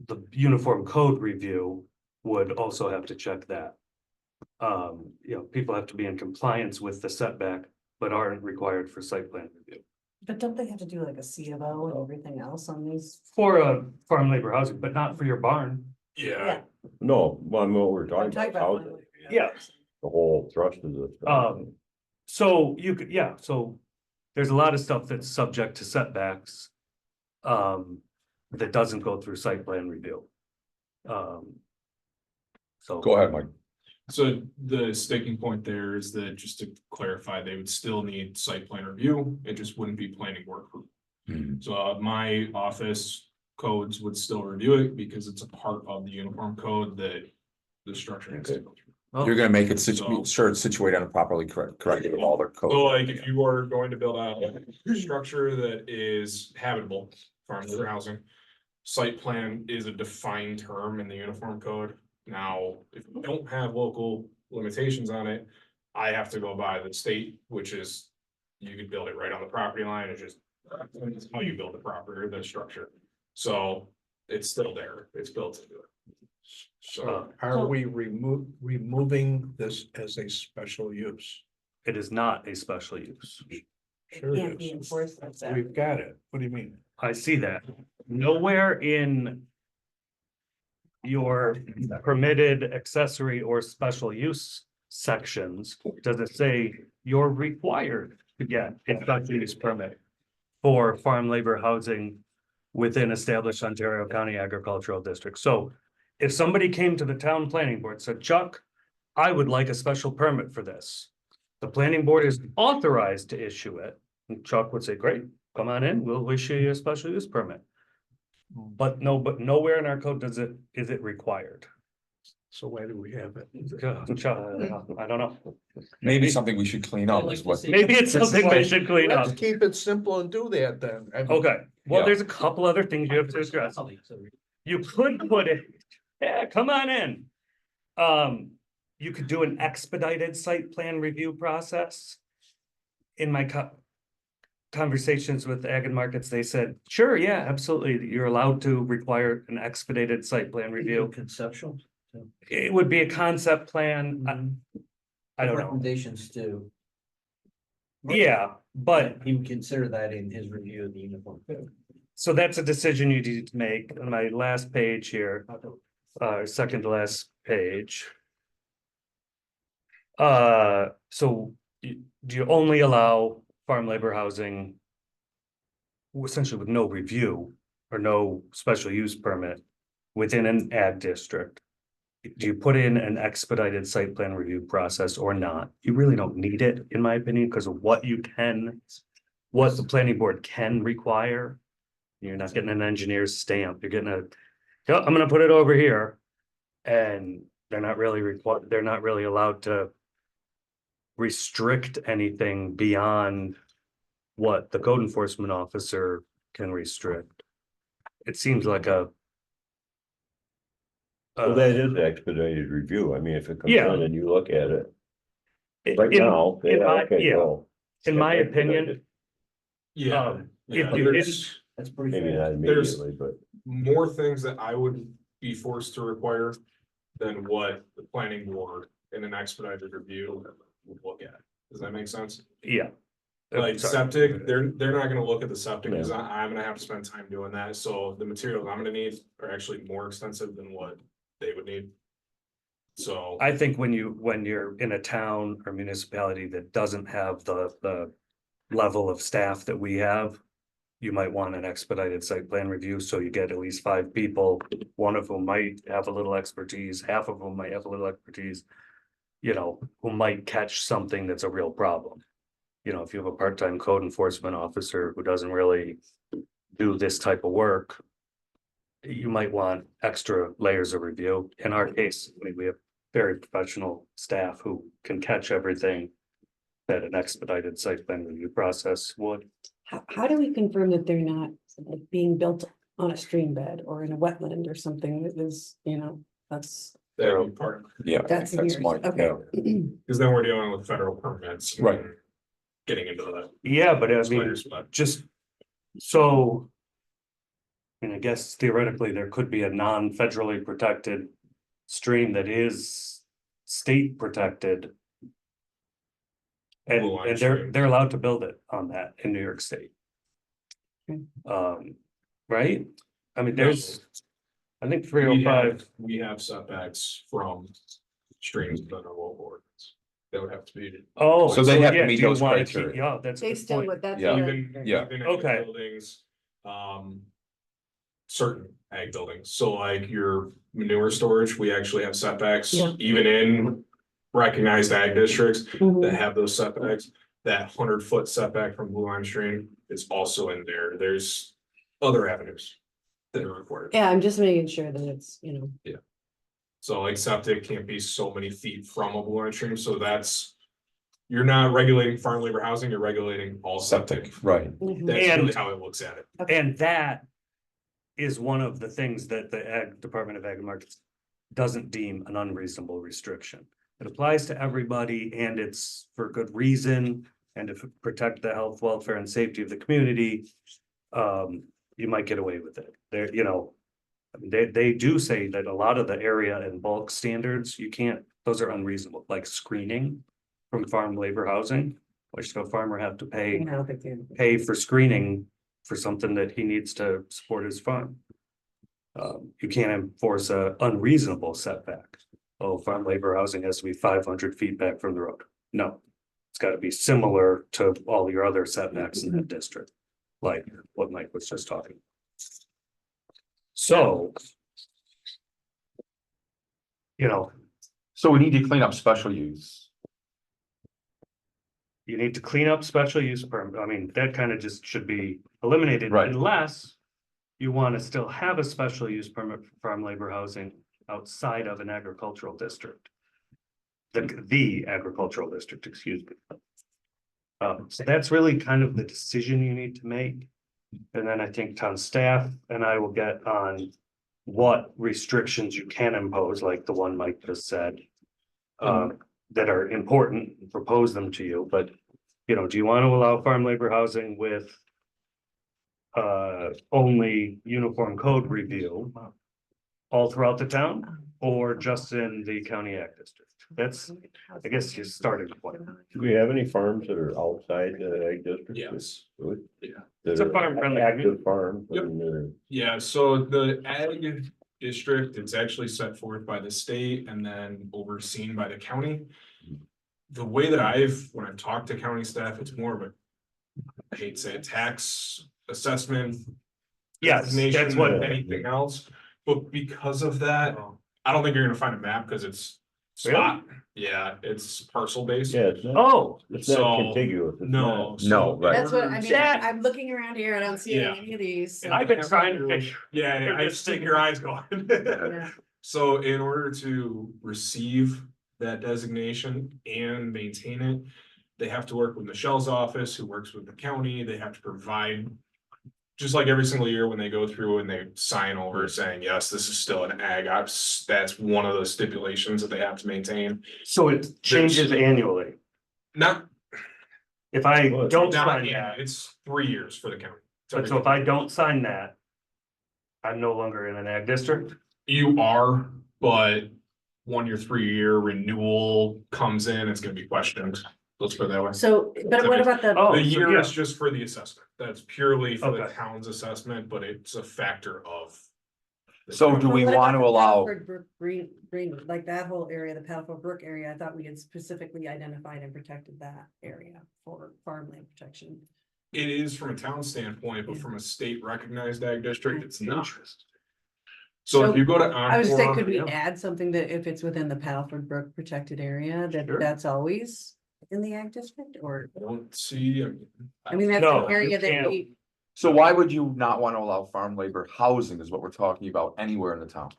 S5: the uniform code review would also have to check that. People have to be in compliance with the setback, but aren't required for site plan review.
S6: But don't they have to do like a C of O and everything else on these?
S5: For a farm labor housing, but not for your barn.
S11: Yeah,
S8: No, well, I mean, what we're
S6: I'm
S8: talking
S6: talking
S8: about,
S6: about.
S8: housing,
S5: Yeah,
S8: the whole thrust of this.
S5: so you could, yeah, so there's a lot of stuff that's subject to setbacks. That doesn't go through site plan review. So.
S1: Go ahead, Mike.
S11: So the sticking point there is that, just to clarify, they would still need site plan review, it just wouldn't be planning board approval. So my office codes would still review it because it's a part of the uniform code that the structure has to go through.
S1: You're gonna make it
S11: So-
S1: sure it's situated on a properly corrected with all their code.
S11: So like if you are going to build a structure that is habitable, farm labor housing. Site plan is a defined term in the uniform code. Now, if you don't have local limitations on it, I have to go by the state, which is. You could build it right on the property line, it's just it's how you build the property or the structure. So it's still there, it's built into it. So.
S10: Are we removing this as a special use?
S5: It is not a special use.
S10: Sure it
S6: Can't be
S10: is.
S6: enforced like that.
S10: We've got it. What do you mean?
S5: I see that. Nowhere in your permitted accessory or special use sections does it say you're required to get a special use permit for farm labor housing within established Ontario County Agricultural District. So if somebody came to the town planning board, said, Chuck, I would like a special permit for this. The planning board is authorized to issue it. And Chuck would say, great, come on in, we'll issue you a special use permit. But nowhere in our code is it required.
S10: So why do we have it?
S5: Chuck, I don't know.
S1: Maybe something we should clean up is what.
S5: Maybe it's something they should clean up.
S10: Let's keep it simple and do that then. I mean,
S5: Okay, well,
S1: Yeah.
S5: there's a couple other things you have to address. You could put it, yeah, come on in. You could do an expedited site plan review process. In my conversations with Ag and Markets, they said, sure, yeah, absolutely, you're allowed to require an expedited site plan review.
S9: Conceptual.
S5: It would be a concept plan, I don't know,
S9: Recommendations to.
S5: yeah, but.
S9: He would consider that in his review of the uniform code.
S5: So that's a decision you need to make on my last page here, second to last page. So do you only allow farm labor housing? Essentially with no review or no special use permit within an ag district? Do you put in an expedited site plan review process or not? You really don't need it, in my opinion, because of what the planning board can require. You're not getting an engineer's stamp, you're getting I'm gonna put it over here. And they're not really they're not really allowed to restrict anything beyond what the code enforcement officer can restrict. It seems like a.
S8: Well, that is expedited review. I mean, if it comes
S5: Yeah.
S8: in and you look at it right now.
S5: in my-
S8: okay,
S5: yeah.
S8: well,
S5: In my
S8: it's
S5: opinion,
S8: expedited.
S11: Yeah,
S5: if you
S11: there's
S9: That's pretty.
S8: Maybe
S9: fair.
S8: not
S11: There's-
S8: immediately, but
S11: more things that I would be forced to require than what the planning board in an expedited review would look at. Does that make sense?
S5: yeah.
S11: Like
S5: Sorry.
S11: septic, they're not gonna look at the septic, because I'm gonna have to spend time doing that, so the materials I'm gonna need are actually more extensive than what they would need. So,
S5: I think when you're in a town or municipality that doesn't have the level of staff that we have. You might want an expedited site plan review, so you get at least 5 people, one of whom might have a little expertise, half of them might have a little expertise. You know, who might catch something that's a real problem. You know, if you have a part-time code enforcement officer who doesn't really do this type of work. You might want extra layers of review. In our case, I mean, we have very professional staff who can catch everything that an expedited site plan review process would.
S6: How do we confirm that they're not like being built on a stream bed or in a wetland or something that is, that's.
S11: that'd be part,
S1: Yeah.
S6: That's
S1: that's
S6: yours,
S1: smart,
S6: okay.
S1: yeah.
S11: because then we're dealing with federal permits. and
S1: Right.
S11: Getting into that.
S5: Yeah, but I mean,
S11: But
S5: just so. And I guess theoretically, there could be a non-federally protected stream that is state protected. And,
S11: Blue line
S5: and
S11: stream.
S5: they're allowed to build it on that in New York State.
S6: Okay.
S5: Right? I mean, there's, I think 305.
S11: We have setbacks from streams that are local ordinance. That would have to be.
S5: Oh,
S1: So they have to
S5: yeah,
S1: meet
S5: do you
S1: those
S5: wanna keep-
S1: criteria.
S5: Yeah, that's a
S6: They
S5: good
S6: still
S5: point.
S6: would, that's.
S1: Yeah.
S6: their-
S11: Even,
S1: Yeah.
S11: even ag
S5: Okay.
S11: buildings, certain ag buildings, so like your manure storage, we actually have setbacks,
S6: Yeah.
S11: even in recognized ag districts that
S6: Mhm.
S11: have those setbacks. That 100-foot setback from Blue Line Stream is also in there. There's other avenues that are required.
S6: Yeah, I'm just making sure that it's,
S11: So like septic can't be so many feet from a Blue Line Stream, so that's. You're not regulating farm labor housing, you're regulating all septic.
S1: Right.
S6: Mhm.
S11: That's
S5: And-
S11: really how it looks at it.
S5: And that is one of the things that the Ag Department of Ag and Markets doesn't deem an unreasonable restriction. It applies to everybody and it's for good reason and to protect the health, welfare and safety of the community. You might get away with it. There, I mean, they do say that a lot of the area and bulk standards, you can't, those are unreasonable, like screening from farm labor housing. Which no farmer have to pay
S6: I don't think they-
S5: pay for screening for something that he needs to support his farm. You can't enforce a unreasonable setback. Oh, farm labor housing has to be 500 feet back from the road. No, it's gotta be similar to all your other setbacks in that district. Like what Mike was just talking. So.
S1: So we need to clean up special use.
S5: You need to clean up special use permit. I mean, that kind of just should be eliminated
S1: Right.
S5: unless. You want to still have a special use permit for farm labor housing outside of an agricultural district. The agricultural district, excuse me. So that's really kind of the decision you need to make. And then I think town staff and I will get on what restrictions you can impose, like the one Mike just said. That are important, propose them to you, but, do you want to allow farm labor housing with only uniform code review all throughout the town or just in the county ag district? That's, I guess, your starting point.
S8: Do we have any farms that are outside the ag district?
S11: Yes.
S8: Really?
S11: Yeah.
S8: That
S5: It's a
S8: are
S5: farm-friendly
S8: Active farms.
S11: Yep.
S8: and they're-
S11: Yeah, so the ag district, it's actually set forth by the state and then overseen by the county. The way that when I've talked to county staff, it's more of a, I hate to say it, tax assessment.
S5: Yes, that's
S11: designation
S5: what,
S11: than anything else, but because of that, I don't think you're gonna find a map because it's spot. Yeah, it's parcel based.
S8: Yeah, it's not,
S5: oh,
S8: it's not
S11: So,
S8: contiguous. It's
S11: No.
S8: not-
S11: so
S1: No, right.
S6: That's what, I mean,
S5: That-
S6: I'm looking around here, I don't see
S11: Yeah.
S6: any of these. so-
S5: I've been trying to picture.
S11: Yeah, I've seen your eyes going.
S6: Yeah.
S11: So in order to receive that designation and maintain it, they have to work with Michelle's office, who works with the county. They have to provide. Just like every single year when they go through and they sign over saying, yes, this is still an ag ops, that's one of the stipulations that they have to maintain.
S5: So it changes annually.
S11: Not,
S5: If I
S8: Well,
S5: don't
S11: not,
S5: sign
S11: yeah,
S5: that,
S11: it's 3 years for the county.
S5: but so if I don't sign that. I'm no longer in an ag district.
S11: You are, but 1 year, 3 year renewal comes in, it's gonna be questioned. Let's put it that way.
S6: So, but what about the,
S5: Oh,
S11: The
S5: so
S11: year
S5: yeah.
S11: is just for the assessment. That's purely for the
S5: Okay.
S11: town's assessment, but it's a factor of. the
S1: So
S11: town.
S1: do we
S6: what about
S1: want to
S6: the
S1: allow,
S6: Paddleford Brook Green, like that whole area, the Paddleford Brook area, I thought we had specifically identified and protected that area for farmland protection.
S11: It is from a town standpoint, but from a state recognized ag district, it's not. So if you go to.
S6: I was saying, could we
S11: Encore,
S6: add something that if it's within the Paddleford Brook protected area, that
S11: Sure.
S6: that's always in the ag district, or?
S11: I don't see,
S6: I mean, that's
S5: No,
S6: the area
S5: you
S6: that
S5: can't.
S6: we,
S1: so why would you not want to allow farm labor housing is what we're talking about anywhere in the town?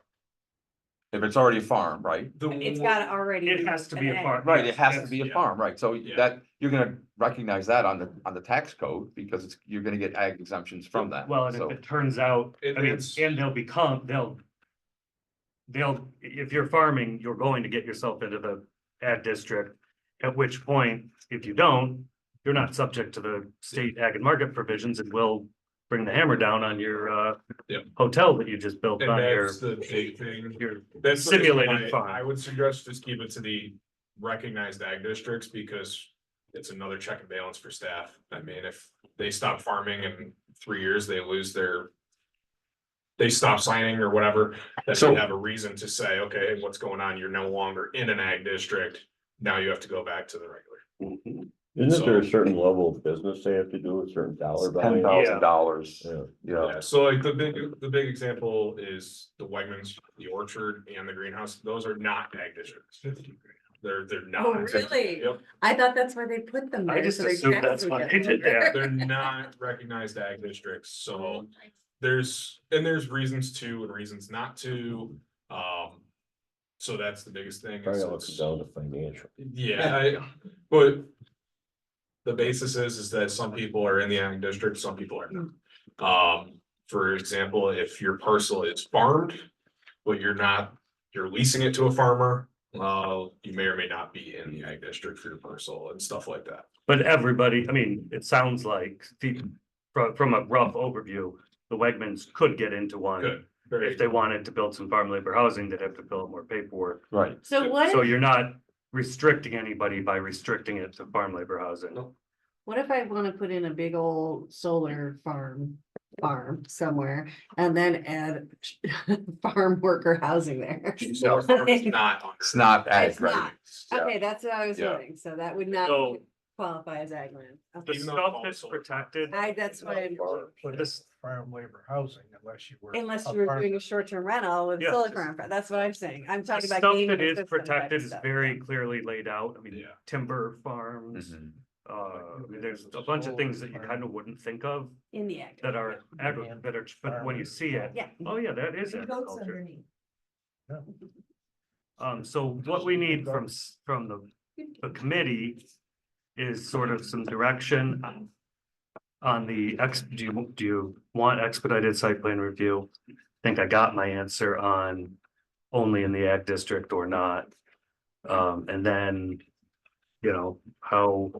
S1: If it's already a farm, right?
S6: it's got already.
S5: It has to be a
S6: an
S5: farm.
S1: Right, it has to
S5: Yes.
S1: be a
S11: Yeah.
S1: farm, right, so
S11: Yeah.
S1: that, you're gonna recognize that on the tax code, because you're gonna get ag exemptions from that.
S5: Well, and
S1: So-
S5: if it turns out, I mean,
S11: It's-
S5: and they'll, if you're farming, you're going to get yourself into the ag district. At which point, if you don't, you're not subject to the state ag and market provisions and will bring the hammer down on your
S11: Yep.
S5: hotel that you just built
S11: and
S5: on your,
S11: that's the big thing.
S5: your
S11: That's the reason
S5: simulated
S11: why
S5: farm.
S11: I would suggest just keep it to the recognized ag districts because it's another check and balance for staff. I mean, if they stop farming in 3 years, they lose their they stop signing or whatever, then
S1: So-
S11: we have a reason to say, okay, what's going on? You're no longer in an ag district. Now you have to go back to the regular.
S8: Isn't there a certain level of business they have to do, a certain dollar value?
S1: $10,000.
S8: Yeah.
S1: Yeah,
S11: Yeah, so like the big example is the Wegmans, the Orchard and the greenhouse. Those are not ag districts. They're not.
S13: Oh, really?
S11: Yep,
S13: I thought that's why they put them there.
S5: I just
S13: so they
S5: assumed that's
S13: tax
S5: why
S13: would
S5: they
S13: get-
S5: did that.
S11: they're not recognized ag districts, so there's reasons to and reasons not to. So that's the biggest thing.
S8: Probably
S11: is
S8: all comes
S11: it's-
S8: down to financial.
S11: Yeah, but the basis is that some people are in the ag district, some people are not. For example, if your parcel is farmed, but you're leasing it to a farmer, you may or may not be in the ag district for your parcel and stuff like that.
S5: But everybody, I mean, it sounds like, from a rough overview, the Wegmans could get into one.
S11: Good.
S5: If they wanted to build some farm labor housing, they'd have to fill out more paperwork.
S1: right.
S13: So what,
S5: So
S13: if-
S5: you're not restricting anybody by restricting it to farm labor housing.
S11: No.
S13: what if I wanna put in a big old solar farm somewhere and then add farm worker housing there?
S11: Solar farm is not under.
S1: It's not ag,
S13: It's
S1: right?
S13: not.
S1: Yeah.
S13: Okay, that's what I was
S1: Yeah.
S13: doing, so that would not
S5: So-
S13: qualify as ag land.
S5: The
S13: Okay.
S11: Even though
S5: stuff
S11: it's
S5: that's
S11: solar.
S5: protected,
S13: That's what I'm,
S10: But this farm labor housing unless you were.
S13: unless you were doing a short-term rental with
S5: Yeah.
S13: solar farm, that's what I'm saying, I'm
S5: the
S13: talking about.
S5: stuff
S13: gaming
S5: that
S13: the
S5: is
S13: system type of
S5: protected is
S13: stuff,
S5: very
S13: yeah.
S5: clearly laid out. I mean,
S11: Yeah.
S5: timber farms.
S1: Mhm.
S5: I mean, there's a bunch of things that you kind of wouldn't think of
S13: In the ag.
S5: that are that are, but when you see it,
S13: Yeah.
S5: oh yeah, that is
S2: Goats
S5: agriculture.
S2: underneath.
S5: So what we need from the committee is sort of some direction on the do you want expedited site plan review? I think I got my answer on only in the ag district or not. And then, how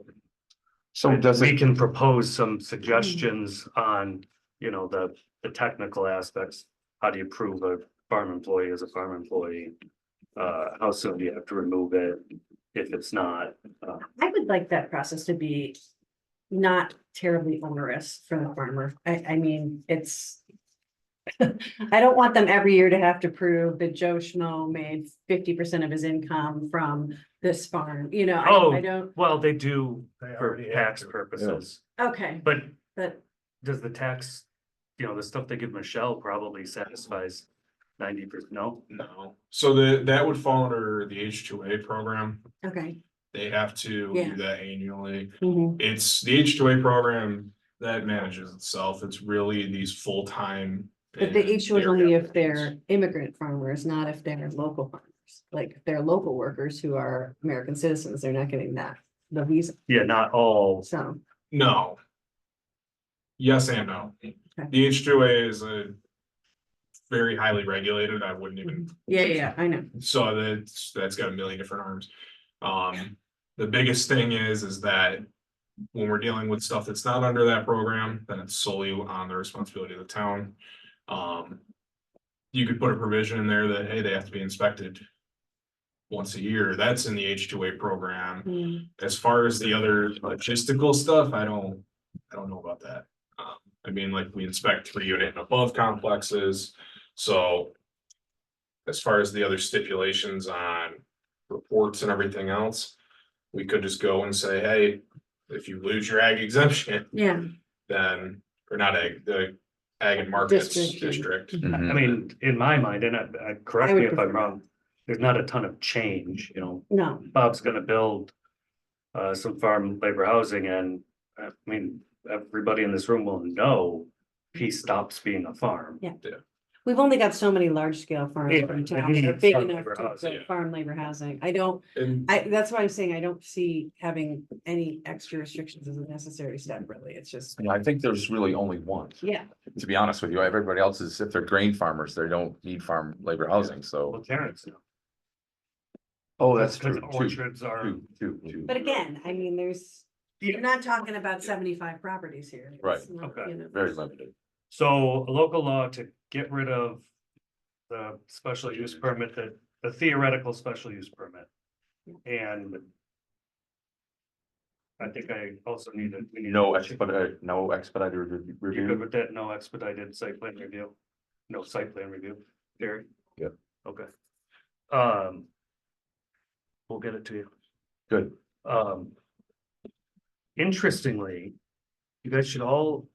S1: So does
S5: we
S1: it,
S5: can propose some suggestions on, the technical aspects. How do you prove a farm employee is a farm employee? How soon do you have to remove it if it's not?
S13: I would like that process to be not terribly onerous for the farmer. I mean, it's. I don't want them every year to have to prove that Joe Schmo made 50% of his income from this farm,
S5: Oh.
S13: I don't,
S5: Well, they do
S10: They
S5: for
S10: already have
S5: tax
S10: to.
S5: purposes,
S13: okay,
S5: but
S13: but
S5: does the tax, the stuff they give Michelle probably satisfies 90%, no?
S11: No, so that would fall under the H2A program.
S13: okay.
S11: They have to
S13: Yeah.
S11: do that annually.
S13: Mhm.
S11: It's the H2A program that manages itself. It's really these full-time.
S13: But the
S11: and
S13: issue is
S11: dairy
S13: only if
S11: operators.
S13: they're immigrant farmers, not if they're local farmers. Like if they're local workers who are American citizens, they're not getting that, the visa,
S5: Yeah, not all.
S13: so.
S11: No. Yes and no. The H2A is a very highly regulated. I wouldn't even,
S13: Yeah, I know.
S11: so that's got a million different arms. The biggest thing is that when we're dealing with stuff that's not under that program, then it's solely on the responsibility of the town. You could put a provision in there that, hey, they have to be inspected once a year. That's in the H2A program.
S13: Mm.
S11: As far as the other logistical stuff, I don't know about that. I mean, like we inspect 3-unit and above complexes, so. As far as the other stipulations on reports and everything else, we could just go and say, hey, if you lose your ag exemption,
S13: Yeah,
S11: then, or not ag, the ag and markets
S13: District.
S11: district.
S5: I
S1: Mhm.
S5: mean, in my mind, and correct
S13: I would
S5: me if I'm
S13: prefer
S5: wrong, there's not a ton of change,
S13: no,
S5: Bob's gonna build some farm labor housing and, I mean, everybody in this room will know he stops being a farm.
S13: we've only got so many large scale farms
S5: Yeah,
S13: in town
S5: and he
S13: that are
S5: needs
S13: big
S5: farm
S13: enough
S5: labor
S13: to
S5: housing.
S13: build farm labor housing.
S11: And
S13: That's why I'm saying I don't see having any extra restrictions as a necessary step, really. It's just,
S1: I think there's really only one,
S13: yeah,
S1: to be honest with you. Everybody else is, if they're grain farmers, they don't need farm labor housing, so.
S5: Well, Terrence,
S1: Oh, that's
S5: because
S1: true.
S5: orchards are.
S1: Two.
S13: but again, I mean, you're not talking about 75 properties here. It's
S1: Right.
S13: not,
S5: Okay.
S1: Very limited.
S5: So a local law to get rid of the special use permit, the theoretical special use permit. And I think I also we need.
S1: No expedited
S5: You good
S1: review.
S5: with that? No expedited site plan review? No site plan review, Gary?
S8: Yep.
S5: Okay. We'll get it to you.
S1: Good.
S5: Interestingly, you guys should all,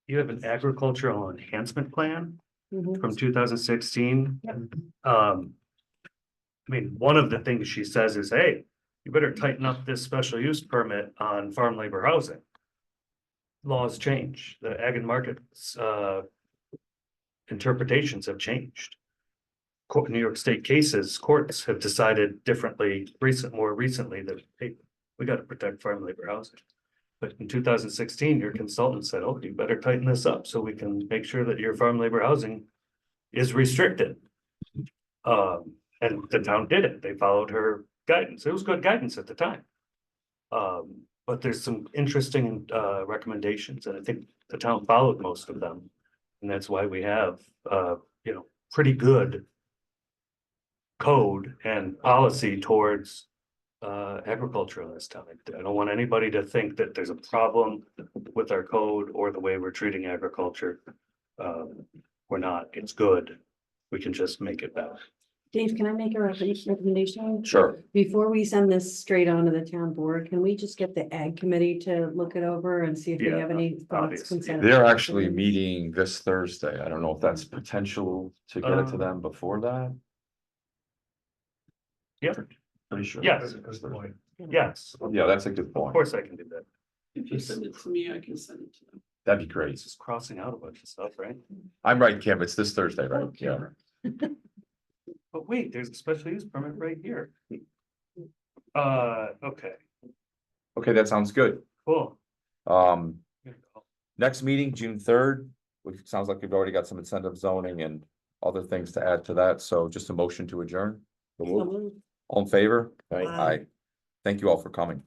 S5: you have an agricultural enhancement plan
S13: Mhm.
S5: from 2016.
S13: Yep.
S5: I mean, one of the things she says is, hey, you better tighten up this special use permit on farm labor housing. Laws change, the ag and markets, interpretations have changed. New York State cases, courts have decided differently more recently that, hey, we gotta protect farm labor housing. But in 2016, your consultant said, oh, you better tighten this up so we can make sure that your farm labor housing is restricted. And the town did it. They followed her guidance. It was good guidance at the time. But there's some interesting recommendations, and I think the town followed most of them. And that's why we have pretty good code and policy towards agriculture in this town. I don't want anybody to think that there's a problem with our code or the way we're treating agriculture. We're not. It's good. We can just make it better.
S13: Dave, can I make a recommendation?
S1: Sure.
S13: Before we send this straight on to the town board, can we just get the ag committee to look it over and see if they
S5: Yeah,
S13: have any thoughts?
S5: obviously.
S13: concerns?
S1: They're actually meeting this Thursday. I don't know if that's potential to get it to them before that.
S5: Yeah,
S1: Pretty sure.
S5: yes, yes,
S1: Yeah, that's a good
S5: of
S1: point.
S5: course I can do that.
S3: If you send it to me, I can send it to them.
S1: That'd be great.
S5: It's just crossing out a bunch of stuff, right?
S1: I'm right, Kim. It's this Thursday, right?
S13: Okay.
S1: Yeah.
S5: But wait, there's a special use permit right here. Okay,
S1: Okay, that sounds good.
S5: cool.
S1: Next meeting, June 3rd, which sounds like we've already got some incentive zoning and other things to add to that. So just a motion to adjourn.
S13: So moved.
S1: All in favor?
S8: Aye.
S1: Aye. Thank you all for coming.